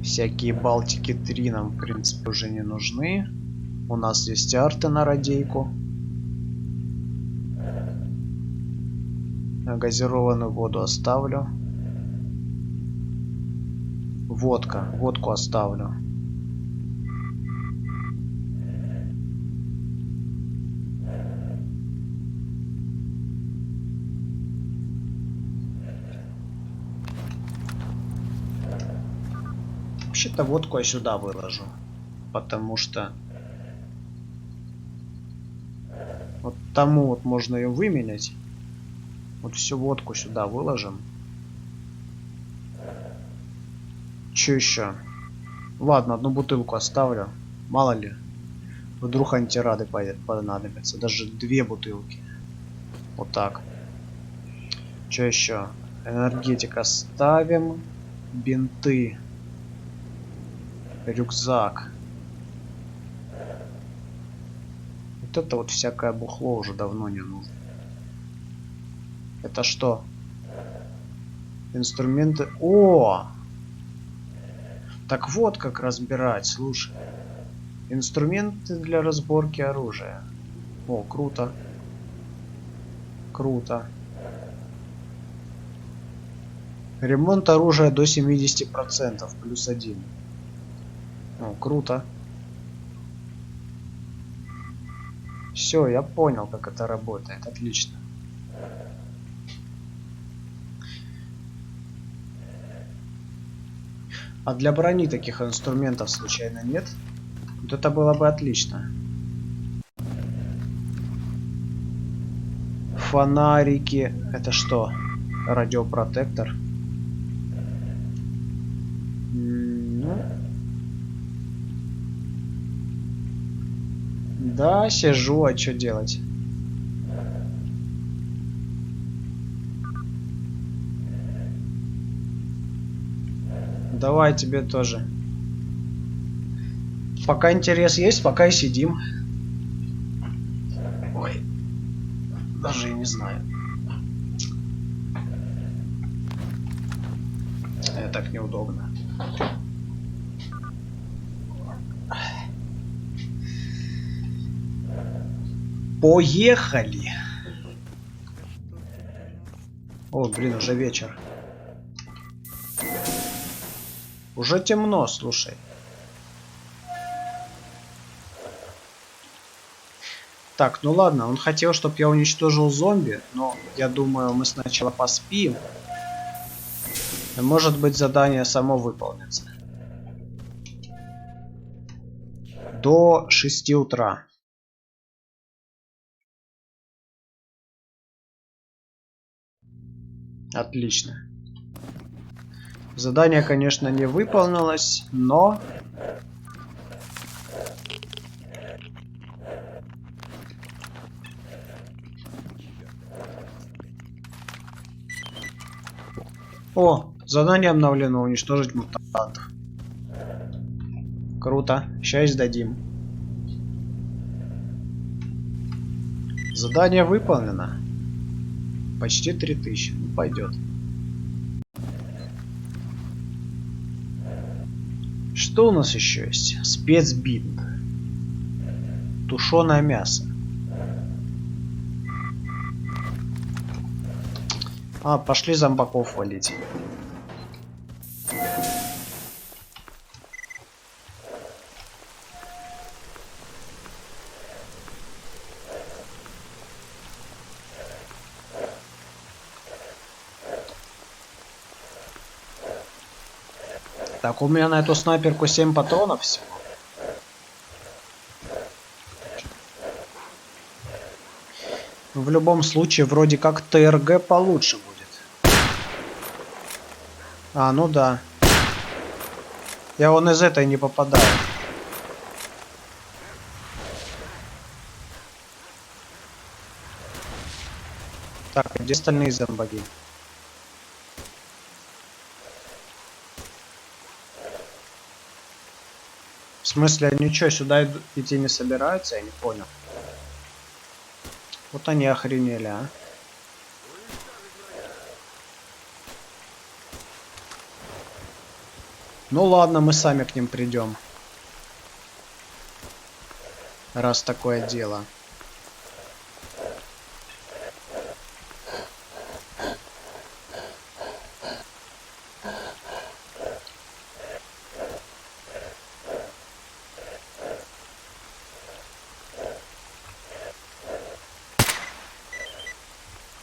[SPEAKER 1] Всякие Балтики 3 нам, в принципе, уже не нужны. У нас есть арты на радейку. Газированную воду оставлю. Водка. Водку оставлю. Вообще-то водку я сюда выложу. Потому что... Вот тому вот можно ее выменять. Вот всю водку сюда выложим. Че еще? Ладно, одну бутылку оставлю. Мало ли. Вдруг антирады понадобятся. Даже 2 бутылки. Вот так. Что еще? Энергетика ставим. Бинты. Рюкзак. Вот это вот всякое бухло уже давно не нужно. Это что? Инструменты. О! Так вот как разбирать, слушай. Инструменты для разборки оружия. О, круто. Круто. Ремонт оружия до 70%, +1. О, круто. Все, я понял, как это работает. Отлично. А для брони таких инструментов случайно нет? Вот это было бы отлично. Фонарики. Это что? Радиопротектор. Ну. Да, сижу, а что делать? Давай тебе тоже. Пока интерес есть, пока и сидим. Ой. Даже и не знаю. Так неудобно. Поехали! О, блин, уже вечер. Уже темно, слушай. Так, ну ладно, он хотел, чтобы я уничтожил зомби, но я думаю, мы сначала поспим. И, может быть, задание само выполнится. До 6 утра. Отлично. Задание, конечно, не выполнилось, но... О, задание обновлено. Уничтожить мутантов. Круто. Сейчас сдадим. Задание выполнено. Почти 3000. Ну, пойдет. Что у нас еще есть? Спецбинт. Тушеное мясо. А, пошли зомбаков валить. Так, у меня на эту снайперку 7 патронов всего. В любом случае, вроде как ТРГ получше будет. А, ну да. Я вон из этой не попадаю. Так, а где остальные зомбаки? В смысле, они что, сюда идти не собираются? Я не понял. Вот они охренели, а. Ну ладно, мы сами к ним придем. Раз такое дело.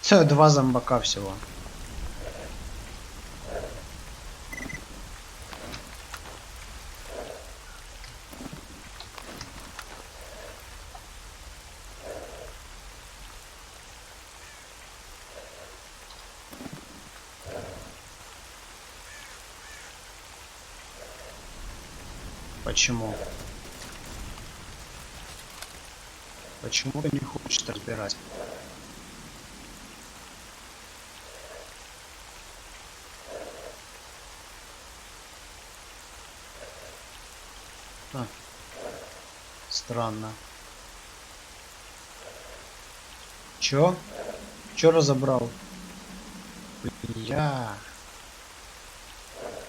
[SPEAKER 1] Всё, 2 зомбака всего. Почему? Почему ты не хочешь разбирать? А, странно. Чё? Чё разобрал? Я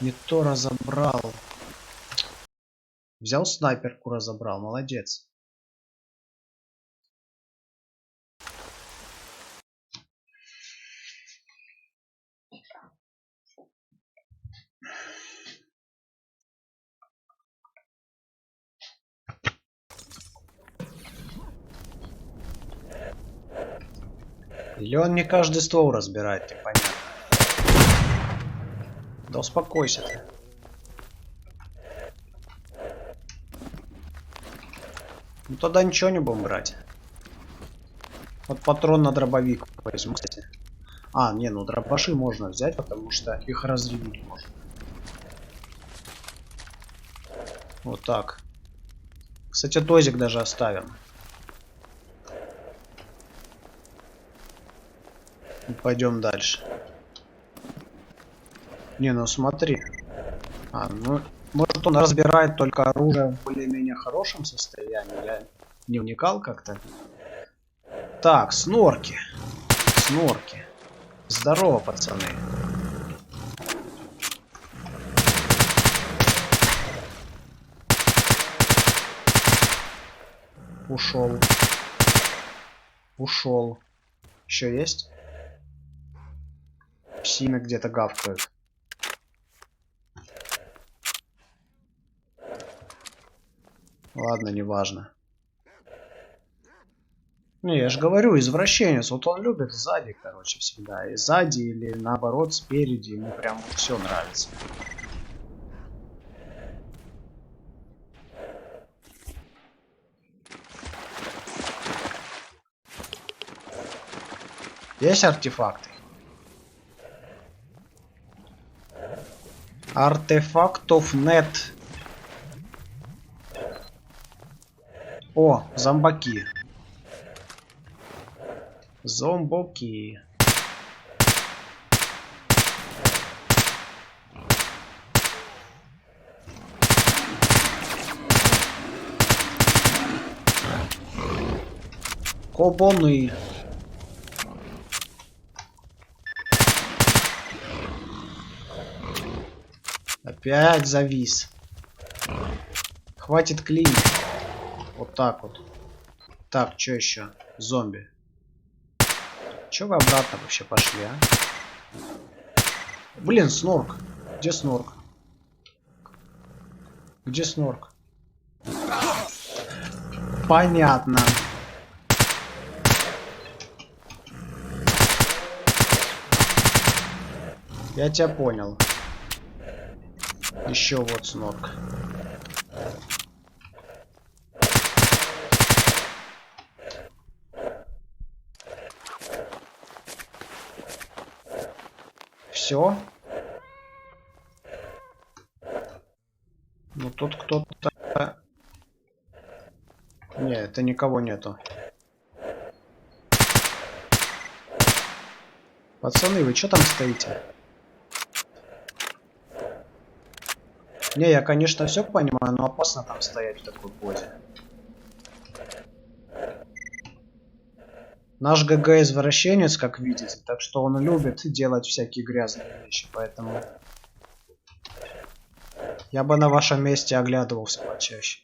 [SPEAKER 1] не то разобрал. Взял снайперку, разобрал. Молодец. Или он не каждый ствол разбирает, непонятно. Да успокойся ты. Ну тогда ничего не будем брать. Вот патрон на дробовик возьму, кстати. А, не, ну дробаши можно взять, потому что их разрядить можно. Вот так. Кстати, тозик даже оставим. И пойдем дальше. Не, ну смотри. А, ну, может он разбирает только оружие в более-менее хорошем состоянии. Я не вникал как-то. Так, снорки. Снорки. Здорово, пацаны. Ушел. Ушел. Еще есть? Псины где-то гавкают. Ладно, неважно. Не, я же говорю, извращенец. Вот он любит сзади, короче, всегда. И сзади или наоборот спереди. Ему прям все нравится. Есть артефакты? Артефактов нет. О, зомбаки. Зомбоки. Кобоны. Опять завис. Хватит клинить. Вот так вот. Так, что еще? Зомби. Че вы обратно вообще пошли, а? Блин, снорк. Где снорк? Где снорк? Понятно. Я тебя понял. Еще вот снорк. Все. Ну тут кто-то... Не, это никого нету. Пацаны, вы что там стоите? Не, я, конечно, все понимаю, но опасно там стоять в такой позе. Наш ГГ извращенец, как видите, так что он любит делать всякие грязные вещи, поэтому я бы на вашем месте оглядывался почаще.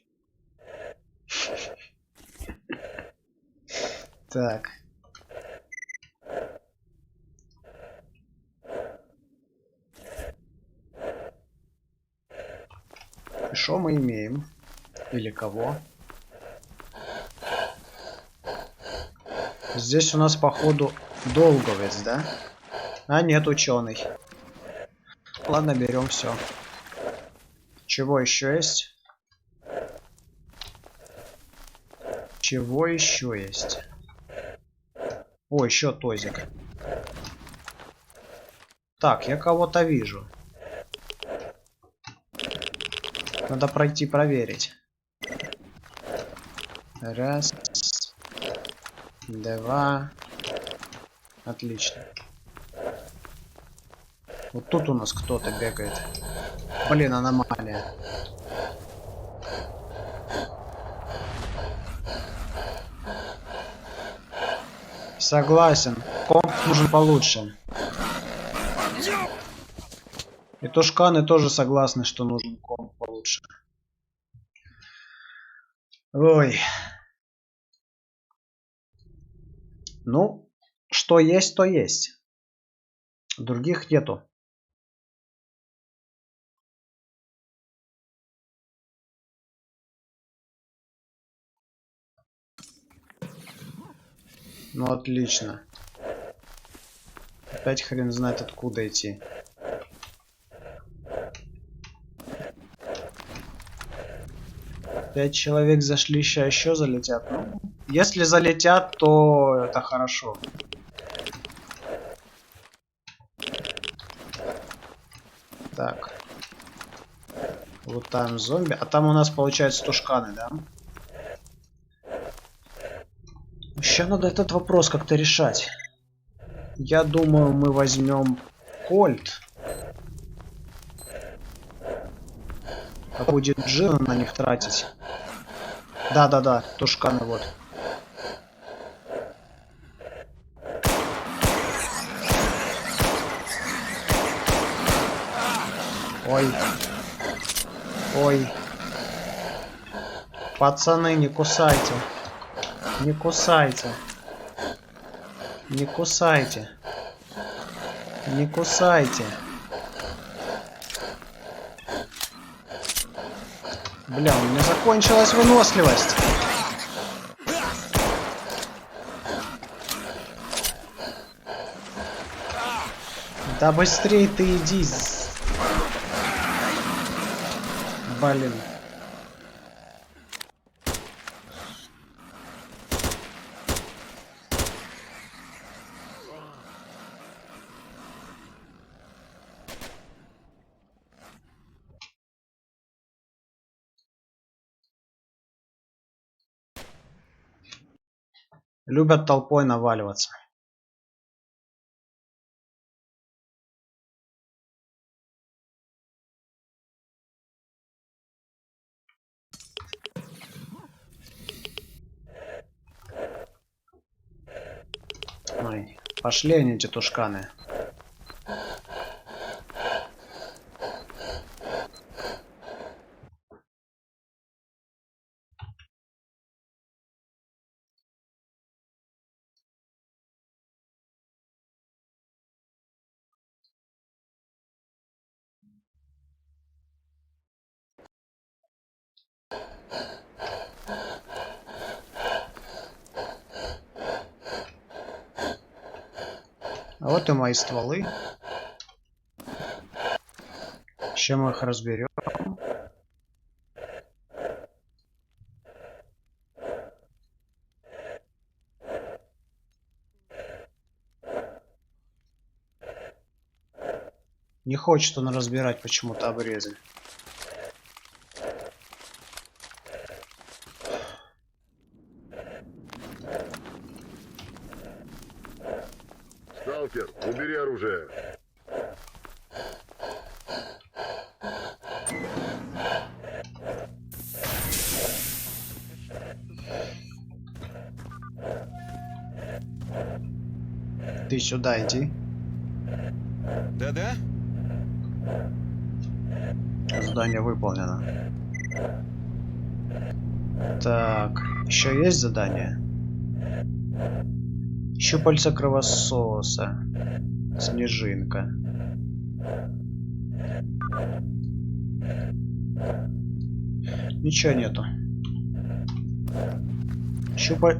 [SPEAKER 1] Так. И что мы имеем? Или кого? Здесь у нас, походу, долговец, да? А нет, ученый. Ладно, берем все. Чего еще есть? Чего еще есть? О, еще тозик. Так, я кого-то вижу. Надо пройти проверить. Раз. 2. Отлично. Вот тут у нас кто-то бегает. Блин, аномалия. Согласен. Комп нужен получше. И тушканы тоже согласны, что нужен комп получше. Ой. Ну, что есть, то есть. Других нету. Ну, отлично. Опять хрен знает, откуда идти. Пять человек зашли, сейчас еще залетят. Ну, если залетят, то это хорошо. Так. Лутаем зомби. А там у нас получается тушканы, да? Еще надо этот вопрос как-то решать. Я думаю, мы возьмем кольт. А будет джина на них тратить. Да-да-да, тушканы вот. Ой. Ой. Пацаны, не кусайте. Не кусайте. Не кусайте. Не кусайте. Бля, у меня закончилась выносливость. Да быстрей ты иди. Блин. Любят толпой наваливаться. Ой, пошли они, эти тушканы. А вот и мои стволы. Сейчас мы их разберем. Не хочет он разбирать почему-то обрезы.
[SPEAKER 5] Сталкер, убери оружие.
[SPEAKER 1] Ты сюда иди.
[SPEAKER 4] Да-да?
[SPEAKER 1] Задание выполнено. Так, еще есть задание? Щупальца кровососа. Снежинка. Ничего нету.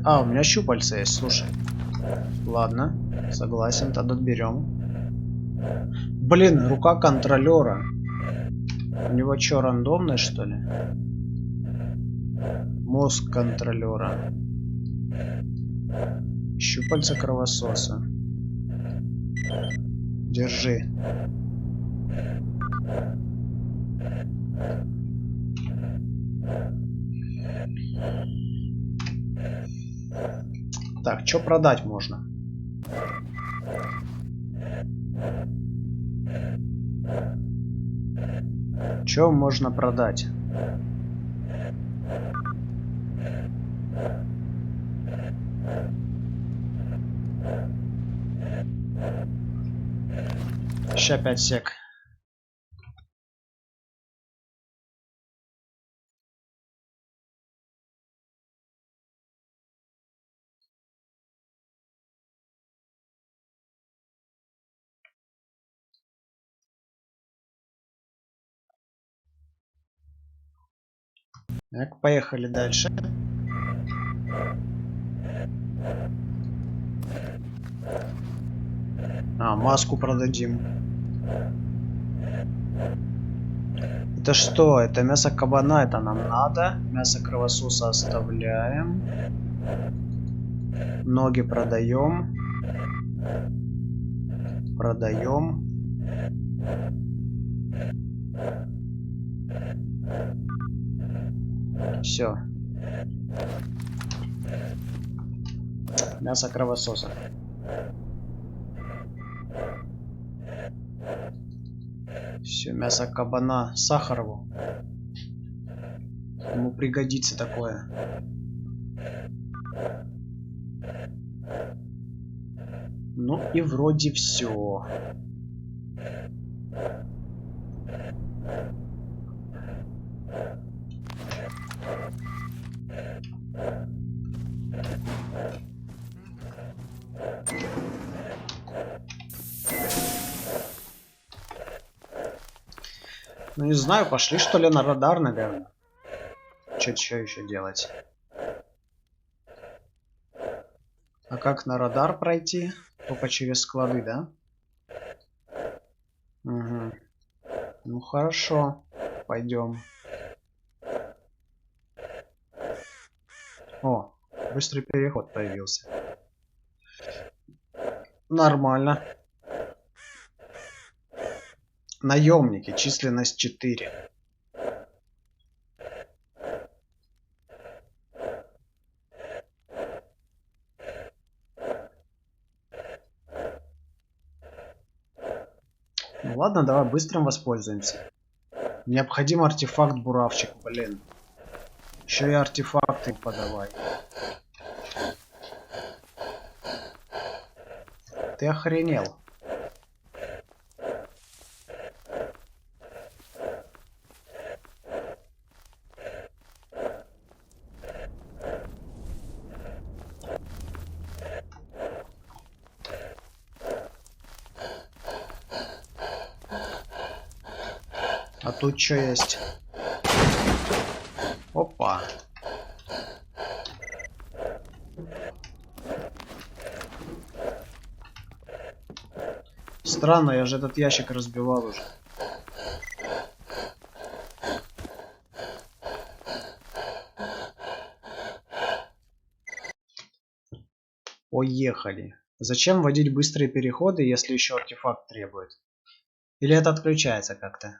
[SPEAKER 1] А, у меня щупальца есть, слушай. Ладно, согласен, тогда берем. Блин, рука контролера. У него что, рандомный, что ли? Мозг контролера. Щупальца кровососа. Держи. Так, что продать можно? Что можно продать? Ща 5 сек. Так, поехали дальше. Маску продадим. Это что? Это мясо кабана, это нам надо. Мясо кровососа оставляем. Ноги продаем. Продаем. Все. Мясо кровососа. Все, мясо кабана Сахарову. Ему пригодится такое. Ну и вроде все. Ну не знаю, пошли что ли на радар, наверное. Что еще делать? А как на радар пройти? Только через склады, да? Угу. Ну хорошо, пойдем. О, быстрый переход появился. Нормально. Наемники, численность 4. Ну ладно, давай быстрым воспользуемся. Необходим артефакт буравчик, блин. Еще и артефакты подавай. Ты охренел. А тут что есть? Опа. Странно, я же этот ящик разбивал уже. Поехали. Зачем вводить быстрые переходы, если еще артефакт требует? Или это отключается как-то?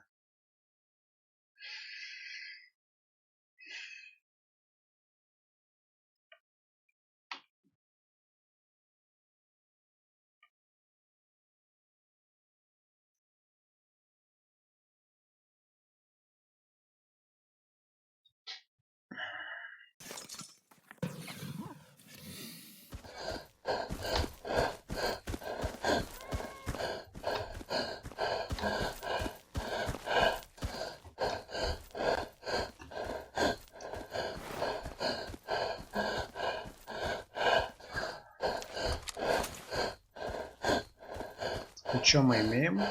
[SPEAKER 1] И что мы имеем?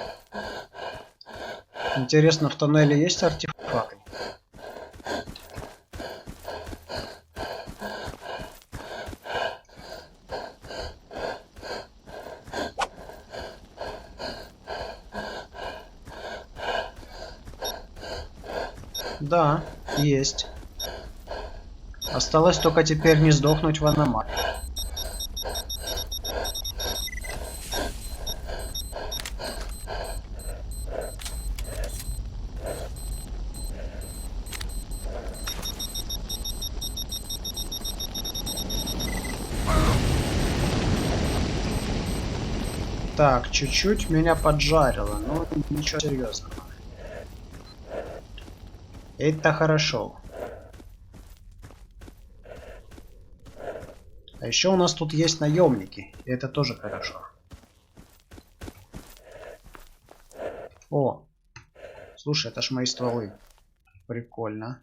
[SPEAKER 1] Интересно, в тоннеле есть артефакты? Да, есть. Осталось только теперь не сдохнуть в аномалии. Так, чуть-чуть меня поджарило, но ничего серьезного. Это хорошо. А еще у нас тут есть наемники, и это тоже хорошо. О, слушай, это ж мои стволы. Прикольно.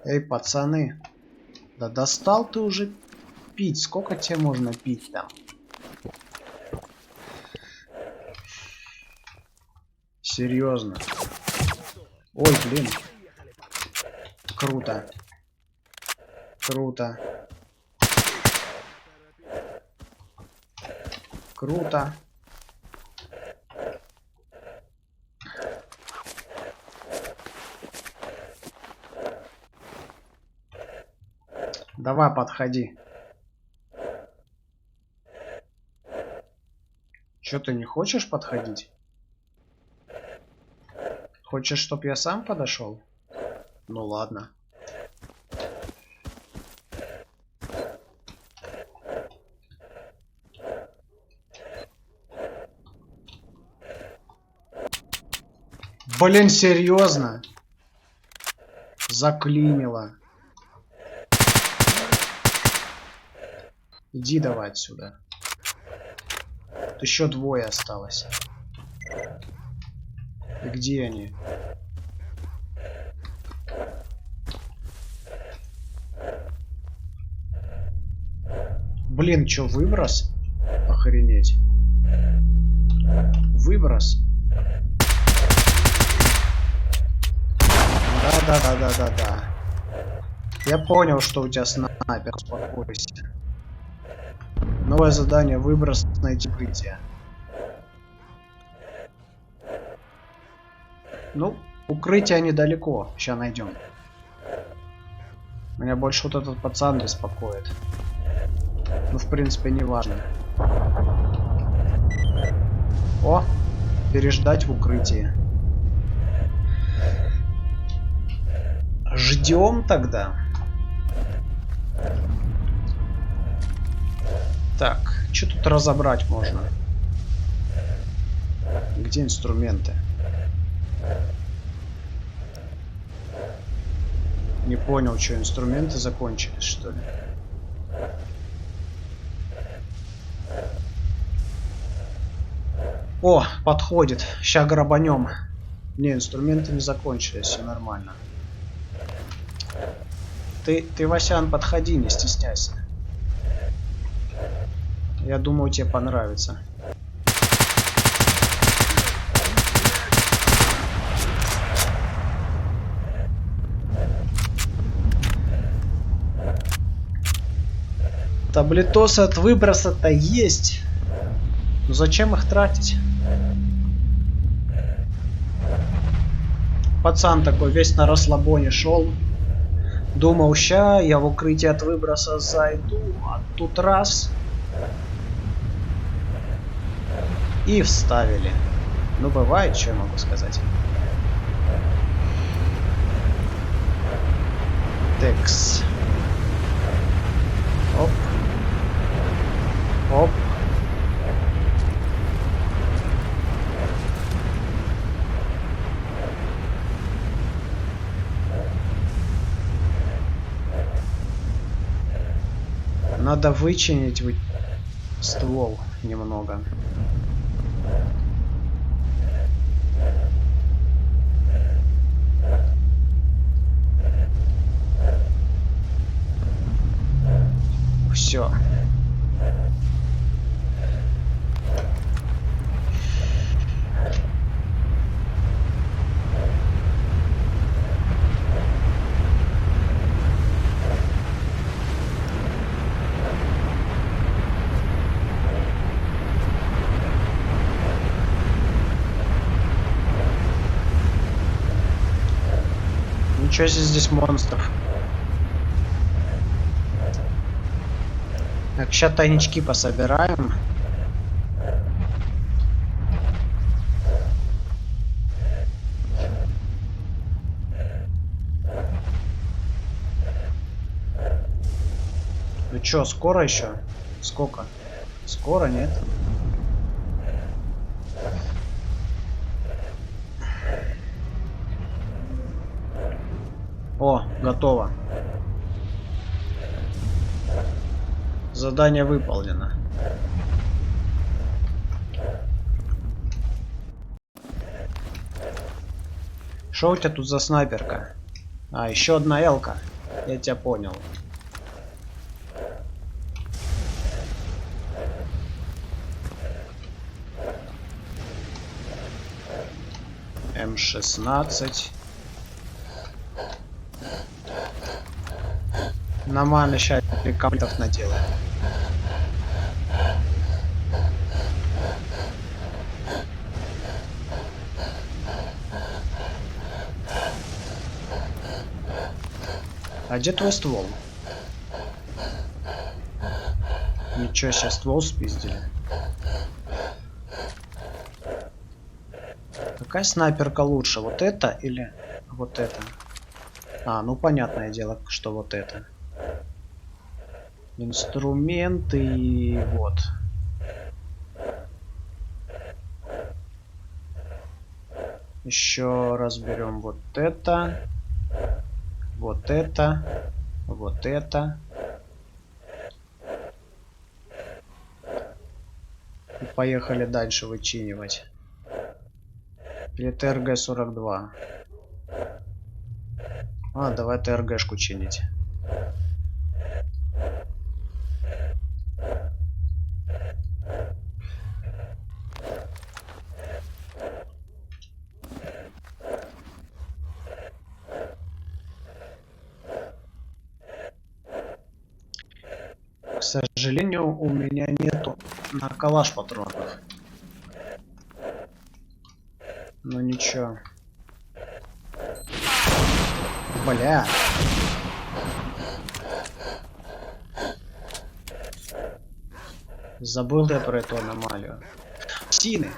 [SPEAKER 1] Эй, пацаны, да достал ты уже пить? Сколько тебе можно пить там? Серьезно. Ой, блин. Круто. Круто. Круто. Давай, подходи. Чё, ты не хочешь подходить? Хочешь, чтоб я сам подошел? Ну ладно. Блин, серьезно? Заклинило. Иди давай отсюда. Тут еще двое осталось. И где они? Блин, чё, выброс? Охренеть. Выброс. Да. Я понял, что у тебя снайпер, успокойся. Новое задание, выброс, найти укрытие. Ну, укрытие недалеко, сейчас найдем. Меня больше вот этот пацан беспокоит. Ну, в принципе, не важно. О, переждать в укрытии. Ждем тогда. Так, что тут разобрать можно? Где инструменты? Не понял, что инструменты закончились, что ли? О, подходит. Ща грабанем. Не, инструменты не закончились, все нормально. Ты, Васян, подходи, не стесняйся. Я думаю, тебе понравится. Таблетосы от выброса-то есть. Но зачем их тратить? Пацан такой весь на расслабоне шел. Думал, ща я в укрытие от выброса зайду. А тут раз. И вставили. Ну, бывает, что я могу сказать. Текс. Оп. Оп. Надо вычинить ствол немного. Все. Ничего себе здесь монстров. Так, сейчас тайнички пособираем. Ну чё, скоро еще? Сколько? Скоро, нет? Готово. Задание выполнено. Что у тебя тут за снайперка? А, еще одна элка. Я тебя понял. М16. Нормально, сейчас комплектов наделаем. А где твой ствол? Ничего, сейчас ствол спиздили. Какая снайперка лучше? Вот это или вот это? А, ну понятное дело, что вот это. Инструменты и вот. Еще разберем вот это. Вот это. Вот это. И поехали дальше вычинивать. Или ТРГ-42. А, давай ТРГшку чинить. К сожалению, у меня нету на калаш патронов. Ну ничего. Бля. Забыл я про эту аномалию. Псины.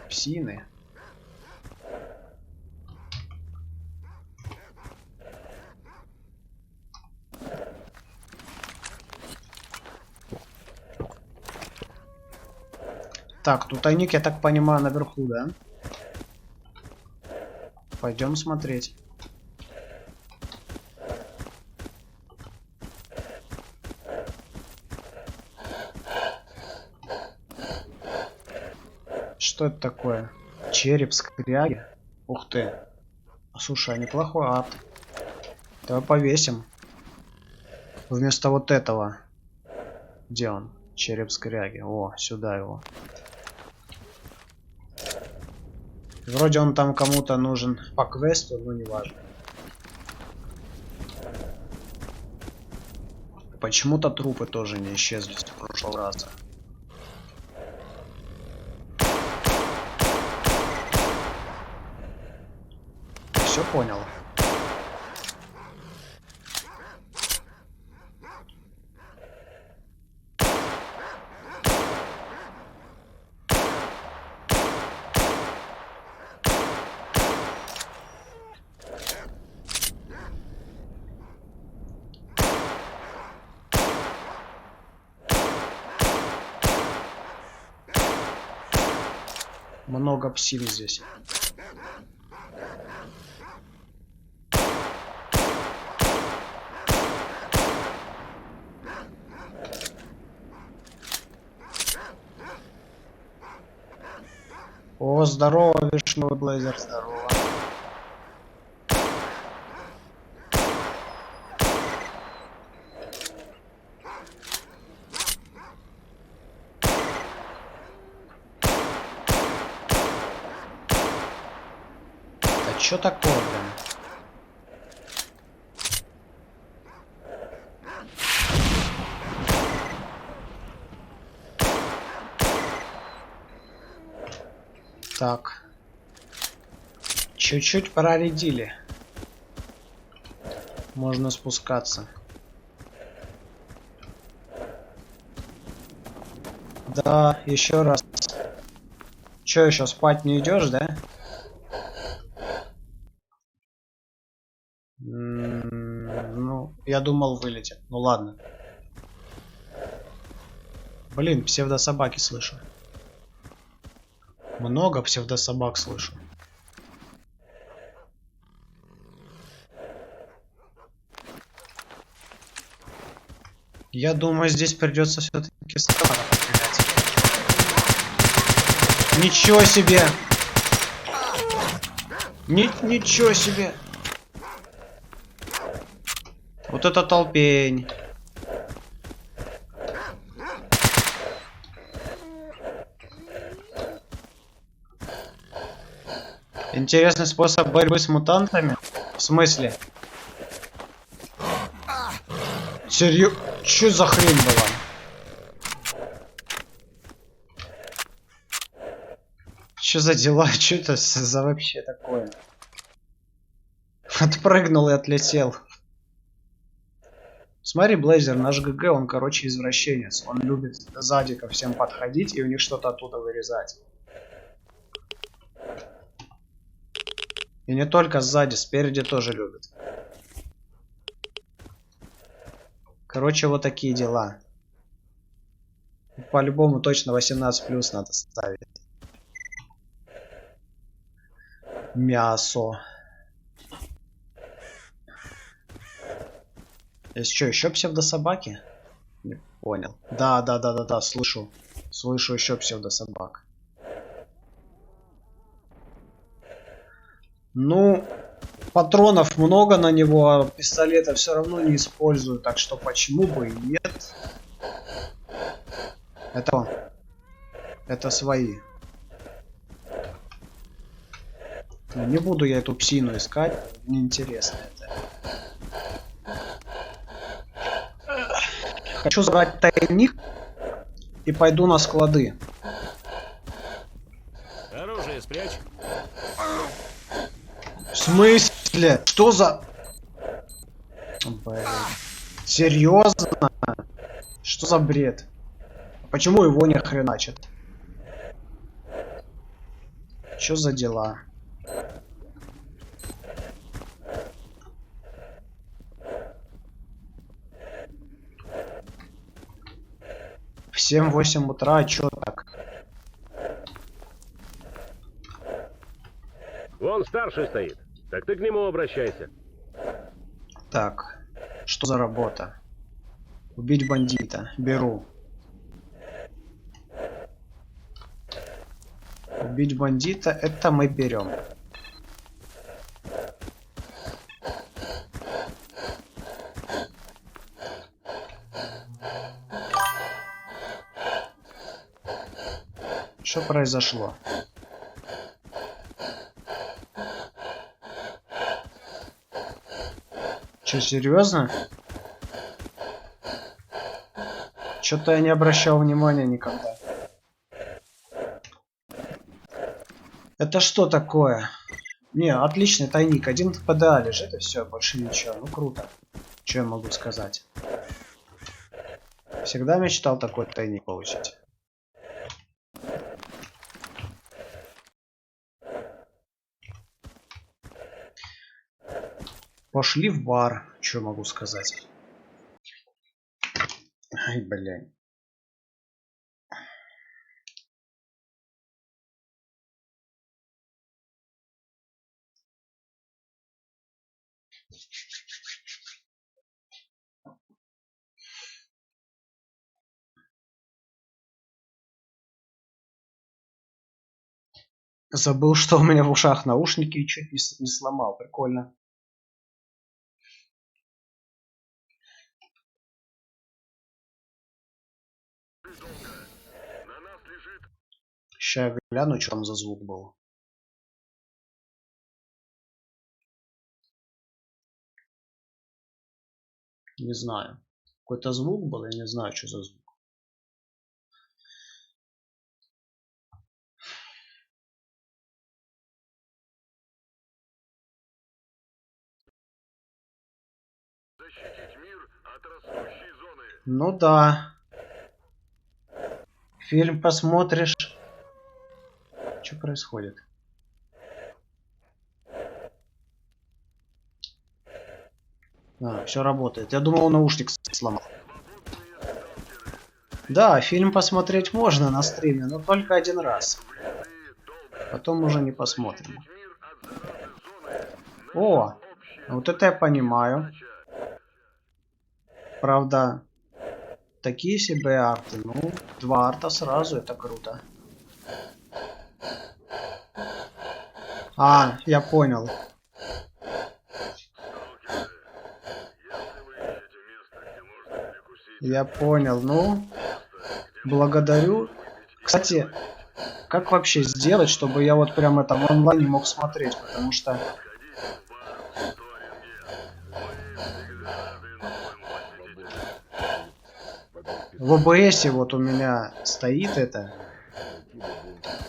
[SPEAKER 1] Псины. Так, тут тайник, я так понимаю, наверху, да? Пойдем смотреть. Что это такое? Череп скряги? Ух ты. Слушай, а неплохой ад. Давай повесим. Вместо вот этого. Где он? Череп скряги. О, сюда его. Вроде он там кому-то нужен по квесту, но не важно. Почему-то трупы тоже не исчезли с прошлого раза. Все понял. Много псин здесь. О, здорово, вишневый блейзер, здорово. Да чё такое, блин? Так. Чуть-чуть проредили. Можно спускаться. Да, еще раз. Че, еще спать не идешь, да? Ну, я думал, вылетит. Ну ладно. Блин, псевдособаки слышу. Много псевдособак слышу. Я думаю, здесь придется все-таки снова пострелять. Ничего себе! Ничего себе! Вот это толпень. Интересный способ борьбы с мутантами? В смысле? Серьезно? Что за хрень была? Что за дела? Что это за вообще такое? Отпрыгнул и отлетел. Смотри, Блейзер, наш ГГ, он, короче, извращенец. Он любит сзади ко всем подходить и у них что-то оттуда вырезать. И не только сзади, спереди тоже любит. Короче, вот такие дела. По-любому точно 18+ надо ставить. Мясо. Есть что, еще псевдособаки? Не понял. Да, слышу. Слышу еще псевдособак. Ну, патронов много на него, а пистолета все равно не использую, так что почему бы и нет? Это свои. Не буду я эту псину искать, неинтересно это. Хочу забрать тайник и пойду на склады.
[SPEAKER 6] Оружие спрячь.
[SPEAKER 1] В смысле? Что за... Блин. Серьезно? Что за бред? Почему его не хреначат? Что за дела? В 7-8 утра, а чё так?
[SPEAKER 7] Вон старший стоит. Так ты к нему обращайся.
[SPEAKER 1] Так, что за работа? Убить бандита. Беру. Убить бандита, это мы берем. Что произошло? Че, серьезно? Что-то я не обращал внимания никогда. Это что такое? Не, отличный тайник. Один в ПДА лежит и все, больше ничего. Ну круто. Что я могу сказать? Всегда мечтал такой тайник получить. Пошли в бар. Что могу сказать? Ай, блядь. Забыл, что у меня в ушах наушники и чуть не сломал. Прикольно. Сейчас я гляну, что там за звук был. Не знаю. Какой-то звук был, я не знаю, что за звук.
[SPEAKER 5] Защитить мир от растущей зоны.
[SPEAKER 1] Ну да. Фильм посмотришь. Что происходит? А, все работает. Я думал, наушник сломал. Да, фильм посмотреть можно на стриме, но только один раз. Потом уже не посмотрим. О, вот это я понимаю. Правда, такие себе арты. Ну, 2 арта сразу, это круто. А, я понял. Я понял, ну, благодарю. Кстати, как вообще сделать, чтобы я вот прям это в онлайне мог смотреть, потому что... В ОБС вот у меня стоит это,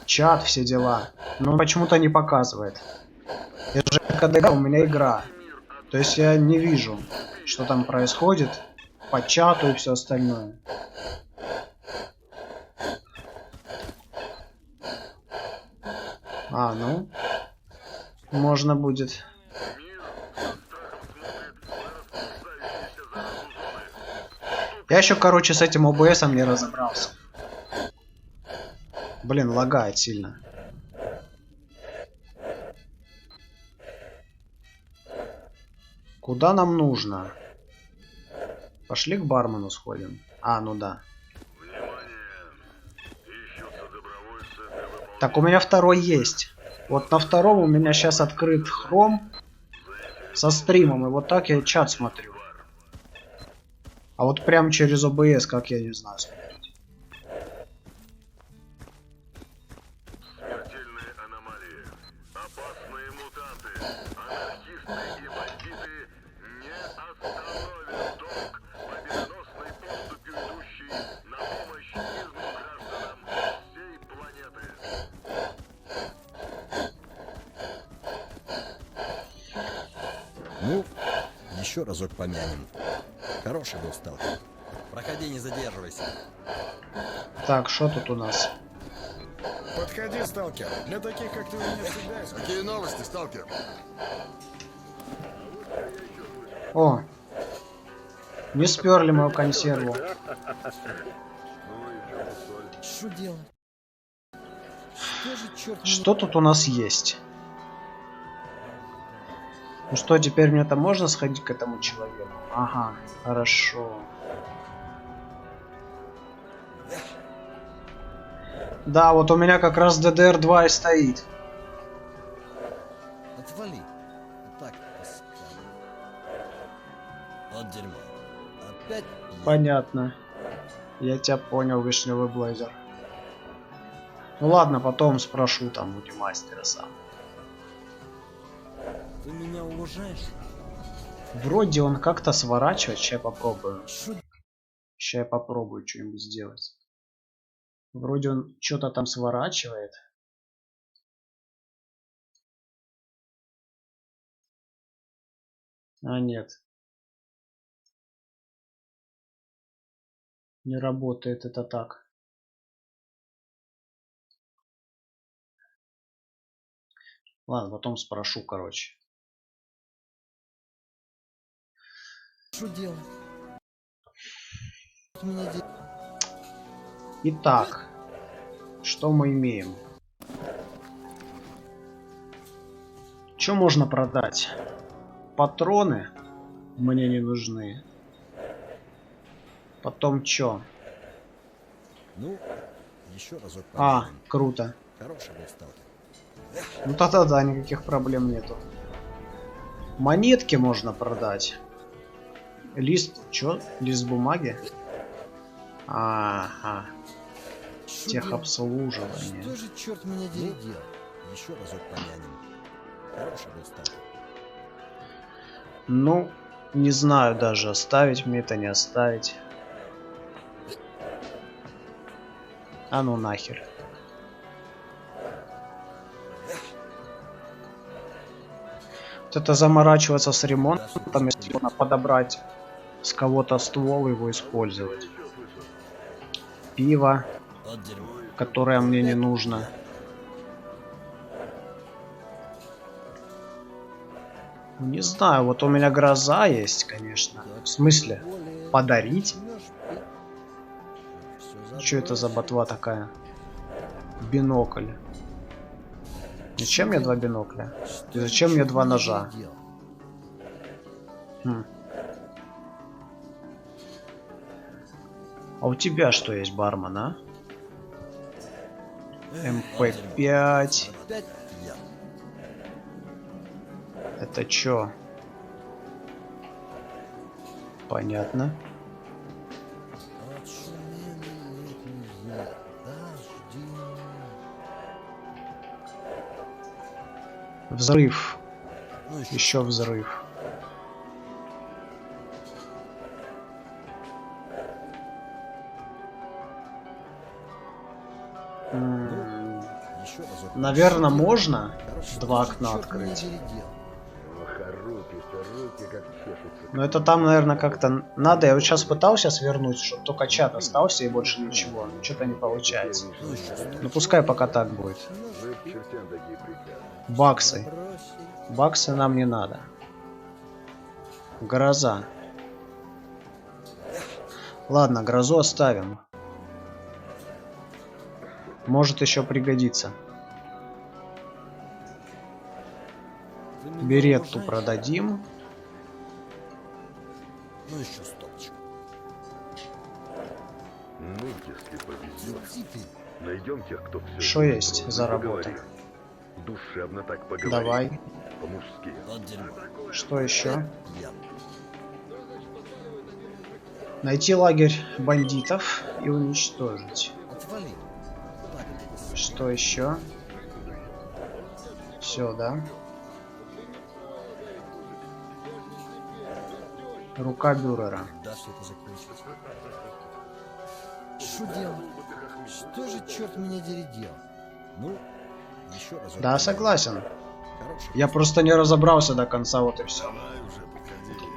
[SPEAKER 1] чат, все дела, но почему-то не показывает. Я же когда играл, у меня игра, то есть я не вижу, что там происходит по чату и все остальное. А, ну, можно будет. Я еще, короче, с этим ОБСом не разобрался. Блин, лагает сильно. Куда нам нужно? Пошли к бармену сходим. А, ну да. Так, у меня второй есть. Вот на втором у меня сейчас открыт хром со стримом. И вот так я чат смотрю. А вот прям через ОБС, как я не знаю.
[SPEAKER 5] Смертельные аномалии, опасные мутанты, анархисты и бандиты не остановят долг победоносной поступью, идущей на помощь мирным гражданам всей планеты.
[SPEAKER 6] Ну, еще разок помянем. Хороший был сталкер. Проходи, не задерживайся.
[SPEAKER 1] Так, что тут у нас?
[SPEAKER 8] Подходи, сталкер. Для таких, как ты, у меня всегда есть.
[SPEAKER 5] Какие новости, сталкер?
[SPEAKER 1] О! Не сперли мою консерву.
[SPEAKER 6] Что делать? Что же, черт
[SPEAKER 1] Что тут у нас есть? Ну что, теперь мне-то можно сходить к этому человеку? Ага, хорошо. Да, вот у меня как раз DDR2 и стоит.
[SPEAKER 6] Отвали. Так, поставим. Вот дерьмо. Опять я.
[SPEAKER 1] Понятно. Я тебя понял, вишневый блейзер. Ну ладно, потом спрошу там у мастера сам.
[SPEAKER 6] Ты меня уважаешь?
[SPEAKER 1] Вроде он как-то сворачивает, сейчас я попробую.
[SPEAKER 6] Что?
[SPEAKER 1] Сейчас я попробую что-нибудь сделать. Вроде он что-то там сворачивает. А нет. Не работает это так. Ладно, потом спрошу, короче.
[SPEAKER 6] Что делать? Что мне делать?
[SPEAKER 1] Итак, что мы имеем? Что можно продать? Патроны мне не нужны. Потом что?
[SPEAKER 6] Ну, еще разок
[SPEAKER 1] А,
[SPEAKER 6] помянем.
[SPEAKER 1] круто.
[SPEAKER 6] Хороший был сталкер.
[SPEAKER 1] Ну тогда да, никаких проблем нету. Монетки можно продать. Лист, чё? Лист бумаги? Ага.
[SPEAKER 6] Что
[SPEAKER 1] Техобслуживание.
[SPEAKER 6] Что же, черт меня делать? Еще разок помянем. Хороший был сталкер.
[SPEAKER 1] Ну, не знаю даже, оставить мне это, не оставить. А ну нахер. Вот это заморачиваться с ремонтом, если можно подобрать с кого-то ствол, его использовать. Пиво,
[SPEAKER 6] Вот дерьмо.
[SPEAKER 1] которое мне не нужно. Не знаю, вот у меня гроза есть, конечно. В смысле? Подарить? Что это за ботва такая? Бинокль. Зачем мне 2 бинокля? И зачем мне 2 ножа? А у тебя что есть, бармен, а? МП5.
[SPEAKER 6] Опять пьян.
[SPEAKER 1] Это чё? Понятно. Взрыв.
[SPEAKER 6] Ну,
[SPEAKER 1] Еще взрыв.
[SPEAKER 6] Еще разок.
[SPEAKER 1] Наверное, можно
[SPEAKER 6] Короче,
[SPEAKER 1] два
[SPEAKER 6] что
[SPEAKER 1] окна
[SPEAKER 6] черт
[SPEAKER 1] открыть.
[SPEAKER 6] меня зарядил?
[SPEAKER 7] Ох, а руки как чешутся.
[SPEAKER 1] Но это там, наверное, как-то надо. Я вот сейчас пытался свернуть, чтобы только чат остался и больше ничего. Что-то не получается.
[SPEAKER 6] Ну, еще что?
[SPEAKER 1] Ну пускай пока так будет.
[SPEAKER 7] Мы к чертям такие приказы.
[SPEAKER 1] Баксы. Баксы нам не надо. Гроза. Ладно, грозу оставим. Может еще пригодится.
[SPEAKER 6] Ты меня
[SPEAKER 1] Беретту
[SPEAKER 6] уважаешь?
[SPEAKER 1] продадим.
[SPEAKER 6] Ну, еще стопочку.
[SPEAKER 7] Ну, если повезет,
[SPEAKER 6] Иди ты.
[SPEAKER 7] найдем тех, кто все.
[SPEAKER 1] Что есть за работа?
[SPEAKER 7] Душевно так поговорим.
[SPEAKER 1] Давай.
[SPEAKER 7] По-мужски.
[SPEAKER 6] Вот дерьмо.
[SPEAKER 1] Что еще?
[SPEAKER 6] Пьян.
[SPEAKER 1] Найти лагерь бандитов и уничтожить.
[SPEAKER 6] Отвали. Так, это
[SPEAKER 1] Что еще? Все, да? Рука Бюрера.
[SPEAKER 6] дашь это закончить. Что делать? Что же черт меня дерет? Ну, еще разок.
[SPEAKER 1] Да, согласен.
[SPEAKER 6] Хороший.
[SPEAKER 1] Я просто не разобрался до конца, вот и все.
[SPEAKER 5] Давай уже, подходи.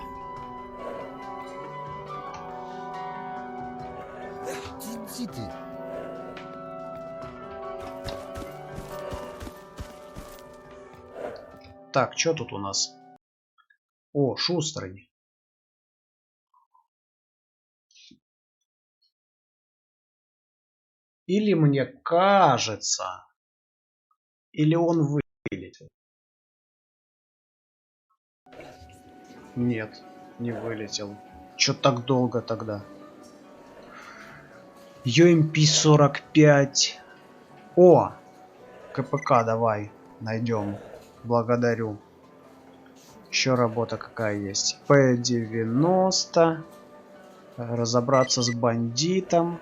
[SPEAKER 6] Иди ты.
[SPEAKER 1] Так, что тут у нас? О, Шустрый. Или мне кажется, или он вылетел. Нет, не вылетел. Чё так долго тогда? UMP-45. О! КПК давай найдем. Благодарю. Еще работа какая есть. П-90. Разобраться с бандитом.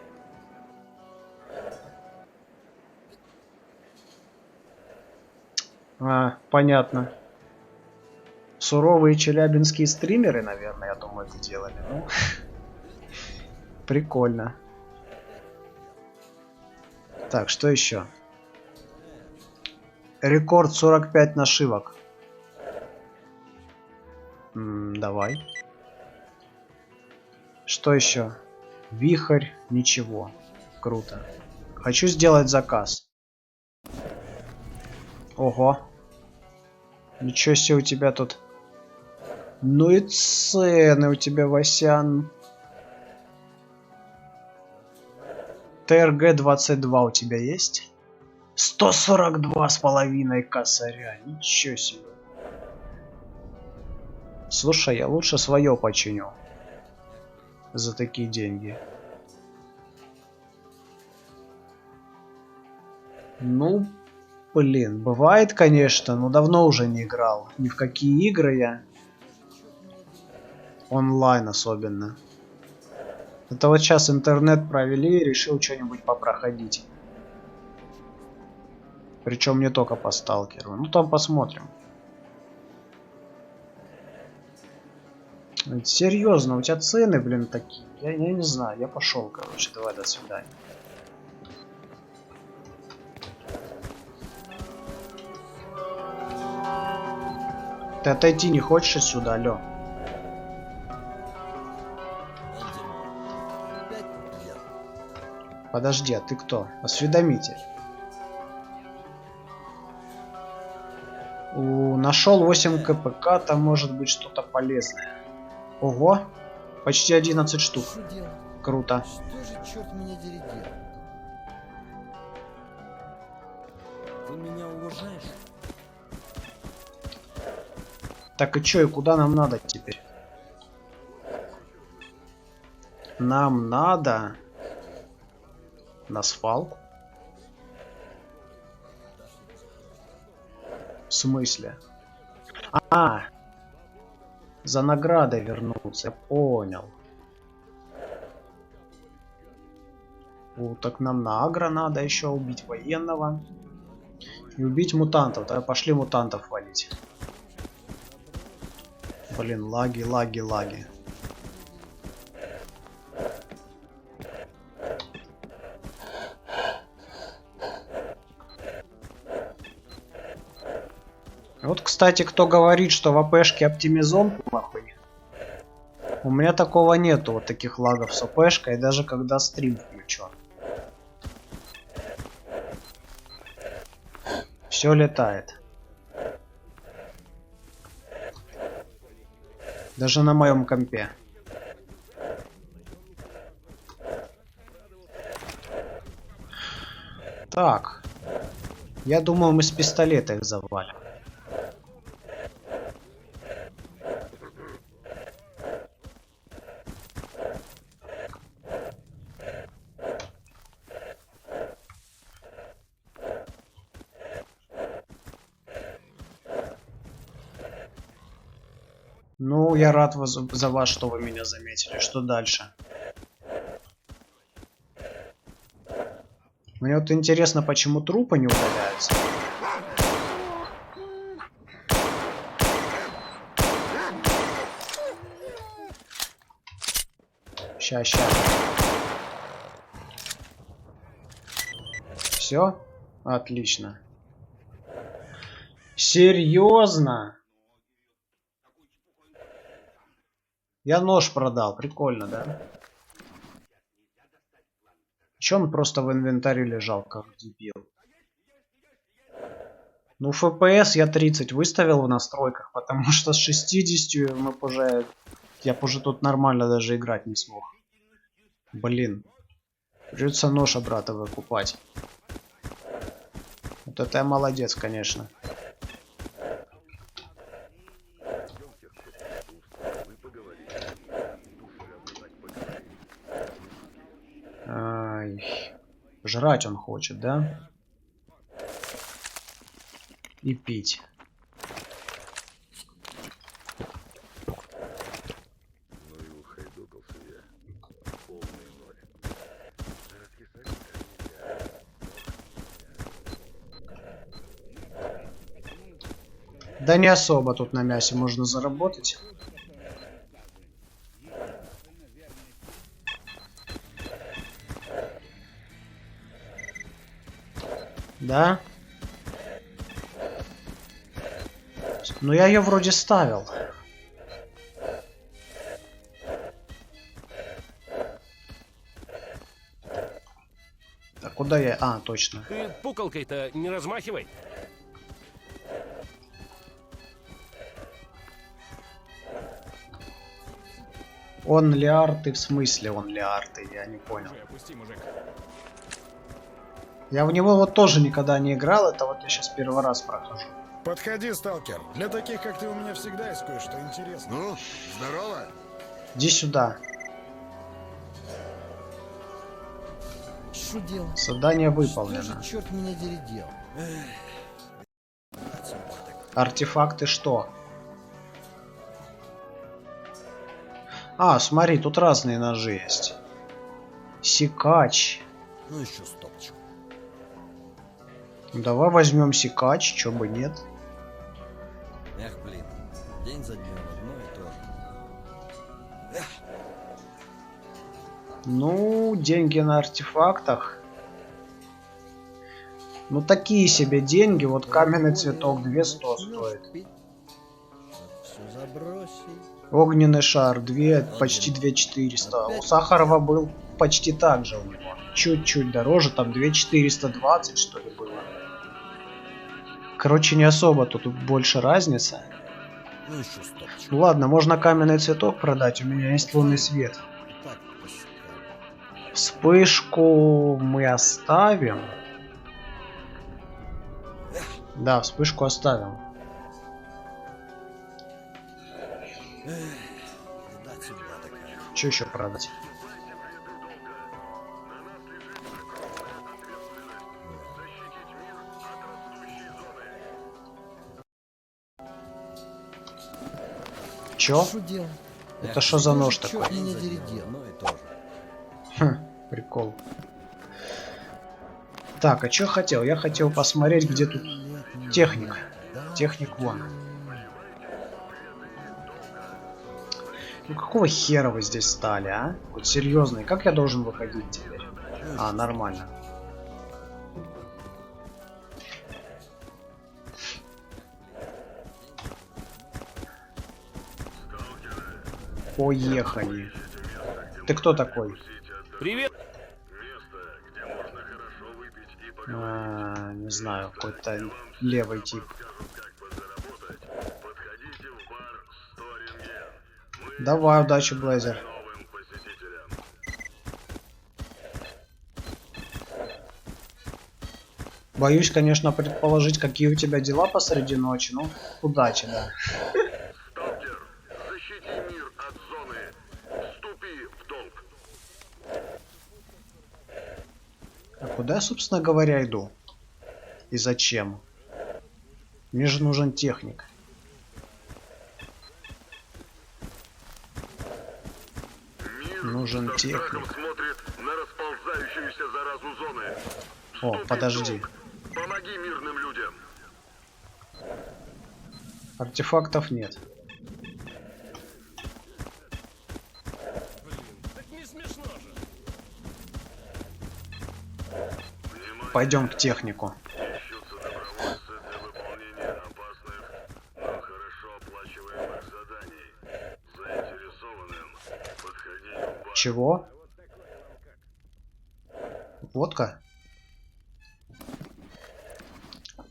[SPEAKER 1] Понятно. Суровые челябинские стримеры, наверное, я думаю, это делали. Ну, прикольно. Так, что еще? Рекорд 45 нашивок. Давай. Что еще? Вихрь, ничего. Круто. Хочу сделать заказ. Ого. Ничего себе у тебя тут. Ну и цены у тебя, Васян. ТРГ-22 у тебя есть? 142,5 косаря. Ничего себе. Слушай, я лучше свое починю. За такие деньги. Ну, блин, бывает, конечно, но давно уже не играл. Ни в какие игры я. Онлайн особенно. Это вот сейчас интернет провели и решил что-нибудь попроходить. Причем не только по сталкеру. Ну там посмотрим. Серьезно, у тебя цены, блин, такие. Я не знаю, я пошел, короче. Давай, до свидания. Ты отойти не хочешь отсюда, алло?
[SPEAKER 6] Вот дерьмо. Опять пьян.
[SPEAKER 1] Подожди, а ты кто? Осведомитель. Нашел 8 КПК, там может быть что-то полезное. Ого, почти 11 штук.
[SPEAKER 6] Что делать?
[SPEAKER 1] Круто.
[SPEAKER 6] Что же черт меня дерет? Ты меня уважаешь?
[SPEAKER 1] Так и чё, и куда нам надо теперь? Нам надо На свалку? В смысле? А, за наградой вернуться, я понял. Так нам на агро надо еще убить военного. И убить мутантов. Тогда пошли мутантов валить. Блин, лаги, лаги, лаги. Вот, кстати, кто говорит, что в АПшке оптимизон плохой. У меня такого нету, вот таких лагов с АПшкой, даже когда стрим включен. Все летает. Даже на моем компе. Так. Я думаю, мы с пистолета их завалим. Ну, я рад за вас, что вы меня заметили. Что дальше? Мне вот интересно, почему трупы не удаляются. Ща. Все? Отлично. Серьезно? Я нож продал, прикольно, да? Че он просто в инвентаре лежал, как дебил? Ну, FPS я 30 выставил в настройках, потому что с 60 мы уже... Я уже тут нормально даже играть не смог. Блин. Придется нож обратно выкупать. Вот это я молодец, конечно. Жрать он хочет, да? И пить. Да не особо тут на мясе можно заработать. Да? Ну я ее вроде ставил. А куда я? А, точно.
[SPEAKER 7] Ты пукалкой-то не размахивай.
[SPEAKER 1] Он ли арты? В смысле он ли арты? Я не понял.
[SPEAKER 7] Опусти, мужик.
[SPEAKER 1] Я в него вот тоже никогда не играл. Это вот я сейчас первый раз прохожу.
[SPEAKER 8] Подходи, сталкер. Для таких, как ты, у меня всегда есть кое-что интересное.
[SPEAKER 5] Ну, здорово.
[SPEAKER 1] Иди сюда.
[SPEAKER 6] Что делать?
[SPEAKER 1] Задание
[SPEAKER 6] Что
[SPEAKER 1] выполнено.
[SPEAKER 6] же, черт меня дери, делал?
[SPEAKER 1] Артефакты что? А, смотри, тут разные ножи есть. Секач.
[SPEAKER 6] Ну еще стопочку.
[SPEAKER 1] Давай возьмем секач, чё бы нет.
[SPEAKER 6] Эх, блин. День за днем одно и то же.
[SPEAKER 1] Ну, деньги на артефактах. Ну, такие себе деньги. Вот каменный цветок 200 стоит.
[SPEAKER 6] Все забросить.
[SPEAKER 1] Огненный шар 2, почти 2400. У Сахарова был почти так же у него. Чуть-чуть дороже, там 2420 что ли было. Короче, не особо тут больше разница.
[SPEAKER 6] Ну еще стопочку.
[SPEAKER 1] Ну ладно, можно каменный цветок продать, у меня есть лунный свет.
[SPEAKER 6] Так, посекаю.
[SPEAKER 1] Вспышку мы оставим. Да, вспышку оставим.
[SPEAKER 6] Беда сюда такая.
[SPEAKER 1] Что еще продать? Чё?
[SPEAKER 6] Что делать?
[SPEAKER 1] Это что за нож такой?
[SPEAKER 6] Меня дери, одно и то же.
[SPEAKER 1] Хм, прикол. Так, а чё хотел? Я хотел посмотреть, где тут техник. Техник вон. Ну какого хера вы здесь стали, а? Вот серьезно, и как я должен выходить теперь? А, нормально. Поехали. Ты кто такой?
[SPEAKER 7] Привет!
[SPEAKER 1] Не знаю, какой-то левый тип. Давай, удачи, Блейзер. Боюсь, конечно, предположить, какие у тебя дела посреди ночи. Ну, удачи, да.
[SPEAKER 5] Сталкер, защити мир от зоны. Вступи в долг.
[SPEAKER 1] А куда я, собственно говоря, иду? И зачем? Мне же нужен техник.
[SPEAKER 5] Мир
[SPEAKER 1] Нужен
[SPEAKER 5] со
[SPEAKER 1] техник.
[SPEAKER 5] страхом смотрит на расползающуюся заразу зоны.
[SPEAKER 1] О,
[SPEAKER 5] Вступи в
[SPEAKER 1] подожди.
[SPEAKER 5] долг. Помоги мирным людям.
[SPEAKER 1] Артефактов нет.
[SPEAKER 7] Так не смешно же.
[SPEAKER 1] Пойдем к технику.
[SPEAKER 5] Ищутся добровольцы для выполнения опасных, но хорошо оплачиваемых заданий. Заинтересованным подходить в бар.
[SPEAKER 1] Чего? Водка?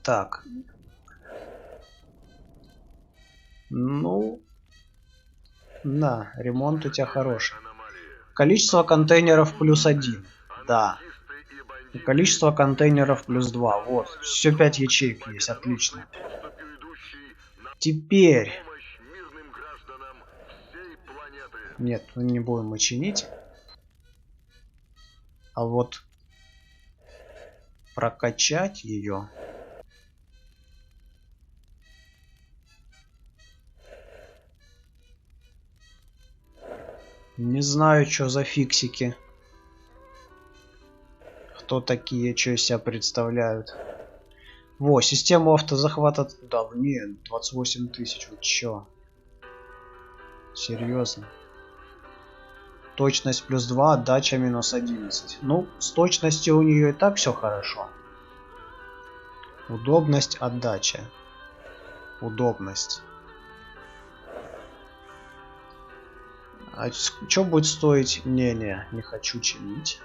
[SPEAKER 1] Так. Ну, на, ремонт у тебя хороший. Количество контейнеров +1. Да. И количество контейнеров +2. Вот. Все 5 ячеек есть. Отлично. Теперь.
[SPEAKER 5] Помощь мирным гражданам всей планеты.
[SPEAKER 1] Нет, мы не будем чинить. А вот прокачать ее. Не знаю, что за фиксики. Кто такие, что из себя представляют. Во, систему автозахвата. Да, блин, 28 тысяч. Вот чё? Серьезно. Точность +2, отдача -11. Ну, с точностью у нее и так все хорошо. Удобность, отдача. Удобность. А что будет стоить? Не хочу чинить.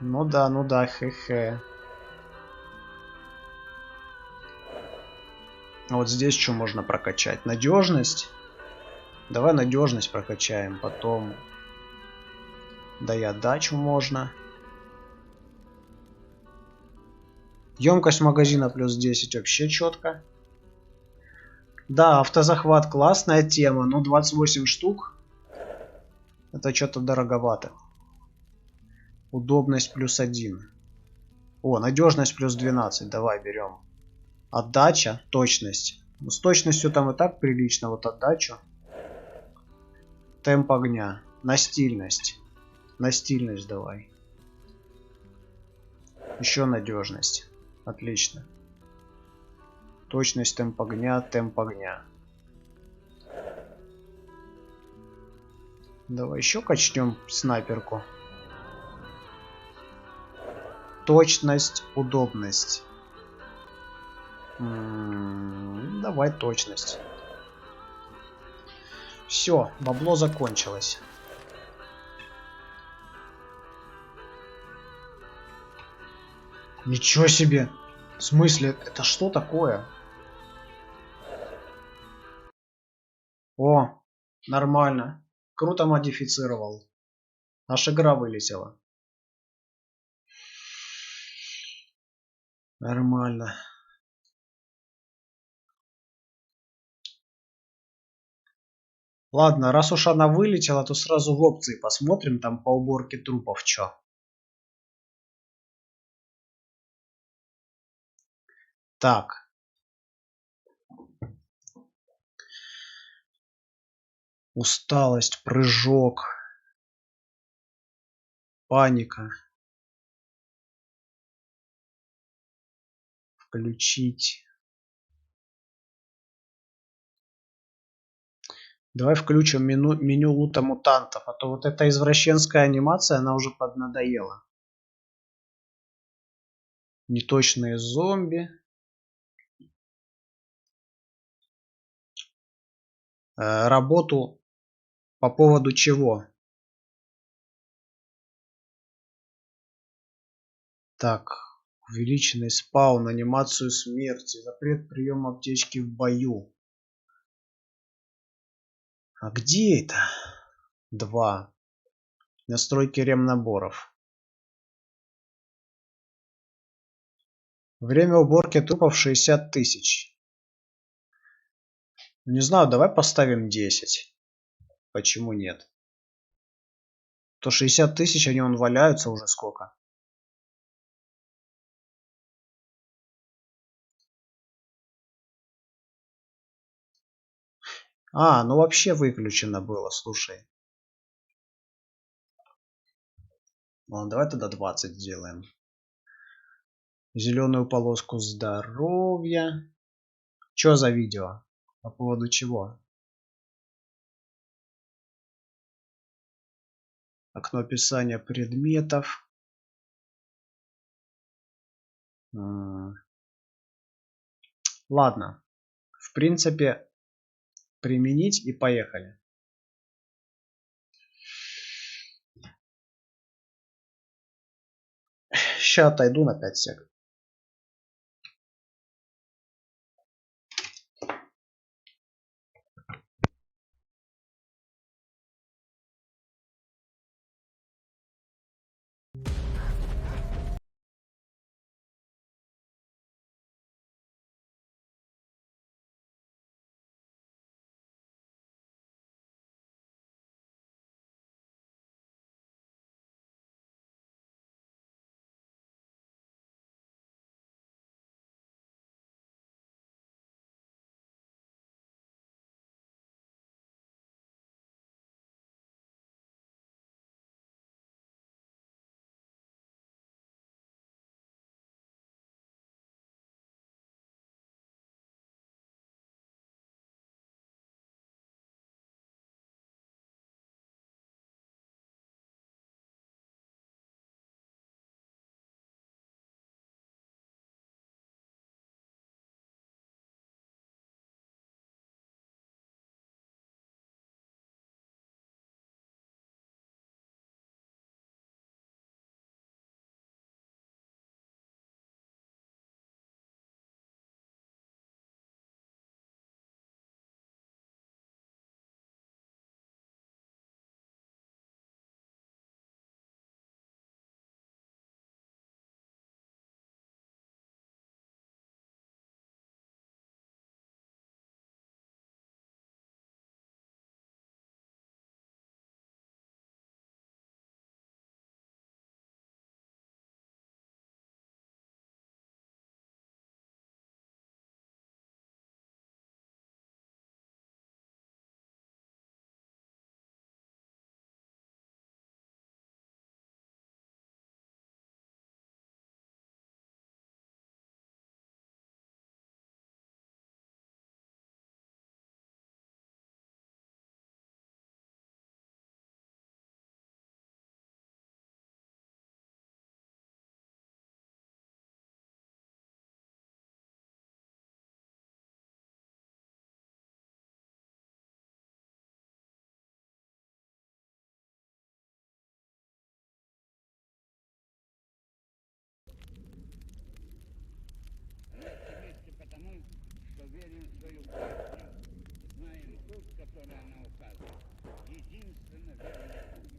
[SPEAKER 1] Ну да, хе-хе. А вот здесь что можно прокачать? Надежность? Давай надежность прокачаем, потом... Да и отдачу можно. Емкость магазина +10 вообще четко. Да, автозахват классная тема, но 28 штук. Это что-то дороговато. Удобность +1. О, надежность +12. Давай берем. Отдача, точность. Ну, с точностью там и так прилично. Вот отдачу. Темп огня. Настильность. Настильность давай. Еще надежность. Отлично. Точность, темп огня, темп огня. Давай еще качнем снайперку. Точность, удобность. Давай точность. Все, бабло закончилось. Ничего себе! В смысле, это что такое? О, нормально. Круто модифицировал. Аж игра вылетела. Нормально. Ладно, раз уж она вылетела, то сразу в опции посмотрим там по уборке трупов чё. Так. Усталость, прыжок, паника. Включить. Давай включим меню лута мутантов, а то вот эта извращенская анимация, она уже поднадоела. Неточные зомби. Работу по поводу чего? Так, увеличенный спаун, анимацию смерти, запрет приема аптечки в бою. А где это? 2. Настройки ремнаборов. Время уборки трупов 60 тысяч. Не знаю, давай поставим 10. Почему нет? То 60 тысяч, они вон валяются уже сколько. А, ну вообще выключено было, слушай. Ладно, давай тогда 20 сделаем. Зеленую полоску здоровья. Что за видео? По поводу чего? Окно описания предметов. Ладно. В принципе, применить и поехали. Сейчас отойду на 5 секунд.
[SPEAKER 2] Потому что верим в свою партию. Знаем путь, который она указывает. Единственно верный путь.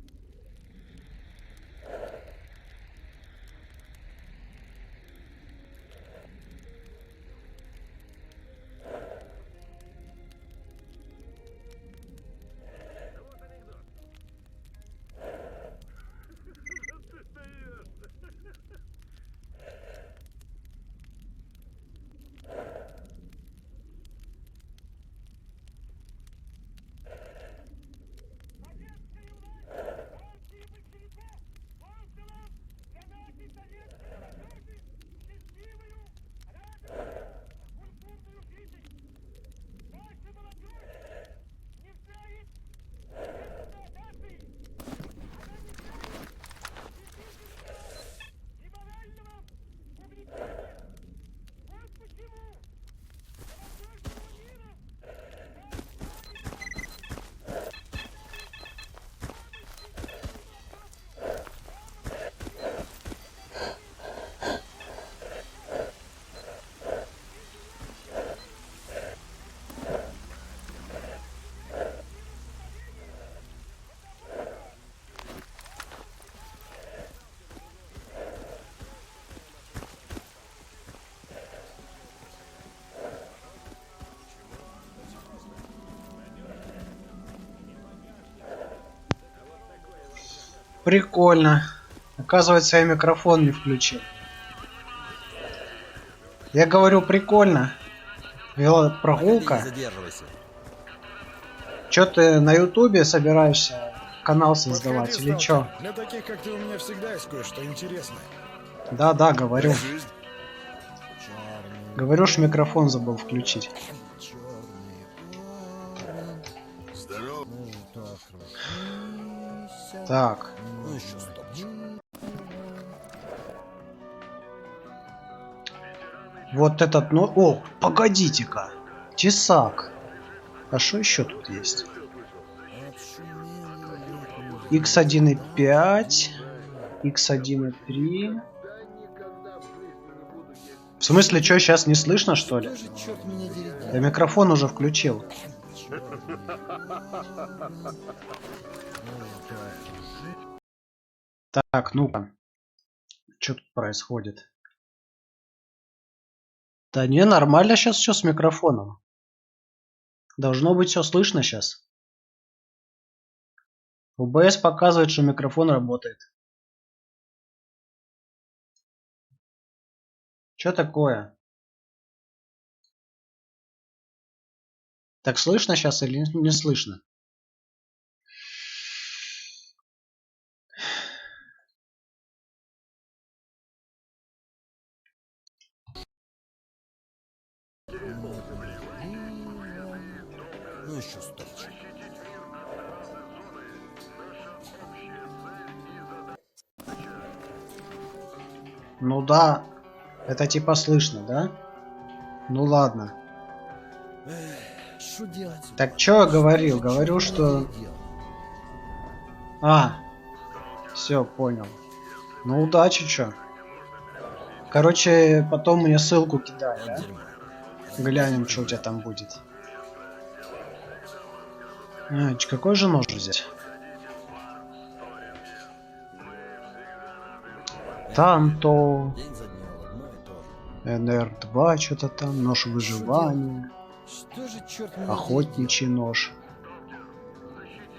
[SPEAKER 1] Прикольно. Оказывается, я микрофон не включил. Я говорю, прикольно.
[SPEAKER 6] Проходи,
[SPEAKER 1] Велопрогулка.
[SPEAKER 6] не задерживайся.
[SPEAKER 1] Чё ты на ютубе собираешься канал создавать
[SPEAKER 8] Подходи,
[SPEAKER 1] или чё?
[SPEAKER 8] сталкер. Для таких, как ты, у меня всегда есть кое-что интересное.
[SPEAKER 1] Да, говорю.
[SPEAKER 4] Жизнь.
[SPEAKER 1] Говорю, ж микрофон забыл включить.
[SPEAKER 5] Здорово.
[SPEAKER 1] Так.
[SPEAKER 6] Ну еще стопчик.
[SPEAKER 1] Вот этот, ну... О, погодите-ка. Тесак. А что еще тут есть? X1.5. X1.3. В смысле, что, сейчас не слышно, что ли? Я микрофон уже включил. Так, ну-ка. Что тут происходит? Да не, нормально сейчас все с микрофоном. Должно быть все слышно сейчас. OBS показывает, что микрофон работает. Что такое? Так слышно сейчас или не слышно?
[SPEAKER 6] Ну еще стопчик.
[SPEAKER 1] Ну да, это типа слышно, да? Ну ладно.
[SPEAKER 6] Что делать?
[SPEAKER 1] Так что я говорил? Говорю, что... А, все, понял. Ну удачи, чё. Короче, потом мне ссылку кидай, да? Глянем, что у тебя там будет. А, какой же нож взять? Танто,
[SPEAKER 6] День за днем одно и то же.
[SPEAKER 1] НР-2, что-то там, нож выживания,
[SPEAKER 6] Что же, черт меня
[SPEAKER 1] охотничий нож,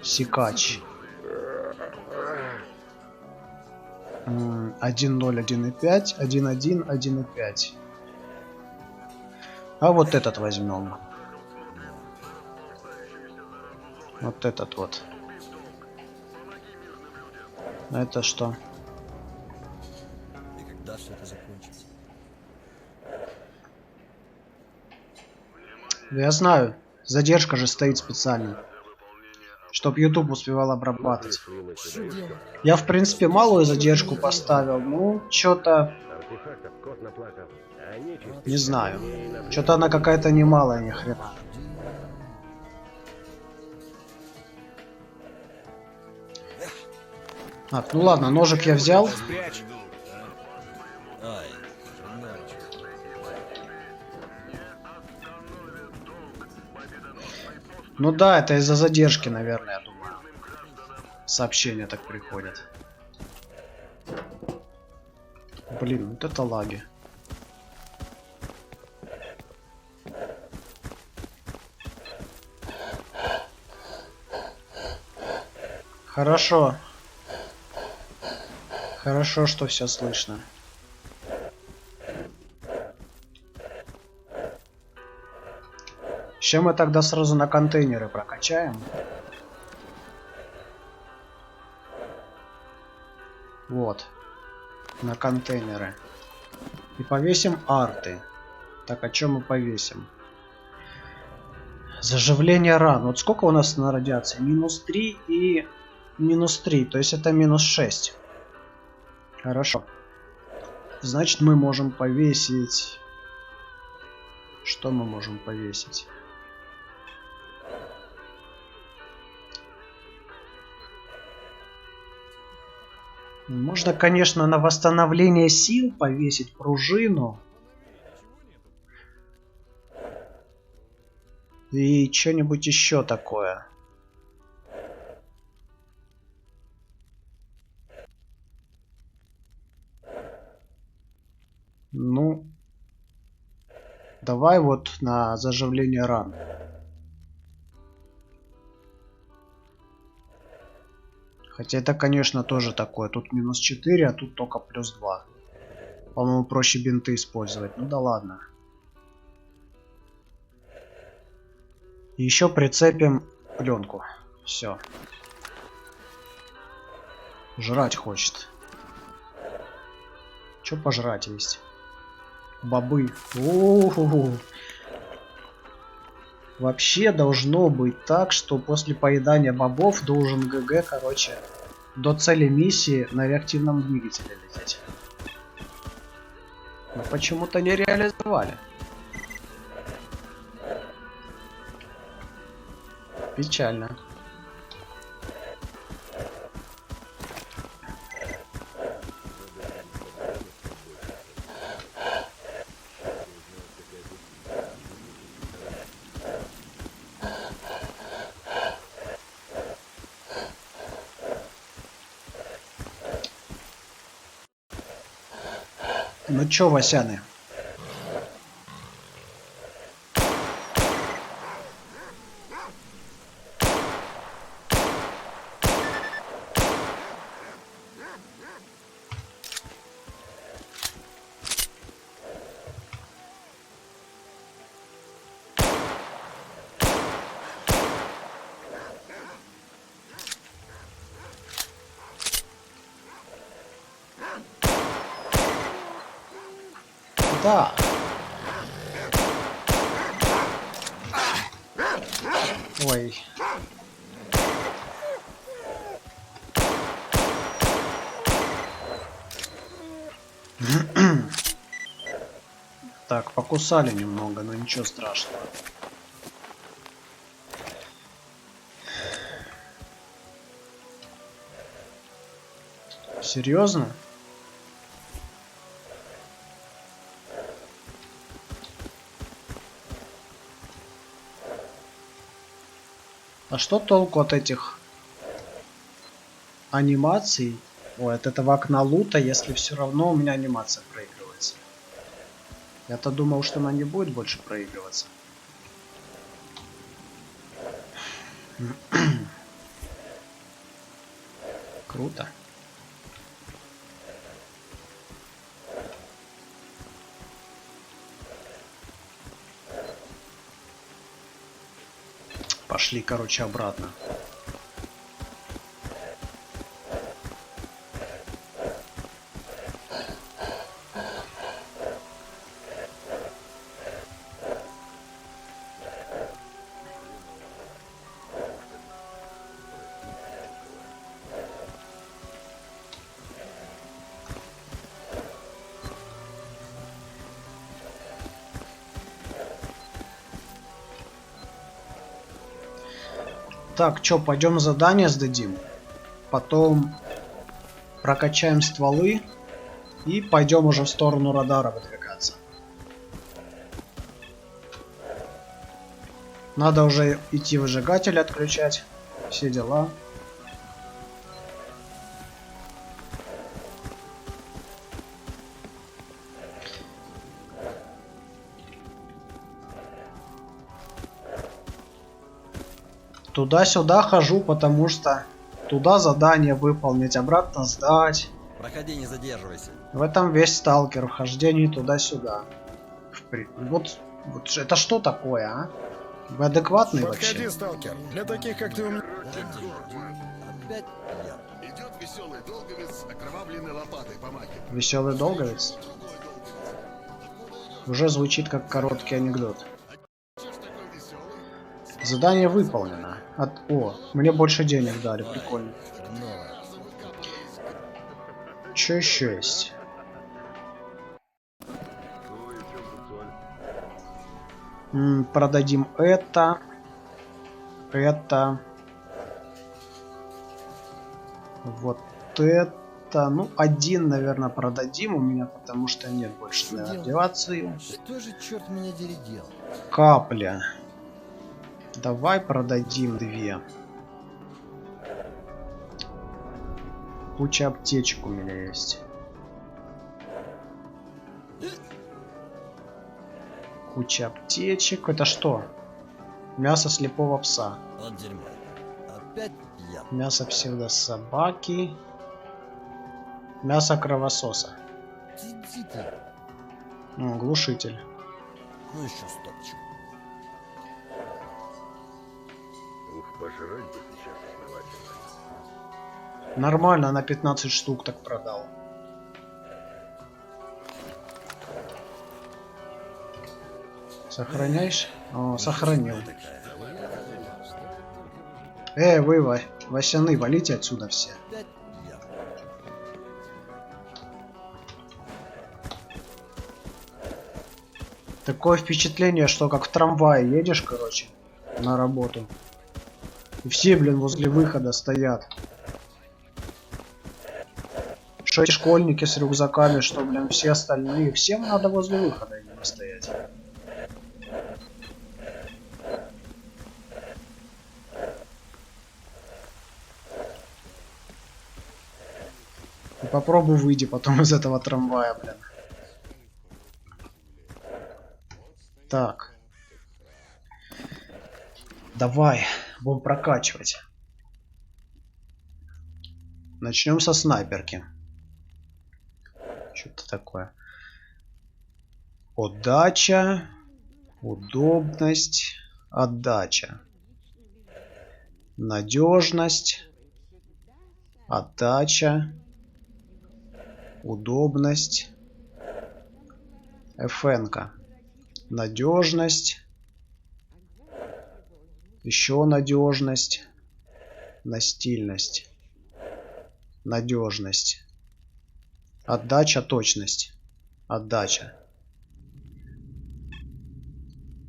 [SPEAKER 1] секач. 1.0, 1.5, 1.1, 1.5. А вот этот возьмем. Вот этот вот. А это что?
[SPEAKER 6] И когда все это закончится?
[SPEAKER 1] Я знаю. Задержка же стоит специально. Чтоб YouTube успевал обрабатывать.
[SPEAKER 6] Что делать?
[SPEAKER 1] Я, в принципе, малую задержку поставил. Ну, что-то...
[SPEAKER 7] Артефактов кот наплакал. А нечисть
[SPEAKER 1] Не знаю. Что-то она какая-то немалая, ни хрена. Так, ну ладно, ножик я взял.
[SPEAKER 6] Ай, жмёрчик.
[SPEAKER 1] Ну да, это из-за задержки, наверное, я думаю. Сообщения так приходят. Блин, вот это лаги. Хорошо. Хорошо, что все слышно. Сейчас мы тогда сразу на контейнеры прокачаем. Вот. На контейнеры. И повесим арты. Так, а чем мы повесим? Заживление ран. Вот сколько у нас на радиации? -3 и -3. То есть это -6. Хорошо. Значит, мы можем повесить... Что мы можем повесить? Можно, конечно, на восстановление сил повесить пружину. И что-нибудь еще такое. Ну, давай вот на заживление ран. Хотя это, конечно, тоже такое. Тут минус 4, а тут только плюс 2. По-моему, проще бинты использовать. Ну да ладно. Еще прицепим пленку. Все. Жрать хочет. Че пожрать есть? Бобы. У-у-у. Вообще должно быть так, что после поедания бобов должен ГГ, короче, до цели миссии на реактивном двигателе лететь. Но почему-то не реализовали. Печально. Ну чё, Васяны? Да. Ой. Так, покусали немного, но ничего страшного. Серьезно? А что толку от этих анимаций? Ой, от этого окна лута, если все равно у меня анимация проигрывается. Я-то думал, что она не будет больше проигрываться. Круто. Пошли, короче, обратно. Так, чё, пойдем задание сдадим. Потом прокачаем стволы. И пойдем уже в сторону радара выдвигаться. Надо уже идти выжигатель отключать. Все дела. Туда-сюда хожу, потому что туда задание выполнить, обратно сдать.
[SPEAKER 6] Проходи, не задерживайся.
[SPEAKER 1] В этом весь сталкер, в хождении туда-сюда. Вот это что такое, а? Вы адекватные
[SPEAKER 8] Подходи,
[SPEAKER 1] вообще?
[SPEAKER 8] сталкер. Для таких, как ты, у меня...
[SPEAKER 6] Опять я.
[SPEAKER 5] Идет веселый долговец, окровавленной лопатой помахивает.
[SPEAKER 1] Веселый долговец? Уже звучит как короткий анекдот. Задание выполнено. О, мне больше денег дали, прикольно. Что еще есть? Продадим это. Это. Вот это. Ну, один, наверное, продадим у меня, потому что нет больше на мотивации.
[SPEAKER 6] Что же, черт меня дери, делал?
[SPEAKER 1] Капля. Давай продадим 2. Куча аптечек у меня есть. Куча аптечек. Это что? Мясо слепого пса.
[SPEAKER 6] Вот дерьмо. Опять я.
[SPEAKER 1] Мясо псевдособаки. Мясо кровососа.
[SPEAKER 6] Иди ты.
[SPEAKER 1] Ну, глушитель.
[SPEAKER 6] Ну еще стопчик.
[SPEAKER 7] Ух, пожрать бы сейчас основательно.
[SPEAKER 1] Нормально, на 15 штук так продал. Сохраняешь? О, сохранил. Вы, Васяны, валите отсюда все.
[SPEAKER 6] Опять я.
[SPEAKER 1] Такое впечатление, что как в трамвае едешь, короче, на работу. И все, блин, возле выхода стоят. Что эти школьники с рюкзаками, что, блин, все остальные. Всем надо возле выхода именно стоять. И попробуй выйди потом из этого трамвая, блин. Так. Давай, будем прокачивать. Начнем со снайперки. Что-то такое. Удача, удобность, отдача. Надежность, отдача, удобность, ФНК. Надежность, еще надежность, настильность, надежность, отдача, точность, отдача,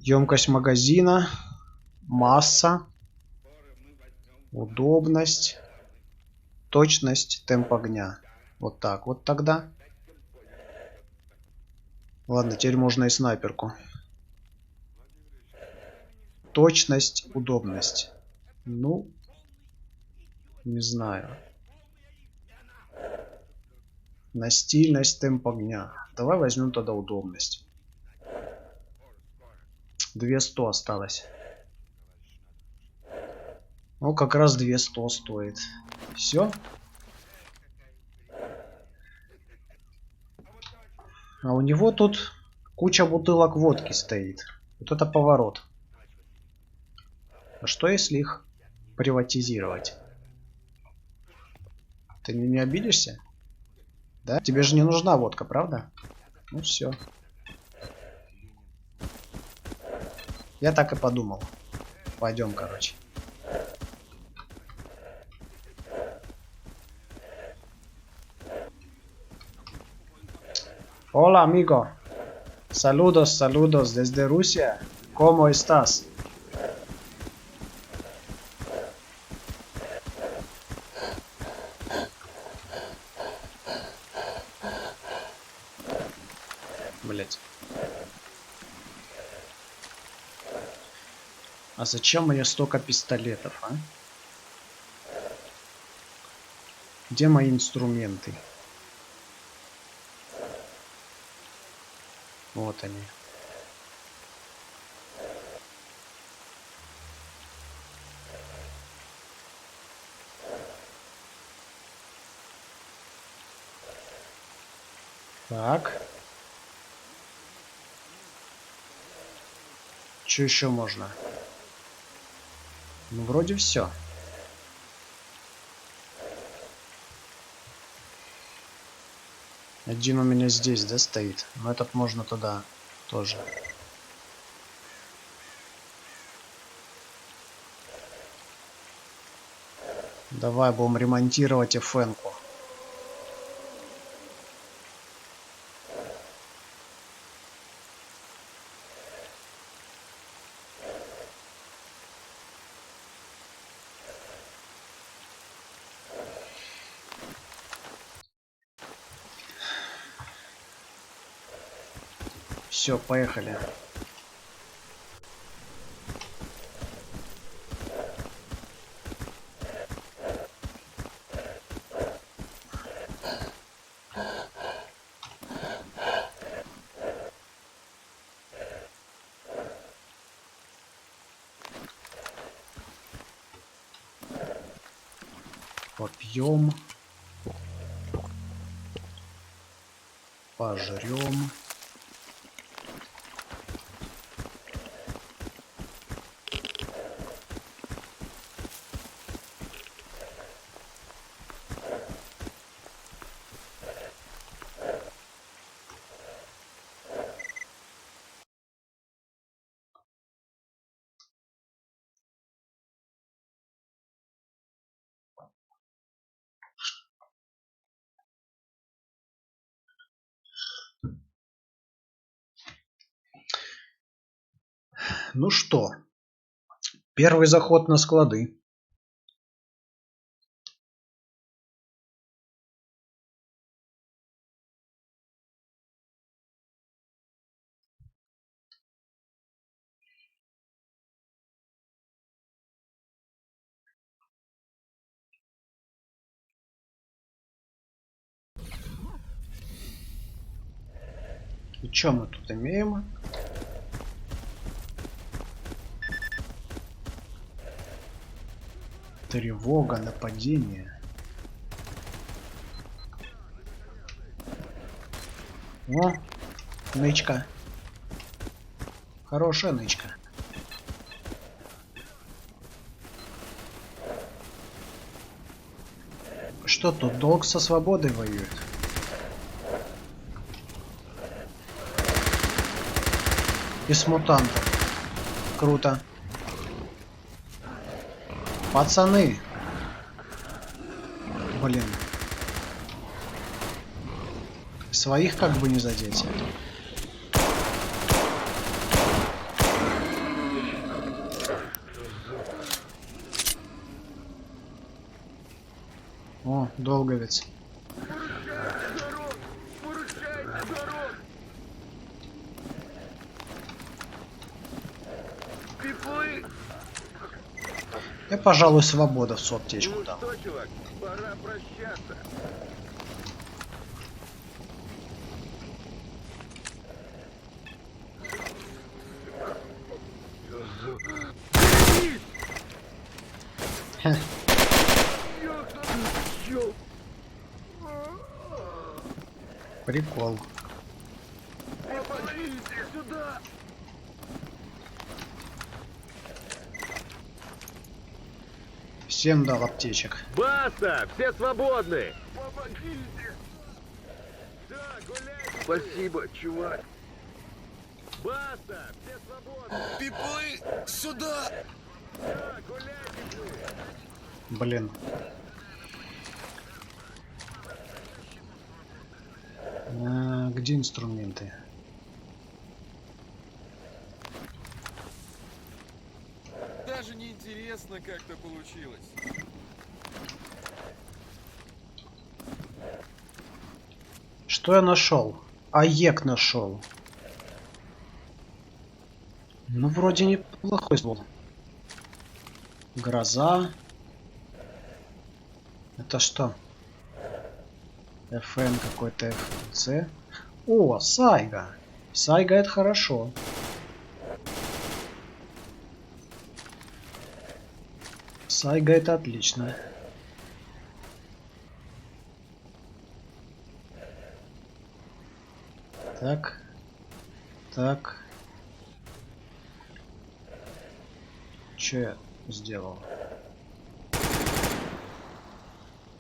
[SPEAKER 1] емкость магазина, масса, удобность, точность, темп огня. Вот так вот тогда. Ладно, теперь можно и снайперку. Точность, удобность. Ну, не знаю. Настильность, темп огня. Давай возьмем тогда удобность. 200 осталось. Ну, как раз 200 стоит. Все. А у него тут куча бутылок водки стоит. Вот это поворот. А что если их приватизировать? Ты не обидишься? Да? Тебе же не нужна водка, правда? Ну все. Я так и подумал. Пойдем, короче. Hola, amigo. Saludos, saludos desde Rusia. ¿Cómo estás? Блять. А зачем мне столько пистолетов, а? Где мои инструменты? Вот они. Так. Что еще можно? Ну, вроде все. Один у меня здесь, да, стоит? Но этот можно туда тоже. Давай будем ремонтировать FN-ку. Все, поехали. Попьем. Пожрем. Ну что, первый заход на склады. И что мы тут имеем? Тревога, нападение. О, нычка. Хорошая нычка. Что тут, долг со свободой воюет? И с мутантом. Круто. Пацаны. Блин. Своих как бы не задеть. О, долговец. Я, пожалуй, свобода в аптечку дам.
[SPEAKER 7] Что, чувак, пора прощаться.
[SPEAKER 1] Хе. Прикол.
[SPEAKER 7] Сюда!
[SPEAKER 1] Всем дал аптечек.
[SPEAKER 7] Баста! Все свободны! Да, гуляйте! Спасибо, чувак! Баста! Все свободны!
[SPEAKER 8] Пиплы, сюда!
[SPEAKER 7] Да, гуляйте!
[SPEAKER 1] Блин. Где инструменты?
[SPEAKER 9] Даже не интересно, как это получилось.
[SPEAKER 1] Что я нашел? АЕК нашел. Ну, вроде неплохой ствол. Гроза. Это что? ФН какой-то, ФЦ. О, Сайга. Сайга это хорошо. Сайга это отлично. Так. Так. Че я сделал?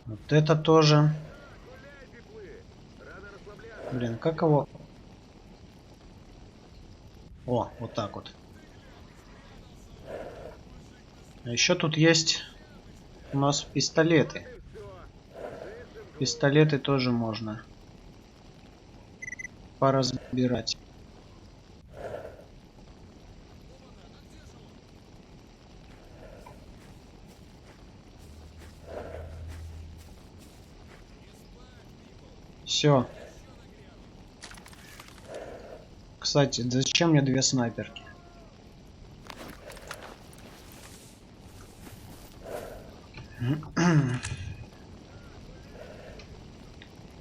[SPEAKER 1] Вот это тоже. Блин, как его? О, вот так вот. А еще тут есть у нас пистолеты. Пистолеты тоже можно поразбирать. Все. Кстати, зачем мне две снайперки?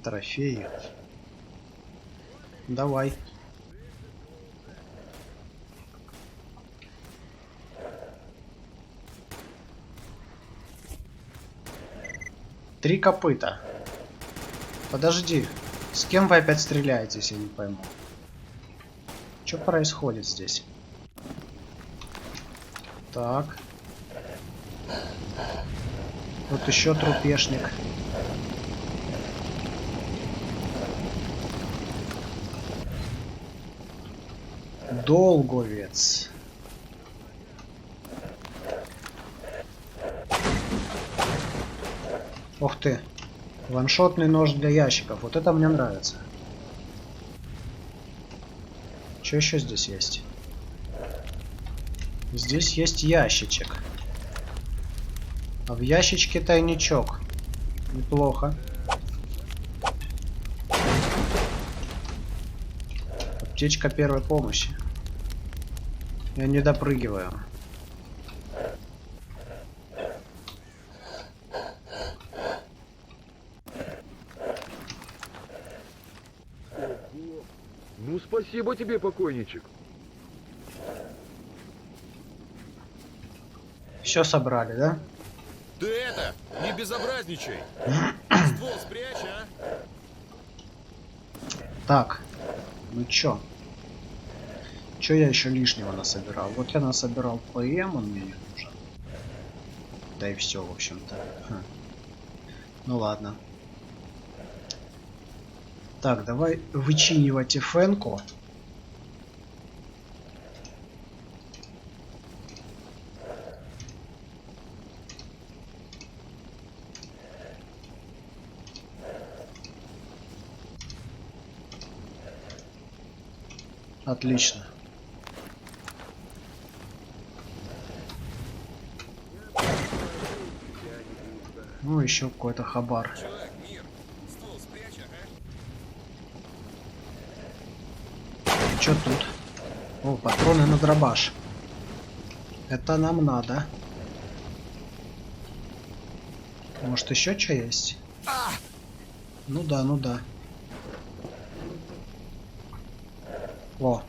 [SPEAKER 1] Трофеи. Давай. 3 копыта. Подожди. С кем вы опять стреляетесь, я не пойму. Что происходит здесь? Так. Вот еще трупешник. Долговец. Ух ты. Ваншотный нож для ящиков. Вот это мне нравится. Что еще здесь есть? Здесь есть ящичек. А в ящичке тайничок. Неплохо. Аптечка первой помощи. Я не допрыгиваю.
[SPEAKER 9] Ну, спасибо тебе, покойничек.
[SPEAKER 1] Все собрали, да?
[SPEAKER 8] Ты это, не безобразничай. Ствол спрячь, а?
[SPEAKER 1] Так. Ну чё? Чё я еще лишнего насобирал? Вот я насобирал ПМ, он мне не нужен. Да и все, в общем-то. Ну ладно. Так, давай вычинивать фенку. Отлично. Ну, еще какой-то хабар. Что тут? О, патроны на дробаш. Это нам надо. Может, еще что есть? Ну да, ну да. О.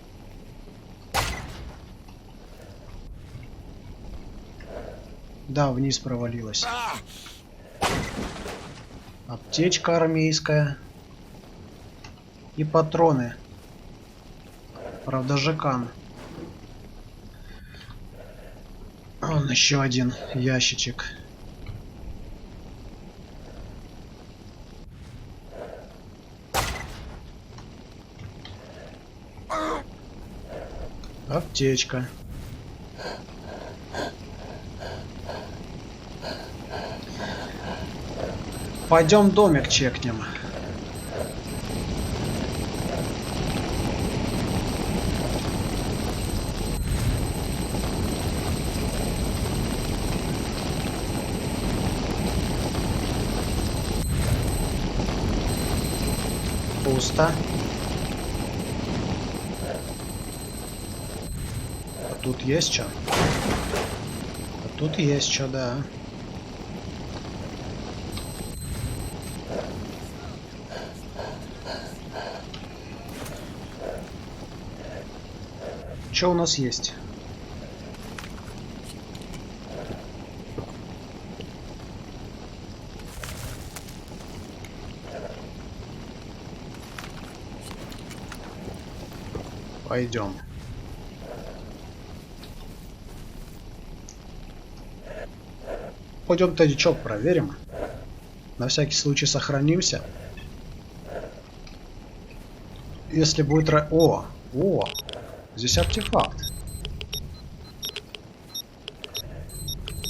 [SPEAKER 1] Да, вниз провалилась. Аптечка армейская. И патроны. Правда, жекан. Вон еще один ящичек. Аптечка. Пойдем домик чекнем. Пусто. А тут есть что? А тут есть что, да. Что у нас есть? Пойдем. Пойдем тайничок проверим. На всякий случай сохранимся. Если будет... О! Здесь артефакт.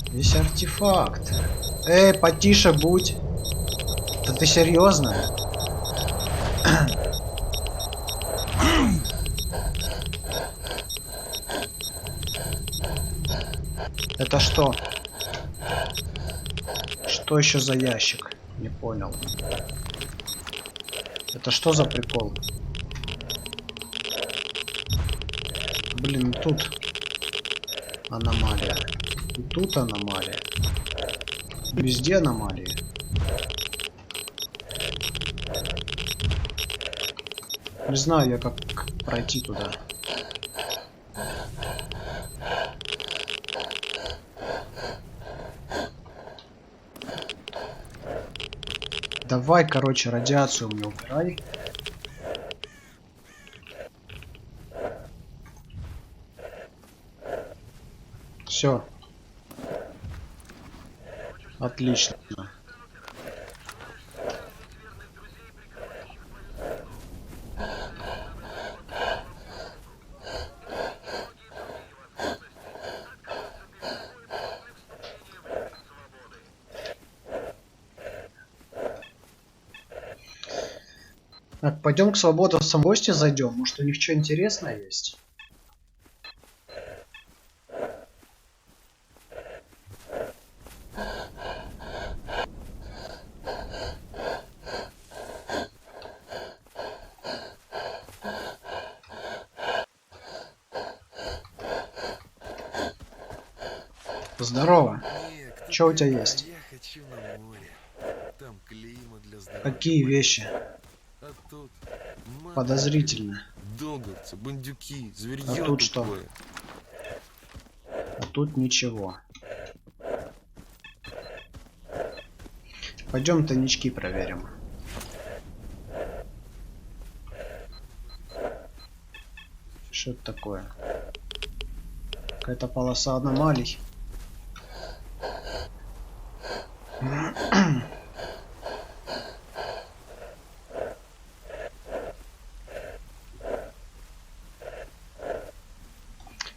[SPEAKER 1] Здесь артефакт. Эй, потише будь. Да ты серьезно? Это что? Что еще за ящик? Не понял. Это что за прикол? Блин, тут аномалия. И тут аномалия. Везде аномалии. Не знаю я, как пройти туда. Давай, короче, радиацию мне убирай. Все. Отлично. Так, пойдем к свободовцам в гости зайдем. Может, у них что интересное есть? Здорово. Что у тебя есть?
[SPEAKER 9] Я хочу на море. Там климат для здоровья.
[SPEAKER 1] Какие вещи?
[SPEAKER 9] А тут
[SPEAKER 1] Подозрительно.
[SPEAKER 9] долговцы, бандюки, зверье
[SPEAKER 1] А тут что?
[SPEAKER 9] тупое.
[SPEAKER 1] А тут ничего. Пойдем тайнички проверим. Что это такое? Какая-то полоса аномалий.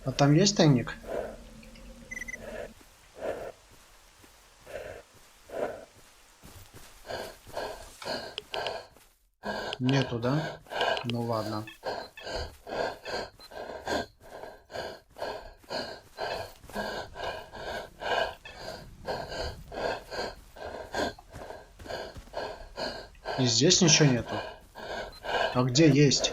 [SPEAKER 1] А там есть тайник? Нету, да? Ну ладно. И здесь ничего нету. А где есть?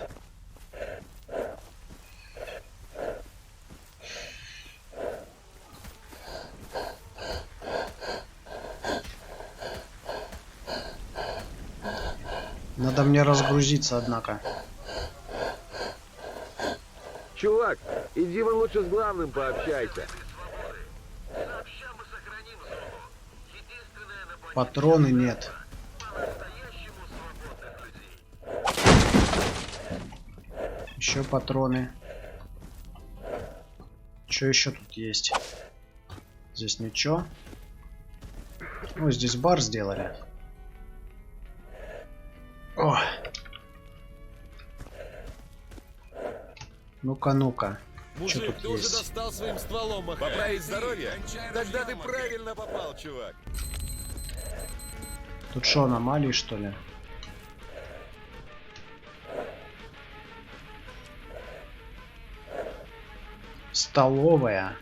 [SPEAKER 1] Надо мне разгрузиться, однако.
[SPEAKER 7] Чувак, иди вон лучше с главным пообщайся.
[SPEAKER 1] Патроны нет. Еще патроны. Что еще тут есть? Здесь ничего. Ну, здесь бар сделали. О! Ну-ка, ну-ка. Что
[SPEAKER 8] Мужик,
[SPEAKER 1] тут
[SPEAKER 8] ты уже
[SPEAKER 1] есть?
[SPEAKER 8] достал своим стволом махать. Поправить здоровье? Тогда ты правильно попал, чувак.
[SPEAKER 1] Тут что, аномалии, что ли? Столовая.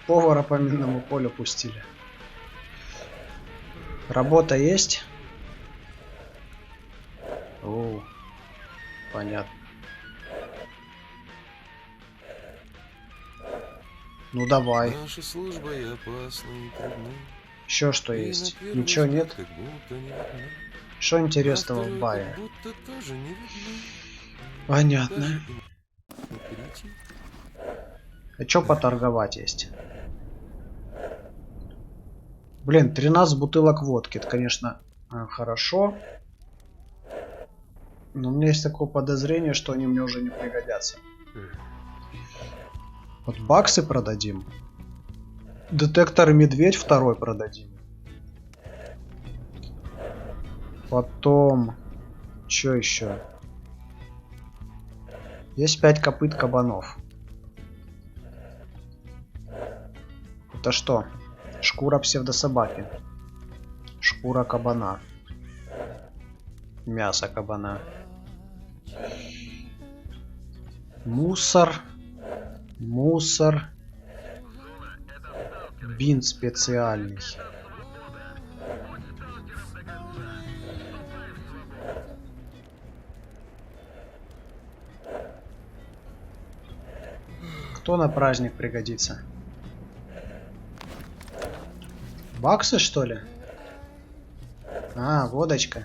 [SPEAKER 1] Повара по минному полю пустили. Работа есть? О, понятно. Ну давай.
[SPEAKER 9] Наша служба и опасна, и трудна.
[SPEAKER 1] Еще что
[SPEAKER 9] И
[SPEAKER 1] есть?
[SPEAKER 9] на первый
[SPEAKER 1] Ничего
[SPEAKER 9] взгляд
[SPEAKER 1] нет?
[SPEAKER 9] как будто не видно.
[SPEAKER 1] Что интересного
[SPEAKER 9] А
[SPEAKER 1] в
[SPEAKER 9] второй
[SPEAKER 1] баре?
[SPEAKER 9] как будто тоже не видно.
[SPEAKER 1] Понятно.
[SPEAKER 9] Даже и не перейти.
[SPEAKER 1] А чё поторговать есть? Блин, 13 бутылок водки. Это, конечно, хорошо. Но у меня есть такое подозрение, что они мне уже не пригодятся. Вот баксы продадим. Детектор медведь второй продадим. Потом... Что еще? Есть 5 копыт кабанов. Это что? Шкура псевдособаки. Шкура кабана. Мясо кабана. Мусор. Мусор. Бинт специальный. Кто на праздник пригодится? Баксы, что ли? А, водочка.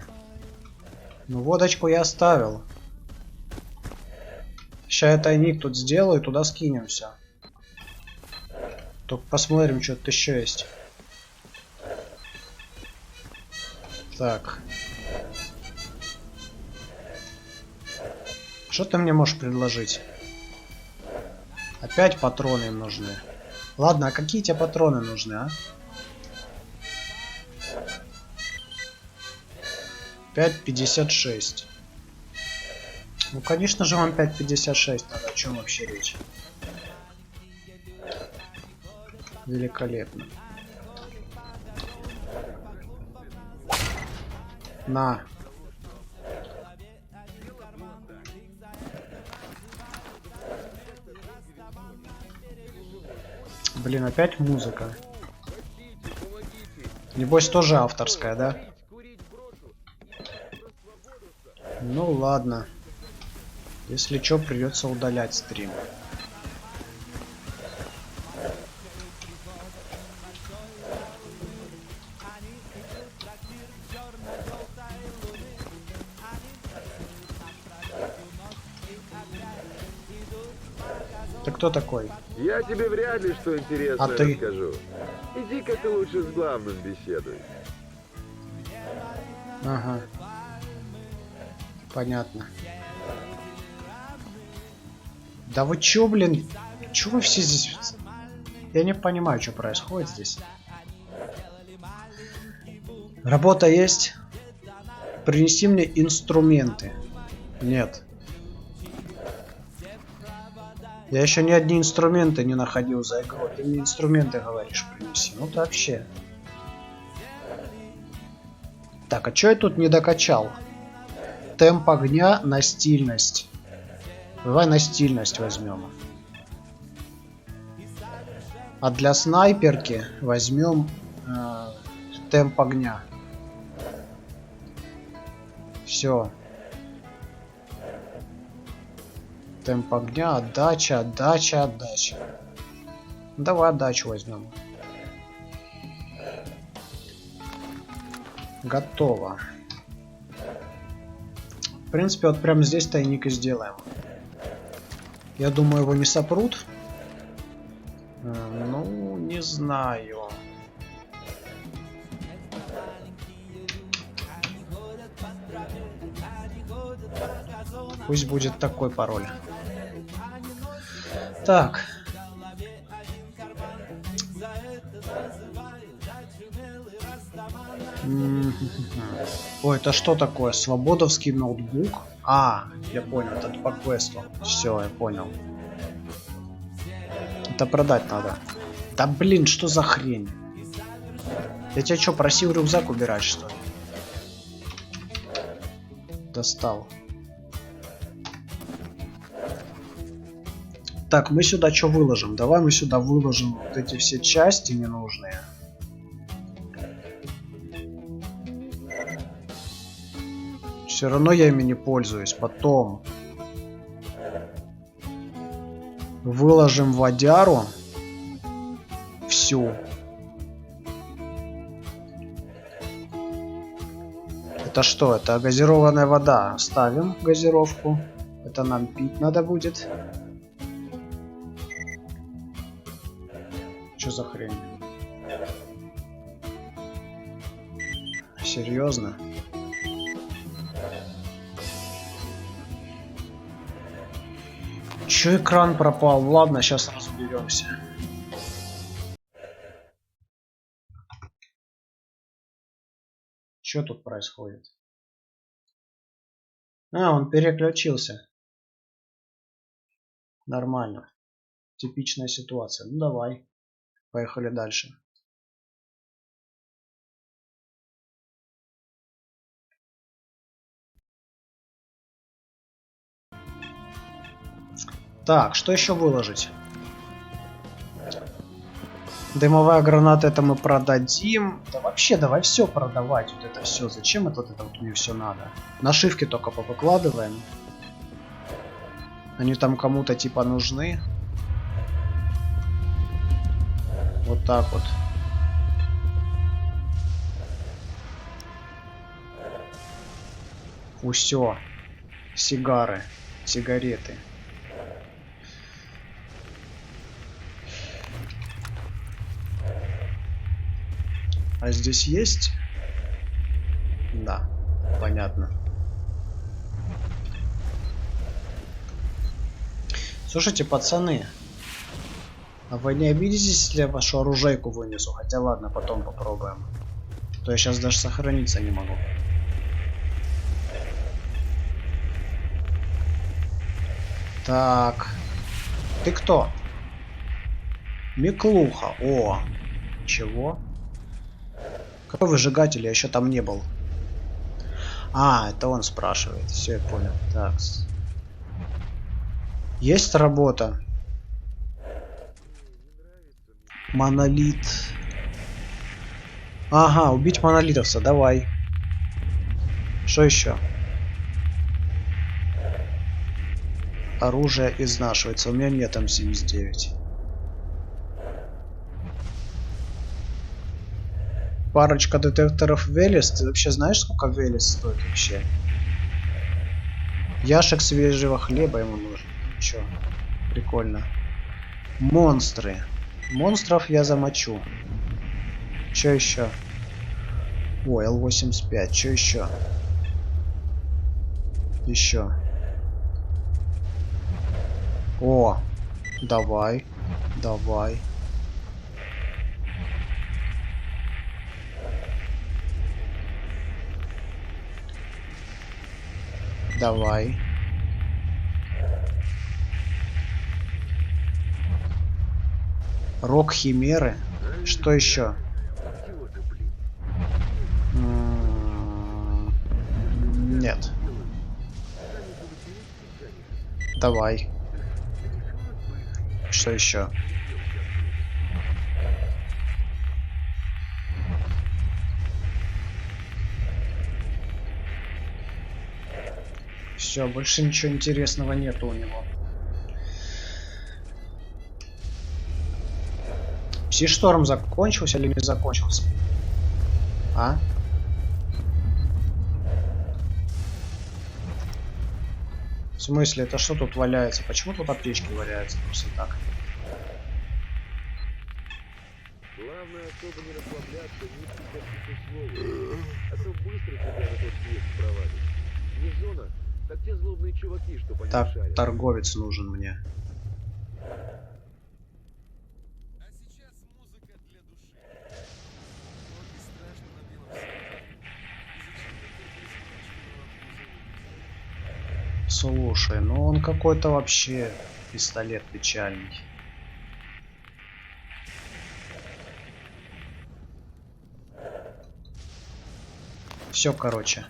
[SPEAKER 1] Ну, водочку я оставил. Сейчас я тайник тут сделаю, туда скинем все. Только посмотрим, что тут еще есть. Так. Что ты мне можешь предложить? Опять патроны им нужны. Ладно, а какие тебе патроны нужны, а? 5,56. Ну, конечно же, вам 5,56 надо. О чем вообще речь? Великолепно. На. Блин, опять музыка. Небось, тоже авторская, да? Ну ладно. Если чё, придется удалять стрим. Ты кто такой?
[SPEAKER 7] Я тебе вряд ли что интересное
[SPEAKER 1] А ты?
[SPEAKER 7] расскажу. Иди-ка ты лучше с главным беседуй.
[SPEAKER 1] Ага. Понятно. Да вы чё, блин? Чё вы все здесь? Я не понимаю, что происходит здесь. Работа есть? Принеси мне инструменты. Нет. Я еще ни одни инструменты не находил за игру. Ты мне инструменты говоришь принеси. Ну ты вообще. Так, а что я тут не докачал? Темп огня на стильность. Давай на стильность возьмем. А для снайперки возьмем темп огня. Все. Темп огня, отдача, отдача, отдача. Давай отдачу возьмем. Готово. В принципе, вот прямо здесь тайник и сделаем. Я думаю, его не сопрут. Ну, не знаю. Пусть будет такой пароль. Так. Ой, это что такое? Свободовский ноутбук? А, я понял, это по квесту. Все, я понял. Это продать надо. Да блин, что за хрень? Я тебя что, просил рюкзак убирать, что ли? Достал. Так, мы сюда что выложим? Давай мы сюда выложим вот эти все части ненужные. Все равно я ими не пользуюсь. Потом выложим водяру всю. Это что? Это газированная вода. Ставим газировку. Это нам пить надо будет. Что за хрень? Серьезно? Че экран пропал? Ладно, сейчас разберемся. Что тут происходит? А, он переключился. Нормально. Типичная ситуация. Ну давай. Поехали дальше. Так, что еще выложить? Дымовая граната, это мы продадим. Да вообще, давай все продавать. Вот это все. Зачем это вот мне все надо? Нашивки только повыкладываем. Они там кому-то типа нужны. Вот так вот. Усё. Сигары. Сигареты. А здесь есть? Да, понятно. Слушайте, пацаны, а вы не обидитесь, если я вашу оружейку вынесу? Хотя ладно, потом попробуем. То я сейчас даже сохраниться не могу. Так. Ты кто? Миклуха. О. Чего? Какой выжигатель? Я еще там не был. А, это он спрашивает. Все, я понял. Так. Есть работа. Монолит. Ага, убить монолитовца. Давай. Что еще? Оружие изнашивается. У меня нет М79. Парочка детекторов Велес. Ты вообще знаешь, сколько Велес стоит вообще? Яшек свежего хлеба ему нужен. Чё? Прикольно. Монстры. Монстров я замочу. Чё еще? О, Л-85. Чё еще? Еще. О, давай. Давай. Давай. Рок Химеры. Что еще? Нет. Давай. Что еще? Все, больше ничего интересного нету у него. Пси-шторм закончился или не закончился? А? В смысле, это что тут валяется? Почему тут аптечки валяются просто так?
[SPEAKER 7] Главное, особо не расслабляться, не пикать слово. А то быстро тебя на тот свет провалит. Не зона, так те злобные чуваки, что по ним
[SPEAKER 1] Так,
[SPEAKER 7] шарят.
[SPEAKER 1] торговец нужен мне.
[SPEAKER 9] А сейчас музыка для души. Вот и страшно на белом свете. И зачем ты
[SPEAKER 1] Слушай, ну он какой-то вообще пистолет печальный. Все, короче.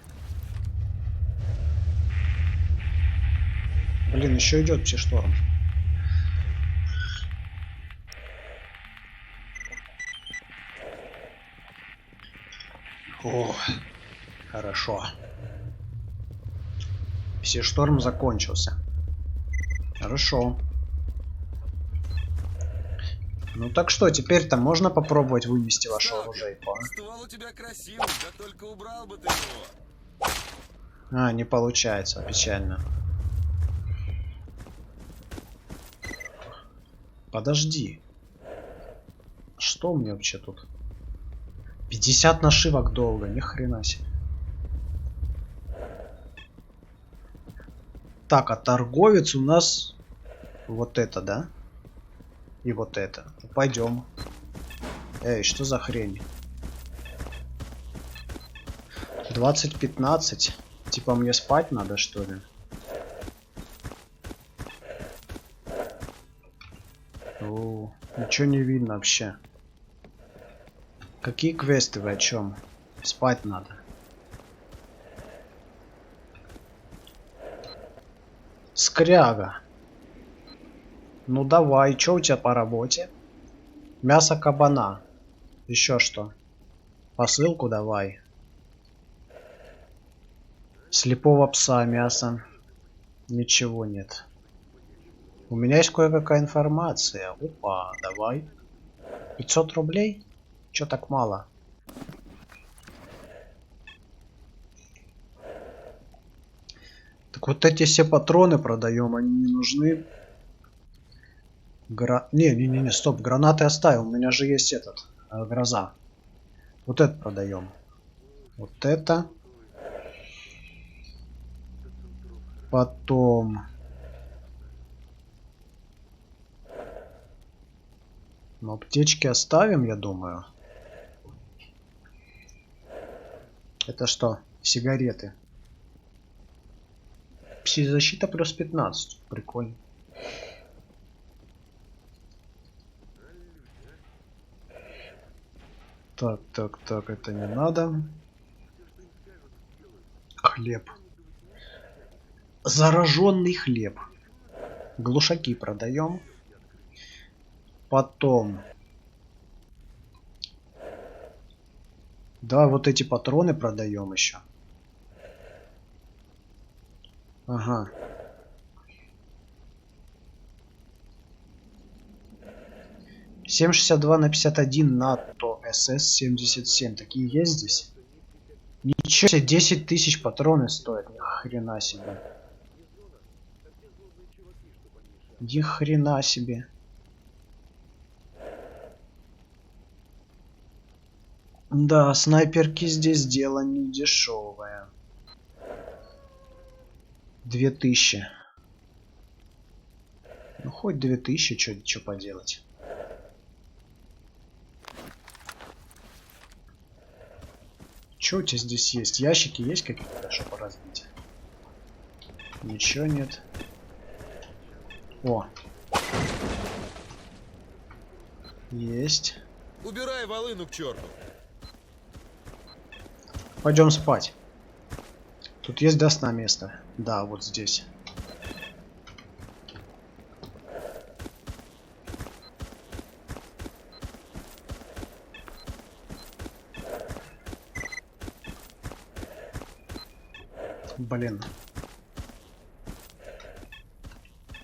[SPEAKER 1] Блин, еще идет пси-шторм. О, хорошо. Пси-шторм закончился. Хорошо. Ну так что, теперь-то можно попробовать вынести ваше оружейку, а?
[SPEAKER 9] Ствол у тебя красивый, да только убрал бы ты его.
[SPEAKER 1] А, не получается, печально. Подожди. Что у меня вообще тут? 50 нашивок долго, ни хрена себе. Так, а торговец у нас вот это, да? И вот это. Пойдем. Эй, что за хрень? 20-15. Типа мне спать надо, что ли? О, ничего не видно вообще. Какие квесты вы о чем? Спать надо. Скряга. Ну давай, что у тебя по работе? Мясо кабана. Еще что? Посылку давай. Слепого пса мясо. Ничего нет. У меня есть кое-какая информация. Опа, давай. 500 рублей? Чё так мало? Так вот эти все патроны продаем, они не нужны. Не, стоп, гранаты оставил. У меня же есть этот, гроза. Вот это продаем. Вот это. Потом. Ну, аптечки оставим, я думаю. Это что? Сигареты. Пси-защита плюс 15. Прикольно. Так, так, так, это не надо. Хлеб. Зараженный хлеб. Глушаки продаем. Потом. Да, вот эти патроны продаем еще. Ага. $7,62 на 51 НАТО СС-77. Такие есть здесь? Ничего себе, 10 тысяч патроны стоят. Ни хрена себе. Ни хрена себе. Да, снайперки здесь дело не дешевое. 2000. Ну хоть 2000, что поделать. Что у тебя здесь есть? Ящики есть какие-то, чтобы разбить? Ничего нет. О. Есть.
[SPEAKER 8] Убирай волыну к черту.
[SPEAKER 1] Пойдем спать. Тут есть до сна место. Да, вот здесь. Блин.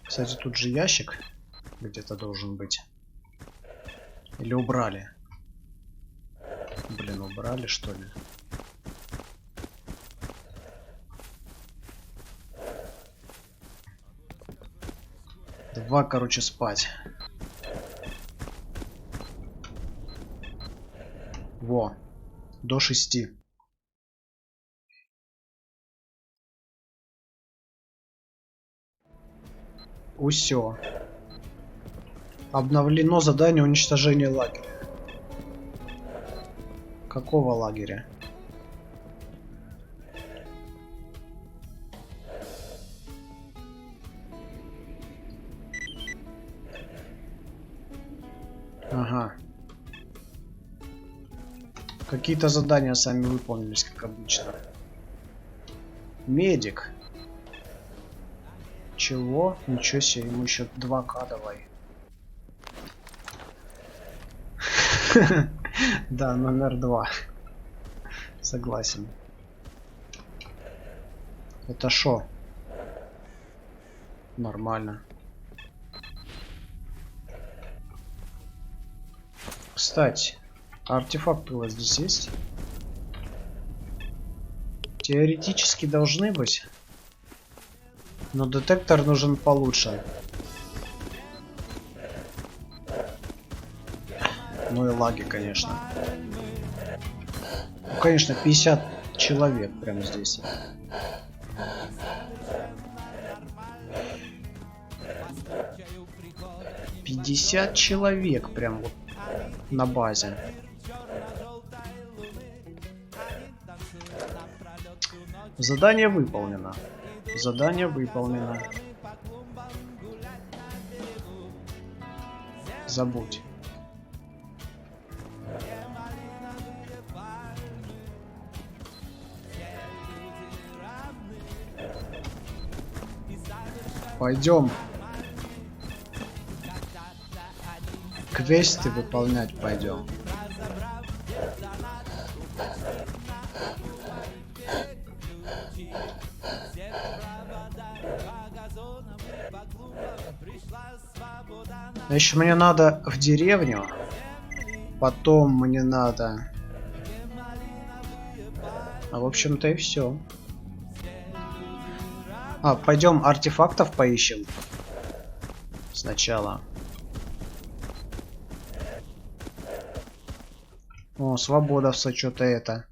[SPEAKER 1] Кстати, тут же ящик где-то должен быть. Или убрали? Блин, убрали, что ли? Два, короче, спать. Во. До 6. Усё. Обновлено задание уничтожения лагеря. Какого лагеря? Ага. Какие-то задания сами выполнились, как обычно. Медик. Чего? Ничего себе, ему еще 2К давай. Да, номер 2. Согласен. Это шо? Нормально. Кстати, артефакты у вас здесь есть? Теоретически должны быть. Но детектор нужен получше. Ну и лаги, конечно. Ну, конечно, 50 человек прямо здесь. «50 человек прям вот на базе. Задание выполнено. Задание выполнено. Забудь. Пойдем. Квесты выполнять пойдем. Еще мне надо в деревню. Потом мне надо... А в общем-то и все. А, пойдем артефактов поищем. Сначала. О, свободовца что-то это.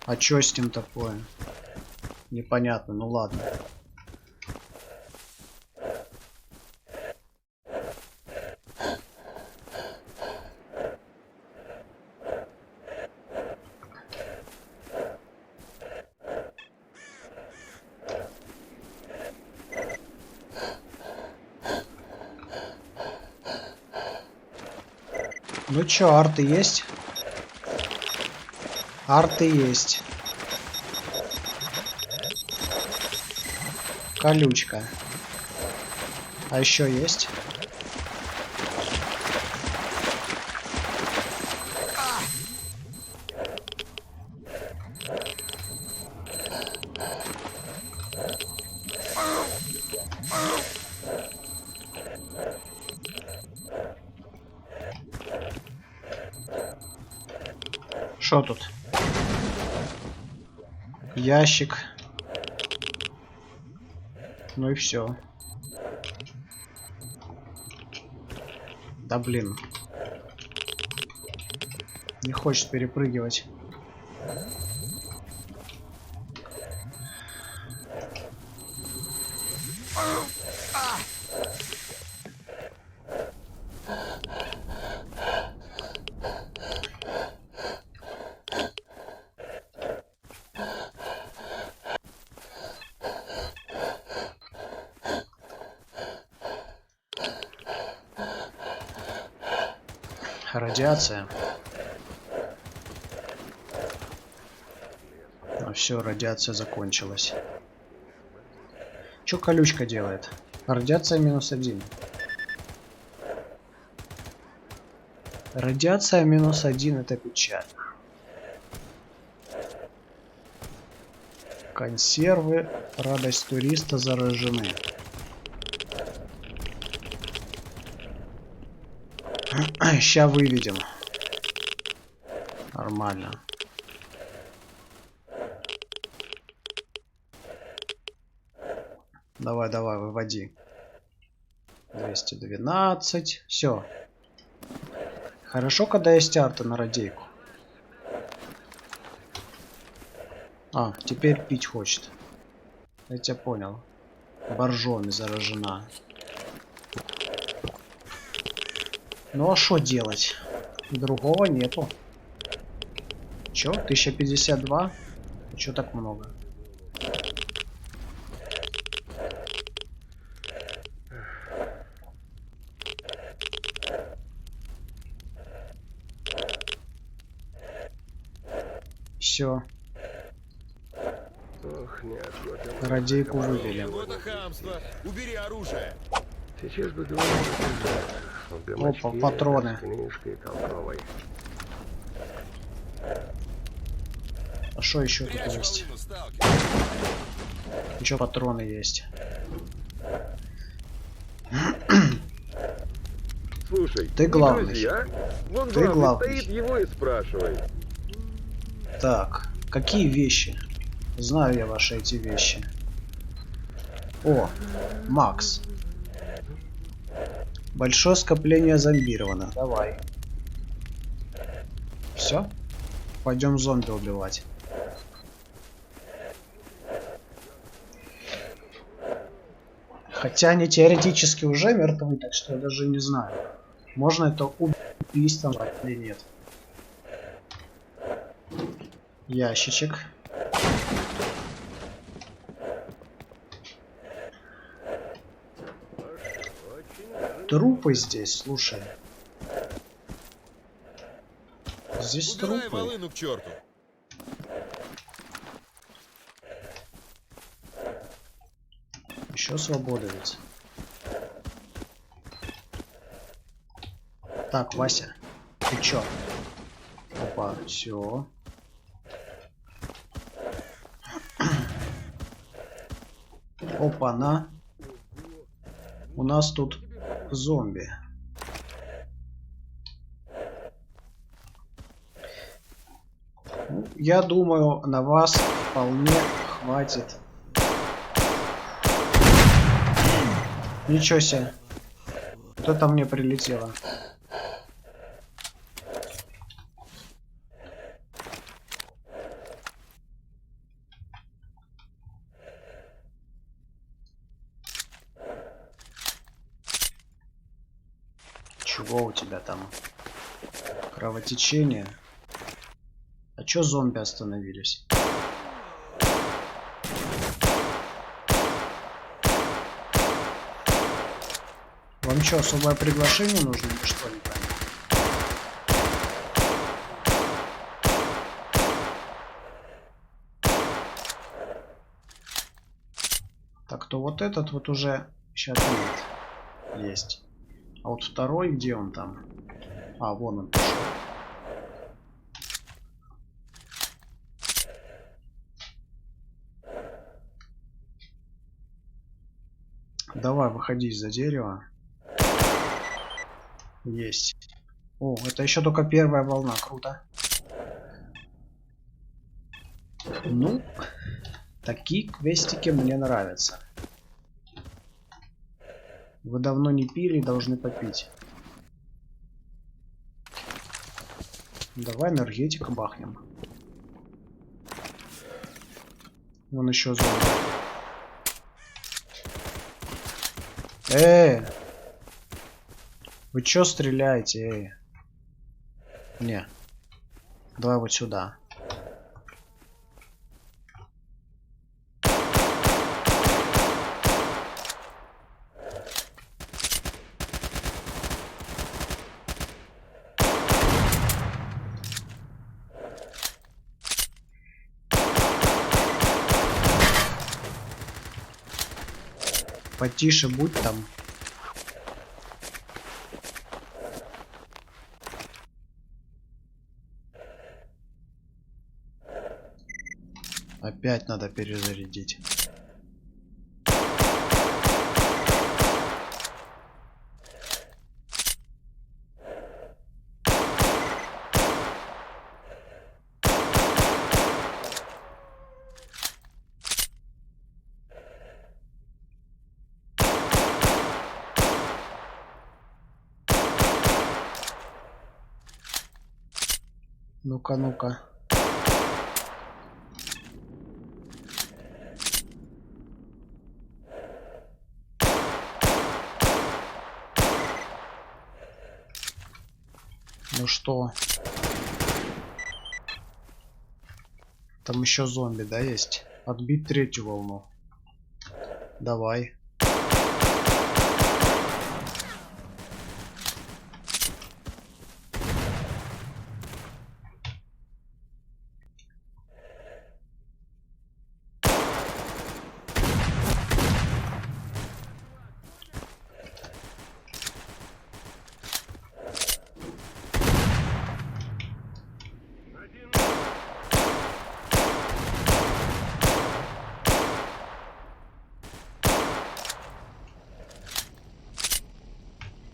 [SPEAKER 1] А чё с ним такое? Непонятно, ну ладно. Ну чё, арты есть? Арты есть. Колючка. А еще есть? Что тут? Ящик. Ну и все. Да блин. Не хочет перепрыгивать. Радиация. Ну все, радиация закончилась. Что колючка делает? Радиация -1. Радиация -1 это печаль. Консервы, радость туриста заражены. Ща выведем. Нормально. Давай, давай, выводи. 212. Все. Хорошо, когда есть арта на радейку. А, теперь пить хочет. Я тебя понял. Боржоми заражена. Ну а что делать? Другого нету. Чё? 1052? Чё так много? Все.
[SPEAKER 7] Ох, неохота.
[SPEAKER 1] Радейку вывели.
[SPEAKER 8] Вот это хамство. Убери оружие.
[SPEAKER 7] Сейчас бы два в гамачке,
[SPEAKER 1] Опа, патроны.
[SPEAKER 7] с книжкой толковой.
[SPEAKER 1] А что еще тут
[SPEAKER 8] Прячь
[SPEAKER 1] есть?
[SPEAKER 8] волыну, сталкер.
[SPEAKER 1] Еще патроны есть.
[SPEAKER 7] Слушай,
[SPEAKER 1] Ты
[SPEAKER 7] не
[SPEAKER 1] главный.
[SPEAKER 7] грузи, а? Вон
[SPEAKER 1] Ты главный.
[SPEAKER 7] стоит, его и спрашивай.
[SPEAKER 1] Так, какие вещи? Знаю я ваши эти вещи. О, Макс. Большое скопление зомбированных. Давай. Все? Пойдем зомби убивать. Хотя они теоретически уже мертвы, так что я даже не знаю. Можно это убийством или нет. Ящичек. Трупы здесь, слушай. Здесь
[SPEAKER 8] Убирай
[SPEAKER 1] трупы.
[SPEAKER 8] волыну к черту.
[SPEAKER 1] Еще свободовец. Так, Вася, ты чё? Опа, все. Опа-на. У нас тут зомби. Ну, я думаю, на вас вполне хватит. Ничего себе. Кто-то мне прилетело. Чего у тебя там? Кровотечение? А чё зомби остановились? Вам что, особое приглашение нужно или что, не понятно? Так, то вот этот вот уже сейчас есть. А вот второй, где он там? А, вон он пошел. Давай, выходи из-за дерева. Есть. О, это еще только первая волна, круто. Ну, такие квестики мне нравятся. Вы давно не пили, должны попить. Давай энергетик бахнем. Вон еще зомби. Вы чё стреляете, Не. Давай вот сюда. Потише будь там. Опять надо перезарядить. Ну-ка, ну-ка. Ну что? Там еще зомби, да, есть? Отбить третью волну. Давай.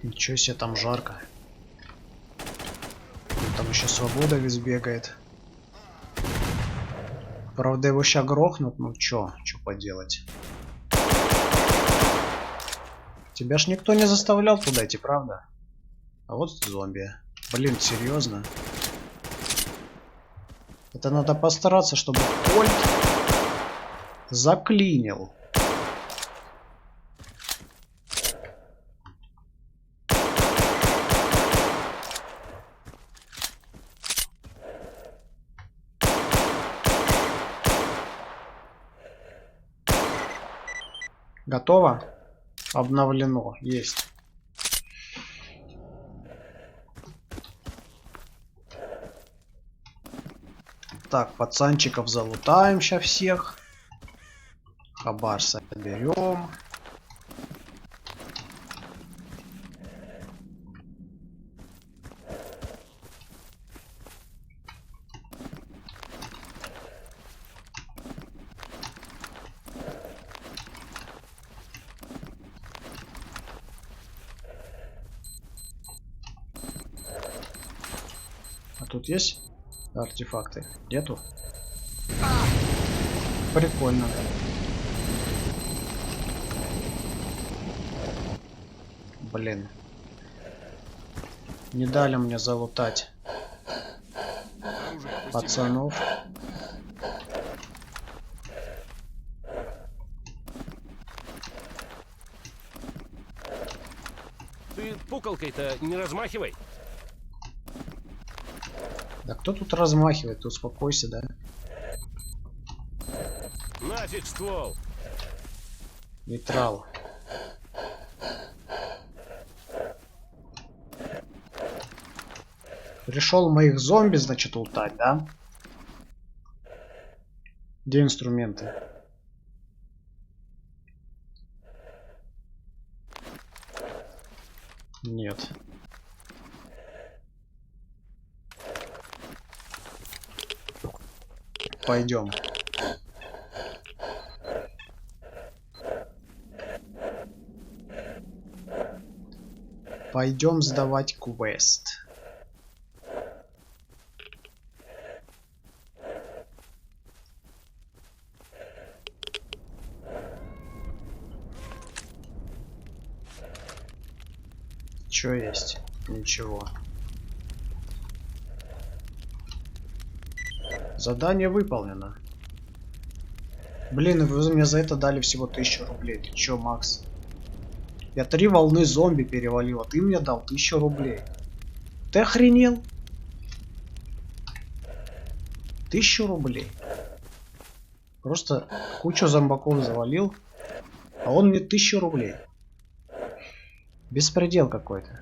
[SPEAKER 1] Ничего себе, там жарко. Там еще свобода весь бегает. Правда, его ща грохнут, ну чё поделать. Тебя ж никто не заставлял туда идти, правда? А вот зомби. Блин, серьезно? Это надо постараться, чтобы Кольт заклинил. Готово? Обновлено. Есть. Так, пацанчиков залутаем сейчас всех. Хабар соберем. А тут есть артефакты? Нету? Прикольно. Блин. Не дали мне залутать пацанов.
[SPEAKER 8] Ты пукалкой-то не размахивай.
[SPEAKER 1] Да кто тут размахивает? Ты успокойся, да?
[SPEAKER 8] Нафиг ствол.
[SPEAKER 1] Нейтрал. Пришел моих зомби, значит, лутать, да? Где инструменты? Нет. Пойдем. Пойдем сдавать квест. Чё есть? Ничего. Задание выполнено. Блин, вы мне за это дали всего 1000 рублей. Ты чё, Макс? Я 3 волны зомби перевалил, а ты мне дал 1000 рублей. Ты охренел? 1000 рублей. Просто кучу зомбаков завалил, а он мне 1000 рублей. Беспредел какой-то.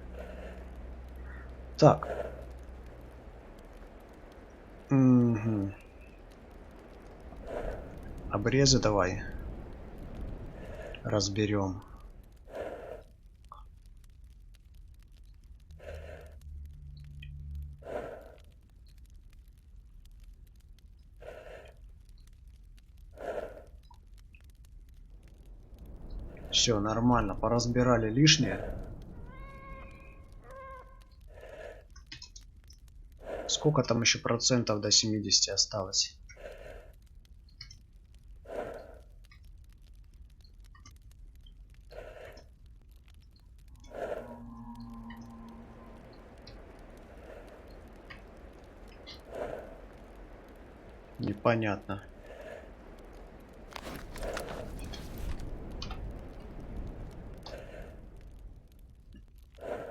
[SPEAKER 1] Так. Угу. Обрезы давай. Разберем. Все нормально, поразбирали лишнее. Сколько там еще процентов до 70 осталось? Непонятно.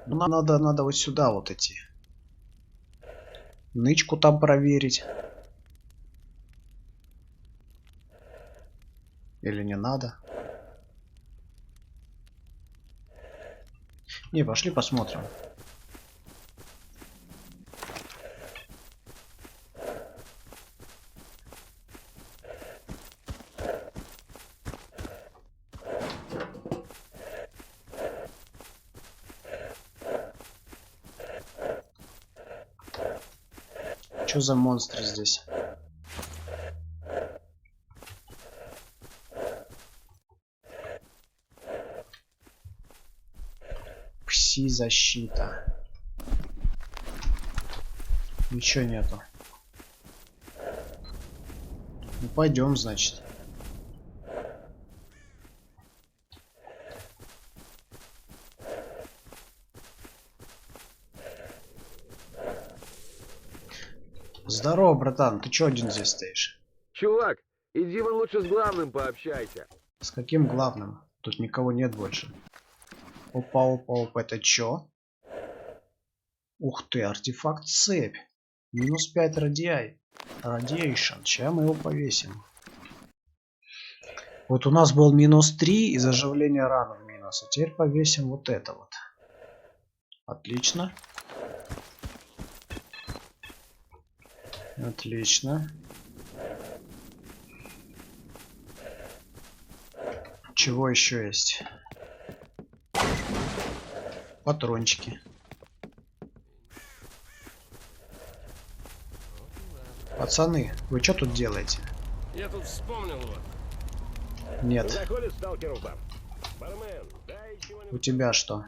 [SPEAKER 1] Ну, надо вот сюда вот идти. Нычку там проверить. Или не надо? Не, пошли посмотрим. Что за монстры здесь? Пси-защита. Ничего нету. Ну пойдем, значит. Здорово, братан. Ты чё один здесь стоишь?
[SPEAKER 7] Чувак, иди вон лучше с главным пообщайся.
[SPEAKER 1] С каким главным? Тут никого нет больше. Опа, опа, опа. Это чё? Ух ты, артефакт цепь. Минус 5 радиейшн. Сейчас мы его повесим. Вот у нас был минус 3 и заживление ран в минус. А теперь повесим вот это вот. Отлично. Отлично. Чего еще есть? Патрончики. Пацаны, вы что тут делаете?
[SPEAKER 8] Я тут вспомнил вот.
[SPEAKER 1] Нет.
[SPEAKER 7] Заходит сталкер в бар. Бармен, дай чего-нибудь.
[SPEAKER 1] У тебя что?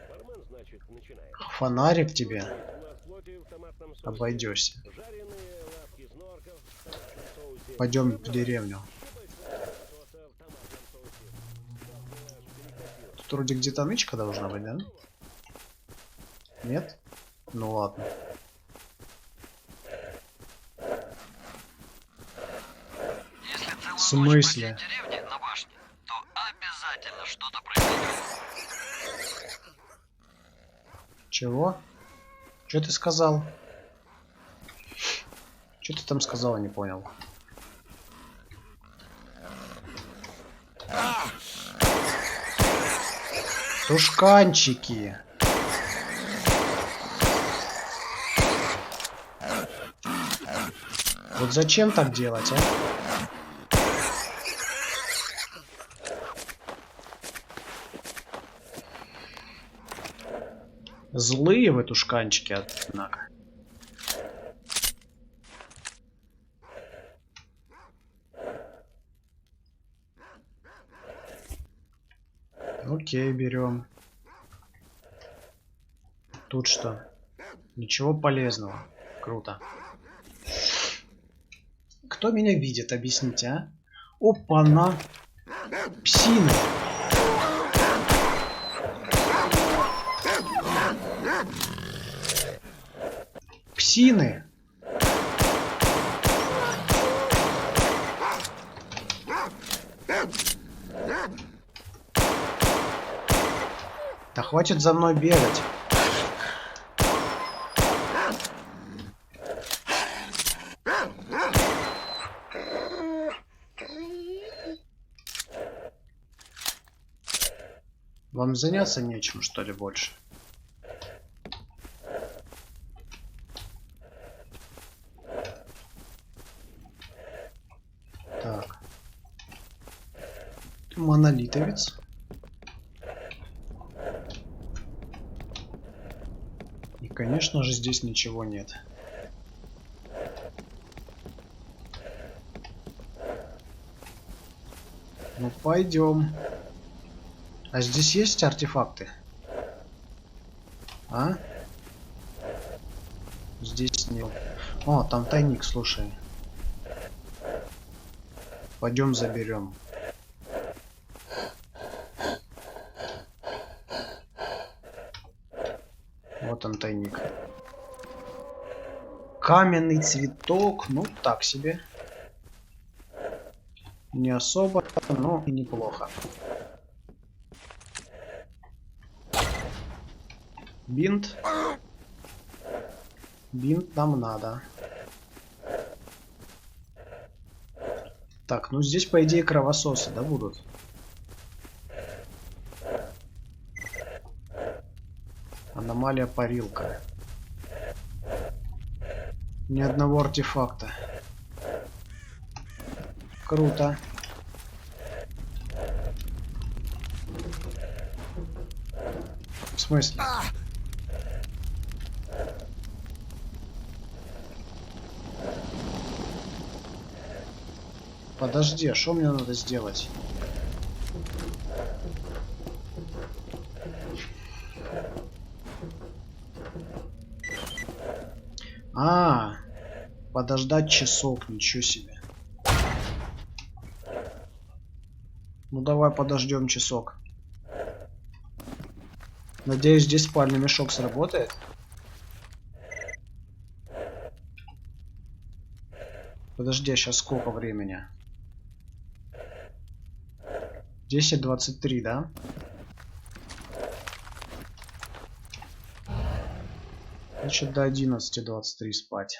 [SPEAKER 7] Бармен, значит, начинает.
[SPEAKER 1] Фонарик тебе?
[SPEAKER 7] Лосоти в томатном соусе.
[SPEAKER 1] Обойдешься.
[SPEAKER 7] Жареные лапки снорков в томатном соусе.
[SPEAKER 1] Пойдем в деревню. Тут вроде где-то нычка должна быть, да? Нет? Ну ладно.
[SPEAKER 3] Если ты
[SPEAKER 1] В смысле?
[SPEAKER 3] деревни на башне, то обязательно что-то произойдет.
[SPEAKER 1] Чего? Что ты сказал? Что ты там сказал, не понял. Тушканчики. Вот зачем так делать, а? Злые вы тушканчики, однако. Окей, берем. Тут что? Ничего полезного. Круто. Кто меня видит, объясните, а? Опа-на! Псины! Псины! Да хватит за мной бегать. Вам заняться нечем, что ли, больше? Так. Монолитовец. И, конечно же, здесь ничего нет. Ну, пойдем. А здесь есть артефакты? А? Здесь нет. О, там тайник, слушай. Пойдем заберем. Вот он тайник. Каменный цветок. Ну, так себе. Не особо, но и неплохо. Бинт. Бинт нам надо. Так, ну здесь, по идее, кровососы, да, будут? Аномалия парилка. Ни одного артефакта. Круто. В смысле? Подожди, а что мне надо сделать? А, подождать часок, ничего себе. Ну давай подождем часок. Надеюсь, здесь спальный мешок сработает. Подожди, а сейчас сколько времени? 10:23, да? Значит, до 11:23 спать.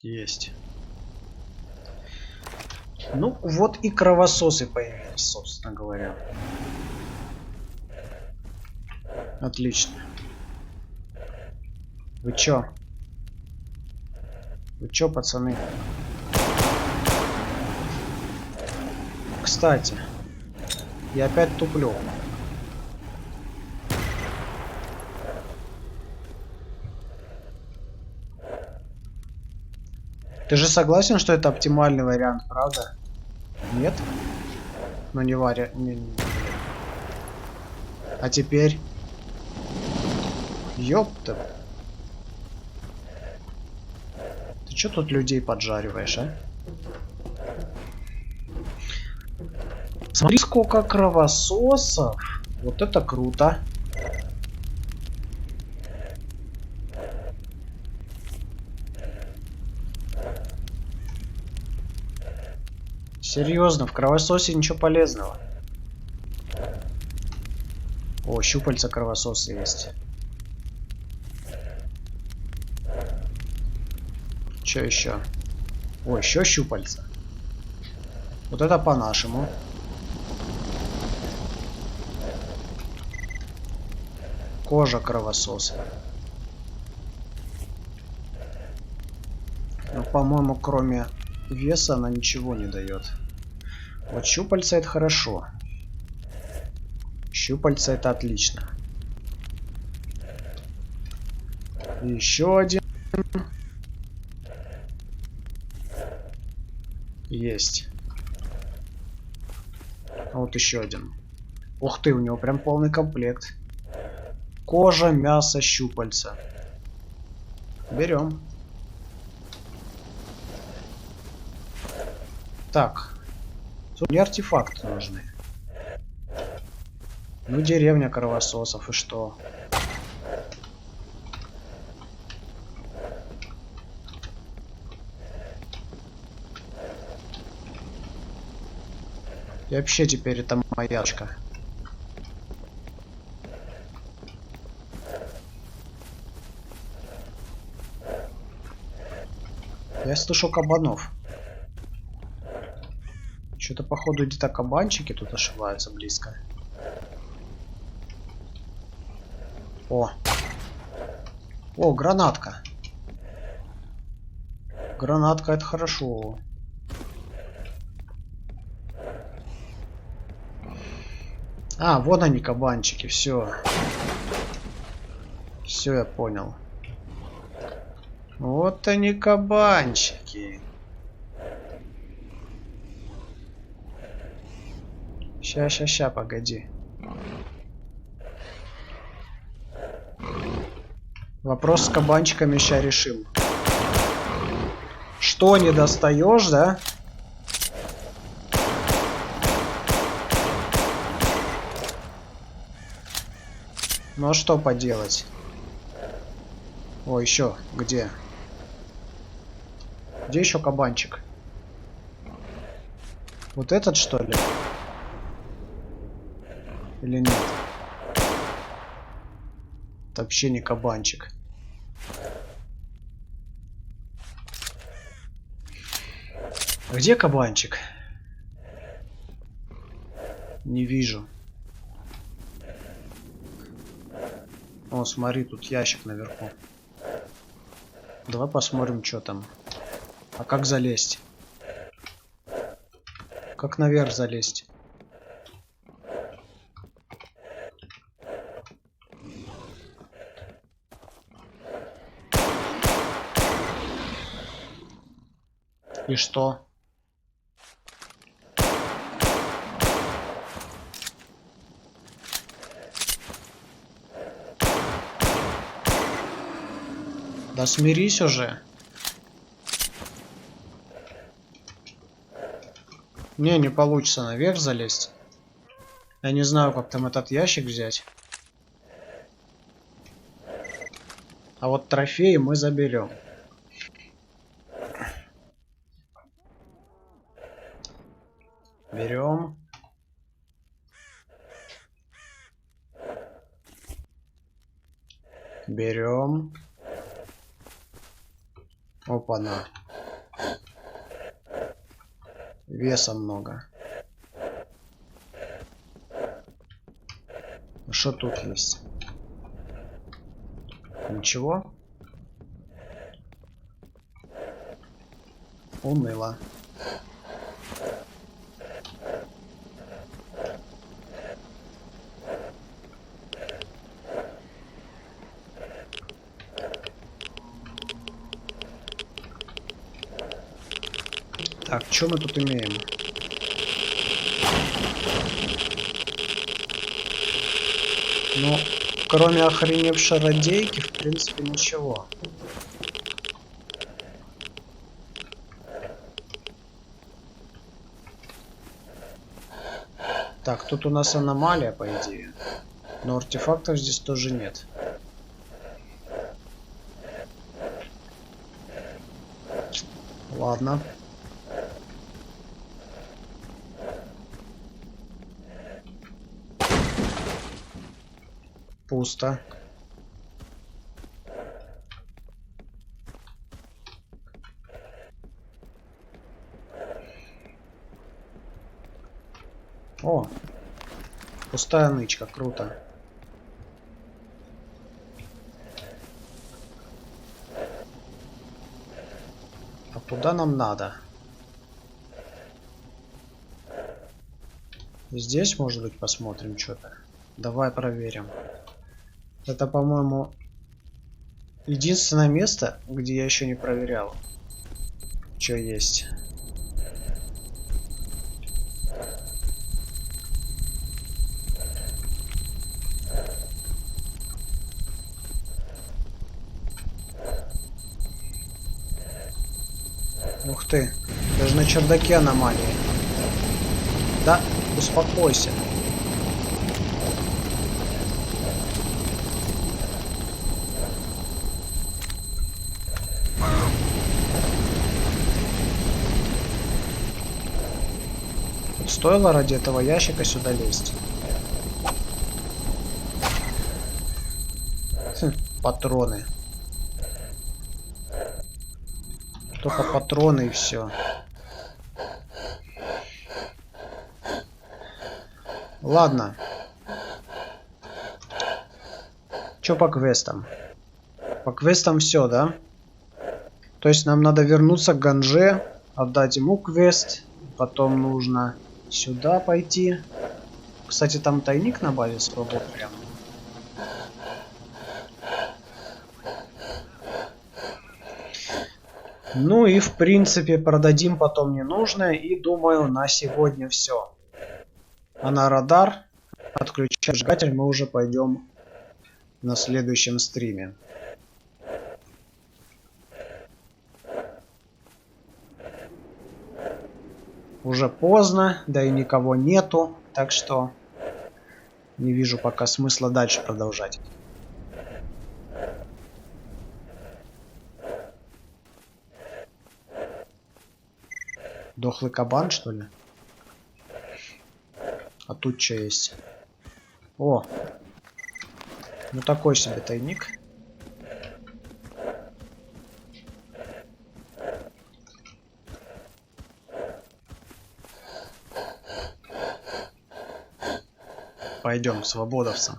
[SPEAKER 1] Есть. Ну, вот и кровососы появились, собственно говоря. Отлично. Вы чё? Вы чё, пацаны? Кстати, я опять туплю. Ты же согласен, что это оптимальный вариант, правда? Нет? Ну не варя... А теперь... Ёпта. Ты чё тут людей поджариваешь, а? Смотри, сколько кровососов. Вот это круто. Серьезно, в кровососе ничего полезного. О, щупальца кровососа есть. Что еще? О, еще щупальца. Вот это по-нашему. Кожа кровососа. Ну, по-моему, кроме веса она ничего не дает. Вот щупальца это хорошо. Щупальца это отлично. И еще один. Есть. А вот еще один. Ух ты, у него прям полный комплект. Кожа, мясо, щупальца. Берем. Так. Тут мне артефакты нужны. Ну, деревня кровососов, и что? И вообще теперь это моя очка. Я слышу кабанов. Что-то походу где-то кабанчики тут ошиваются близко. О! О, гранатка. Гранатка это хорошо. А, вот они кабанчики, все. Все, я понял. Вот они кабанчики. Ща, погоди. Вопрос с кабанчиками ща решим. Что, не достаешь, да? Ну а что поделать? О, еще где? Где еще кабанчик? Вот этот, что ли? Или нет? Это вообще не кабанчик. Где кабанчик? Не вижу. О, смотри, тут ящик наверху. Давай посмотрим, что там. А как залезть? Как наверх залезть? И что? Да смирись уже. Не получится наверх залезть. Я не знаю, как там этот ящик взять. А вот трофеи мы заберем. Берем. Берем. Опа-на. Веса много. Что тут есть? Ничего? Уныло. Так, что мы тут имеем? Ну, кроме охреневшей радейки, в принципе, ничего. Так, тут у нас аномалия, по идее. Но артефактов здесь тоже нет. Ладно. Пусто. О, пустая нычка, круто. А куда нам надо? Здесь, может быть, посмотрим что-то. Давай проверим. Это, по-моему, единственное место, где я еще не проверял, что есть. Ух ты, даже на чердаке аномалии. Да, успокойся. Стоило ради этого ящика сюда лезть. Патроны. Только патроны и все. Ладно. Чё по квестам? По квестам все, да? То есть нам надо вернуться к Ганже, отдать ему квест, потом нужно сюда пойти. Кстати, там тайник на базе сработал. Ну и в принципе продадим потом ненужное, и думаю, на сегодня все. А на радар, отключать сжигатель, мы уже пойдем на следующем стриме. Уже поздно, да и никого нету, так что не вижу пока смысла дальше продолжать. Дохлый кабан, что ли? А тут что есть? О! Ну такой себе тайник. Пойдем, свободовцам.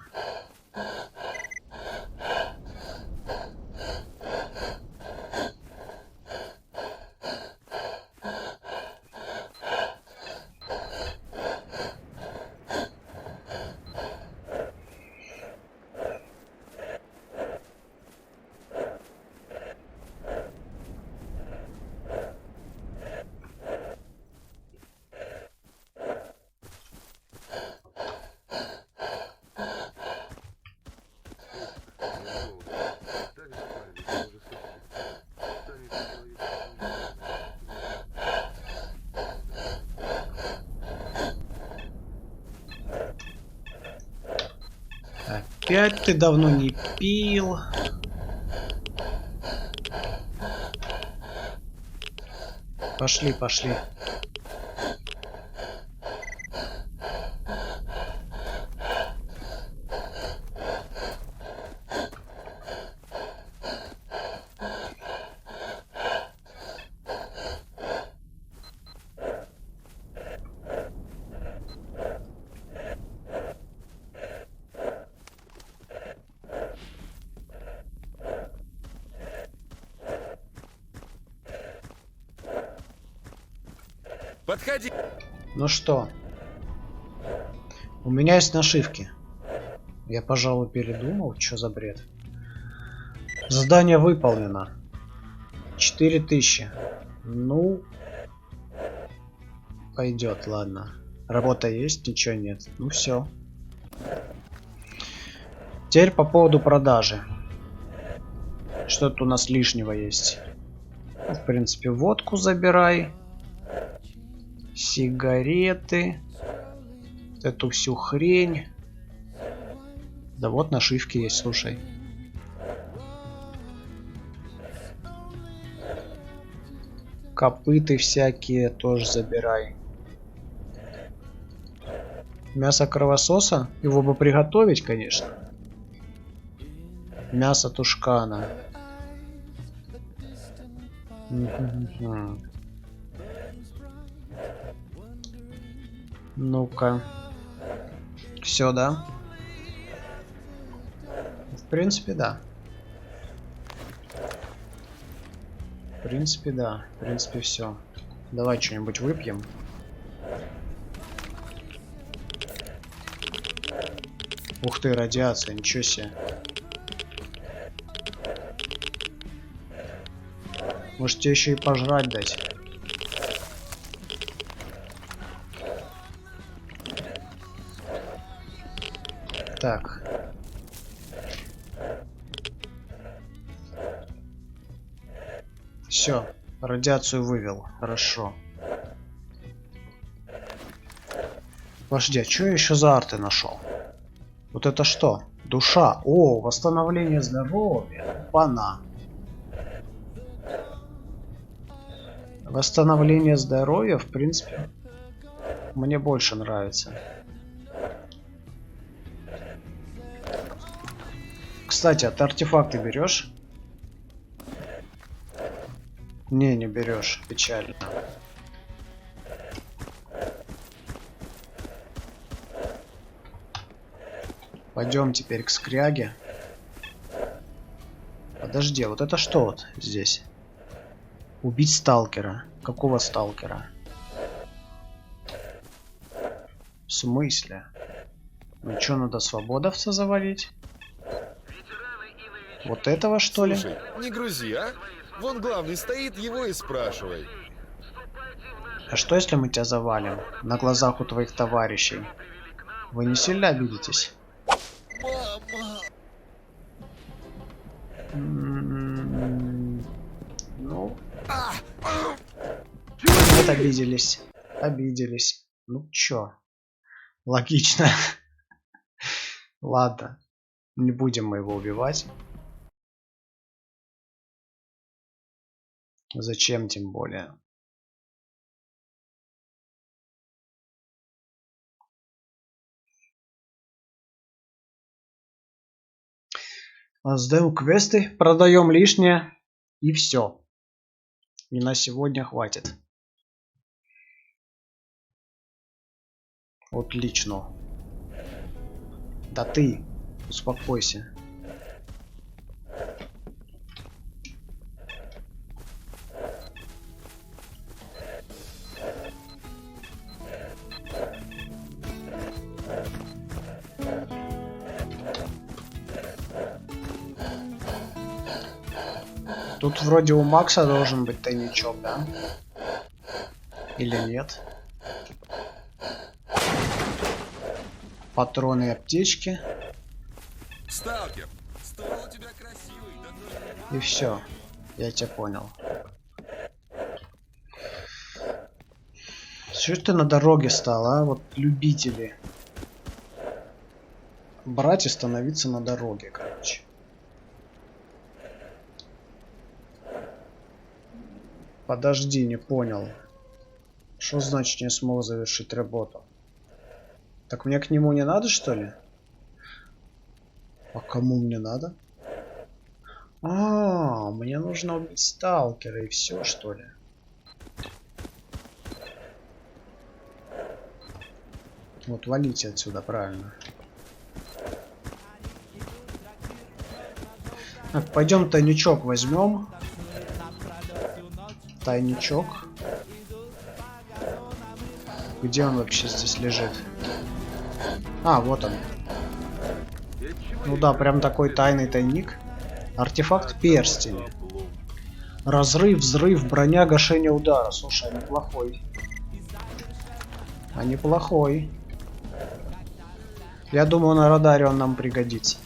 [SPEAKER 1] Опять ты давно не пил. Пошли, пошли.
[SPEAKER 8] Подходи.
[SPEAKER 1] Ну что? У меня есть нашивки. Я, пожалуй, передумал. Что за бред? Задание выполнено. 4000. Ну, пойдет, ладно. Работа есть, ничего нет. Ну все. Теперь по поводу продажи. Что-то у нас лишнего есть. В принципе, водку забирай. Сигареты. Эту всю хрень. Да вот нашивки есть, слушай. Копыты всякие тоже забирай. Мясо кровососа. Его бы приготовить, конечно. Мясо тушкана. Мгм. Ну-ка. Все, да? В принципе, да. В принципе, да. В принципе, все. Давай что-нибудь выпьем. Ух ты, радиация, ничего себе. Может тебе еще и пожрать дать? Так. Все, радиацию вывел. Хорошо. Подожди, а что я еще за арты нашел? Вот это что? Душа. О, восстановление здоровья. Пана. Восстановление здоровья, в принципе, мне больше нравится. Кстати, а ты артефакты берешь? Не берешь. Печально. Пойдем теперь к скряге. Подожди, вот это что вот здесь? Убить сталкера. Какого сталкера? В смысле? Ну что, надо свободовца завалить? Вот этого что ли?
[SPEAKER 8] Слушай, не грузи, а? Вон главный стоит, его и спрашивай.
[SPEAKER 1] А что если мы тебя завалим на глазах у твоих товарищей? Вы не сильно обидитесь? Ну... Вот обиделись. Обиделись. Ну чё? Логично. Ладно. Не будем мы его убивать. Зачем, тем более. Сдаем квесты, продаем лишнее и все. И на сегодня хватит. Отлично. Да ты, успокойся. Тут вроде у Макса должен быть тайничок, да? Или нет? Патроны и аптечки.
[SPEAKER 8] Сталкер, ствол у тебя красивый, да
[SPEAKER 1] И все. Я тебя понял. Что ж ты на дороге стал, а? Вот любители. Брать и становиться на дороге, короче. Подожди, не понял. Что значит не смог завершить работу? Так мне к нему не надо, что ли? А кому мне надо? А, мне нужно убить сталкера и все, что ли? Вот валите отсюда, правильно. Так, пойдем тайничок возьмем. Тайничок. Где он вообще здесь лежит? А, вот он. Ну да, прям такой тайный тайник. Артефакт перстень. Разрыв, взрыв, броня, гашение удара. Слушай, а неплохой. А неплохой. Я думаю, на радаре он нам пригодится.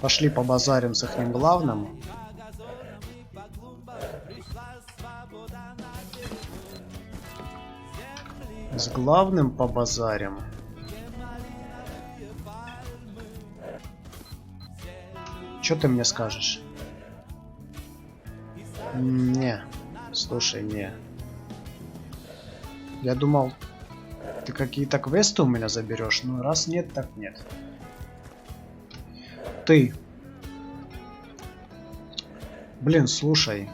[SPEAKER 1] Пошли побазарим с их главным. С главным побазарим. Что ты мне скажешь? Не. Слушай, не. Я думал, Ты какие-то квесты у меня заберешь? Ну, раз нет, так нет. Ты. Блин, слушай.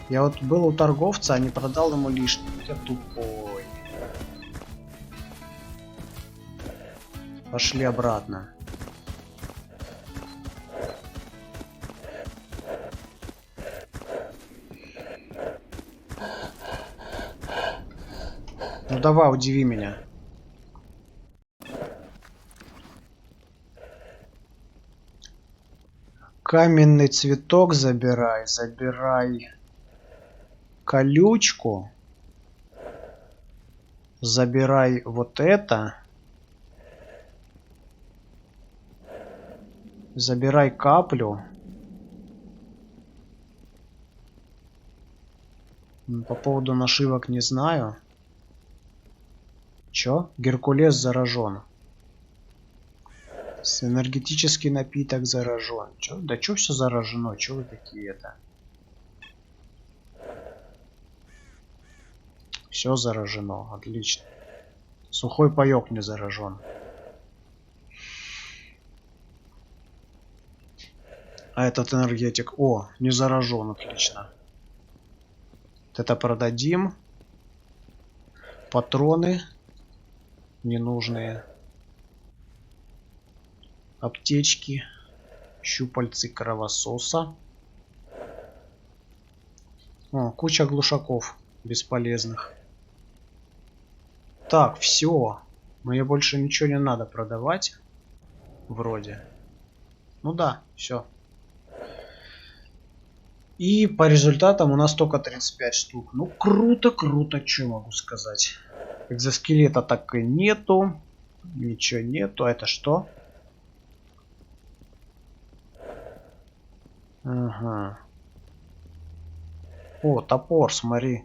[SPEAKER 1] Я вот был у торговца, а не продал ему лишнее. Я тупой. Пошли обратно. Ну давай, удиви меня. Каменный цветок забирай. Забирай колючку. Забирай вот это. Забирай каплю. По поводу нашивок не знаю. Чё? Геркулес заражен. Энергетический напиток заражен. Чё? Да чё все заражено? Чё вы такие это? Все заражено. Отлично. Сухой паёк не заражен. А этот энергетик... О, не заражен. Отлично. Вот это продадим. Патроны. Ненужные. Аптечки. Щупальцы кровососа. О, куча глушаков бесполезных. Так, все. Мне больше ничего не надо продавать. Вроде. Ну да, все. И по результатам у нас только 35 штук. Ну круто, круто, что могу сказать. Экзоскелета так и нету. Ничего нету. А это что? Ага. О, топор, смотри.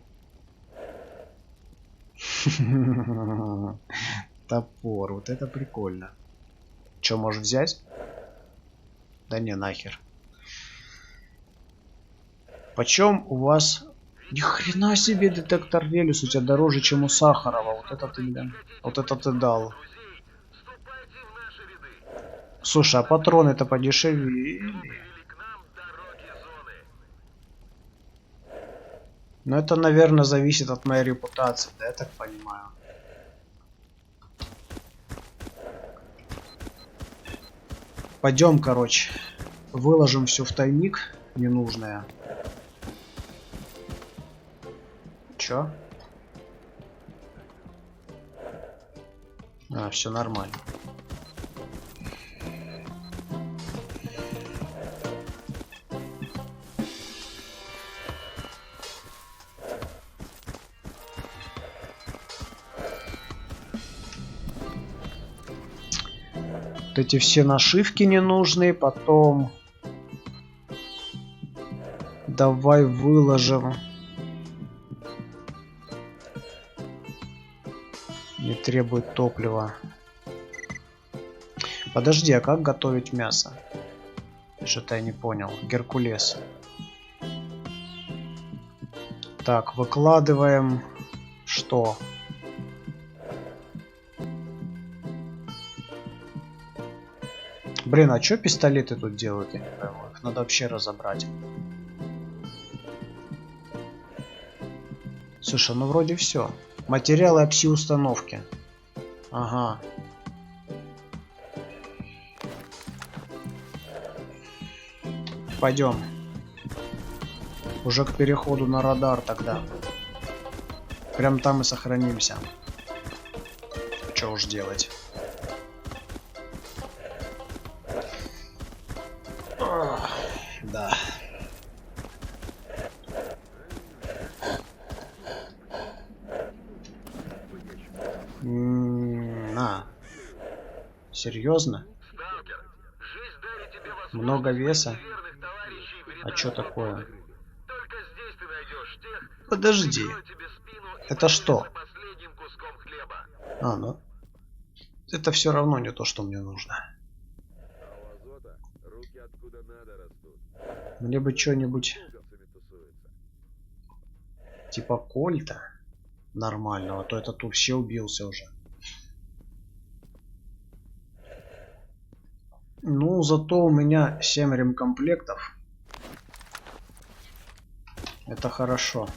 [SPEAKER 1] Топор, вот это прикольно. Че, можешь взять? Да не, нахер. Почем у вас... Ни хрена себе детектор Велес, у тебя дороже, чем у Сахарова. Вот это ты, блин. Вот это ты дал. Слушай, а патроны-то подешевели. Но это, наверное, зависит от моей репутации, да, я так понимаю. Пойдем, короче. Выложим все в тайник ненужное. Чё? А, все нормально. Вот эти все нашивки ненужные, потом давай выложим. Не требует топлива. Подожди, а как готовить мясо? Что-то я не понял. Геркулес. Так, выкладываем. Что? Блин, а чё пистолеты тут делают? Я не пойму. Их надо вообще разобрать. Слушай, ну вроде все. Материалы ОПСИ-установки. Ага. Пойдем. Уже к переходу на радар тогда. Прям там и сохранимся. Что уж делать. Да. На. Серьезно?
[SPEAKER 5] Сталкер, жизнь дарит тебе возможность
[SPEAKER 1] Много веса?
[SPEAKER 5] верных товарищей в
[SPEAKER 1] А
[SPEAKER 5] рядах
[SPEAKER 1] что такое?
[SPEAKER 5] Только здесь ты найдешь тех,
[SPEAKER 1] Подожди.
[SPEAKER 5] кто тебе спину и
[SPEAKER 1] Это что?
[SPEAKER 5] поделится последним куском хлеба.
[SPEAKER 1] А, ну. Это все равно не то, что мне нужно.
[SPEAKER 7] А у Азота руки откуда надо растут.
[SPEAKER 1] Мне бы что-нибудь
[SPEAKER 7] Пуговцами тусуется.
[SPEAKER 1] типа кольта. нормального, то этот вообще убился уже. Ну, зато у меня 7 ремкомплектов. Это хорошо.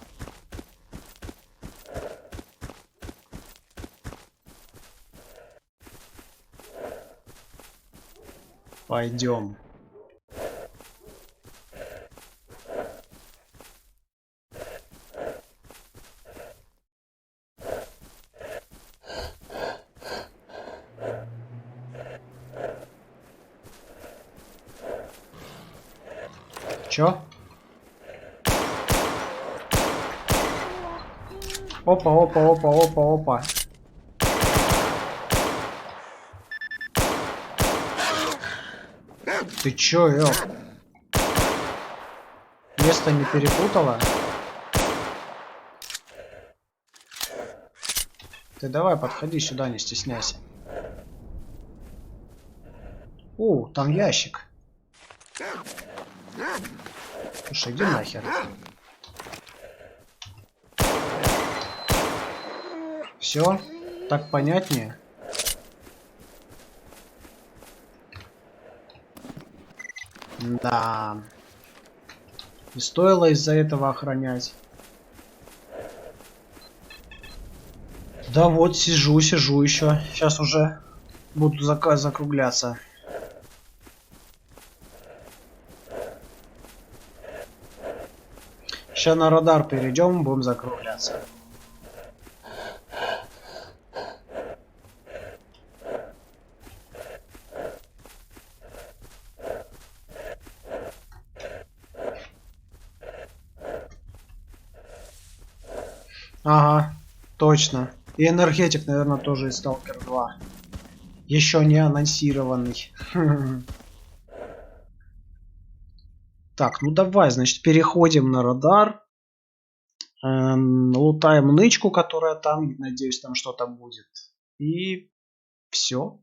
[SPEAKER 1] Пойдем. Чё? Опа, опа, опа, опа, опа. Ты чё, ёп? Место не перепутала? Ты давай, подходи сюда, не стесняйся. О, там ящик. Слушай, иди нахер. Все, так понятнее. Да. Не стоило из-за этого охранять. Да вот, сижу еще. Сейчас уже буду закругляться. Сейчас на радар перейдем, будем закругляться. Ага, точно. И энергетик, наверное, тоже из Stalker 2. Еще не анонсированный. Так, ну давай, значит, переходим на радар. Лутаем нычку, которая там. Надеюсь, там что-то будет. И все.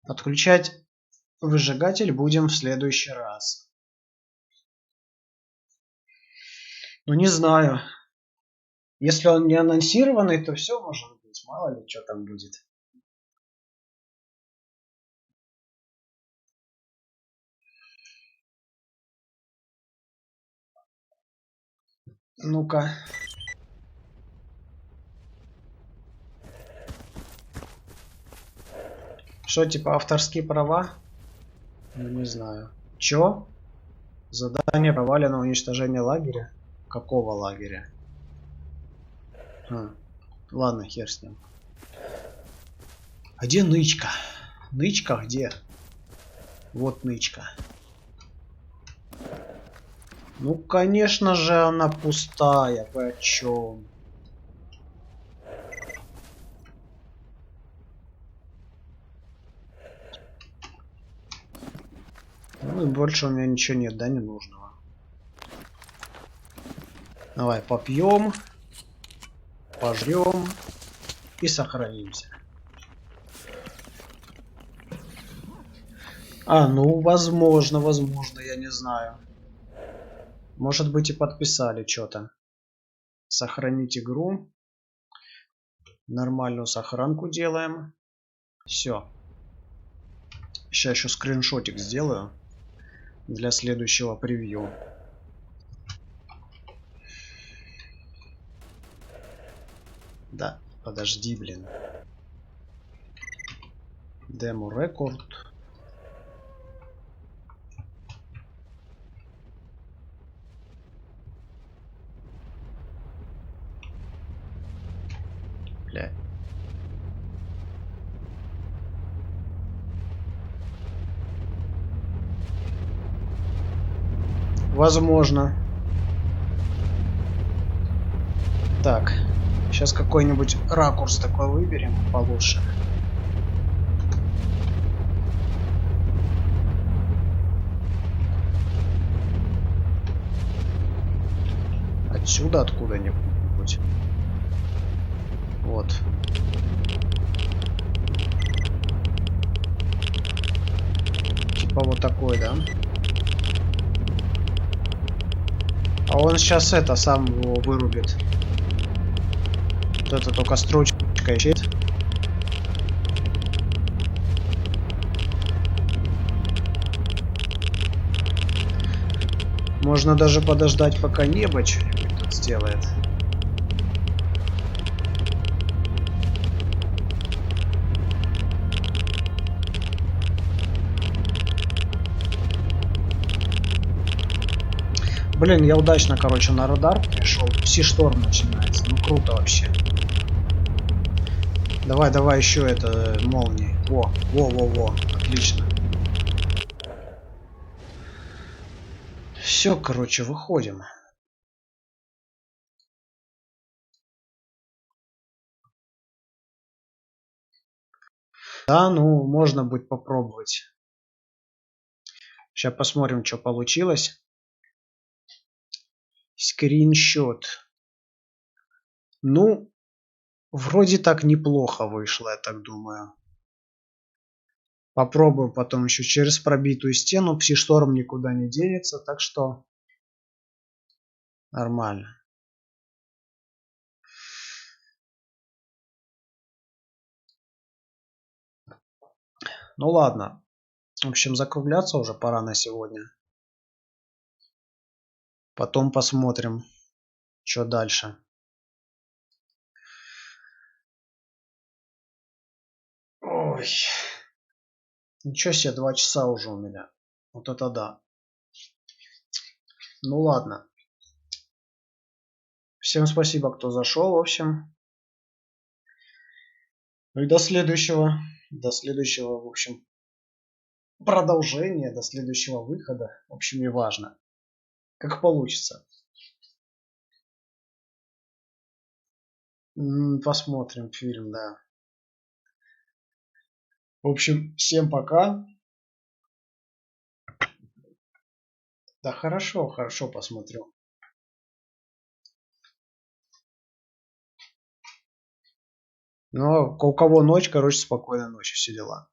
[SPEAKER 1] Подключать выжигатель будем в следующий раз. Ну, не знаю. Если он не анонсированный, то все может быть. Мало ли, что там будет. Ну-ка. Что, типа авторские права? Ну, не знаю. Чё? Задание провалено, уничтожение лагеря? Какого лагеря? Ладно, хер с ним. А где нычка? Нычка где? Вот нычка. Ну, конечно же, она пустая. Вы о чем? Ну и больше у меня ничего нет, да, ненужного. Давай попьем, пожрем и сохранимся. А, ну, возможно, я не знаю. Может быть и подписали что-то. Сохранить игру. Нормальную сохранку делаем. Все. Сейчас еще скриншотик сделаю. Для следующего превью. Да, подожди, блин. Демо рекорд. Бля. Возможно. Так. Сейчас какой-нибудь ракурс такой выберем получше. Отсюда откуда-нибудь. Вот. Типа вот такой, да? А он сейчас это сам его вырубит. Вот это только строчка ищет. Можно даже подождать, пока небо что-нибудь тут сделает. Блин, я удачно, короче, на радар пришел. Пси-шторм начинается. Ну круто вообще. Давай, давай еще это молнии. Во. Отлично. Все, короче, выходим. Да, ну, можно будет попробовать. Сейчас посмотрим, что получилось. Скриншот. Ну, вроде так неплохо вышло, я так думаю. Попробую потом еще через пробитую стену. Пси-шторм никуда не денется, так что нормально. Ну ладно. В общем, закругляться уже пора на сегодня. Потом посмотрим, что дальше. Ой. Ничего себе, 2 часа уже у меня. Вот это да. Ну ладно. Всем спасибо, кто зашел, в общем. Ну и до следующего. До следующего, в общем, продолжения, до следующего выхода. В общем, не важно. Как получится. Посмотрим фильм, да. В общем, всем пока. Да хорошо, хорошо посмотрю. Ну, у кого ночь, короче, спокойной ночи, все дела.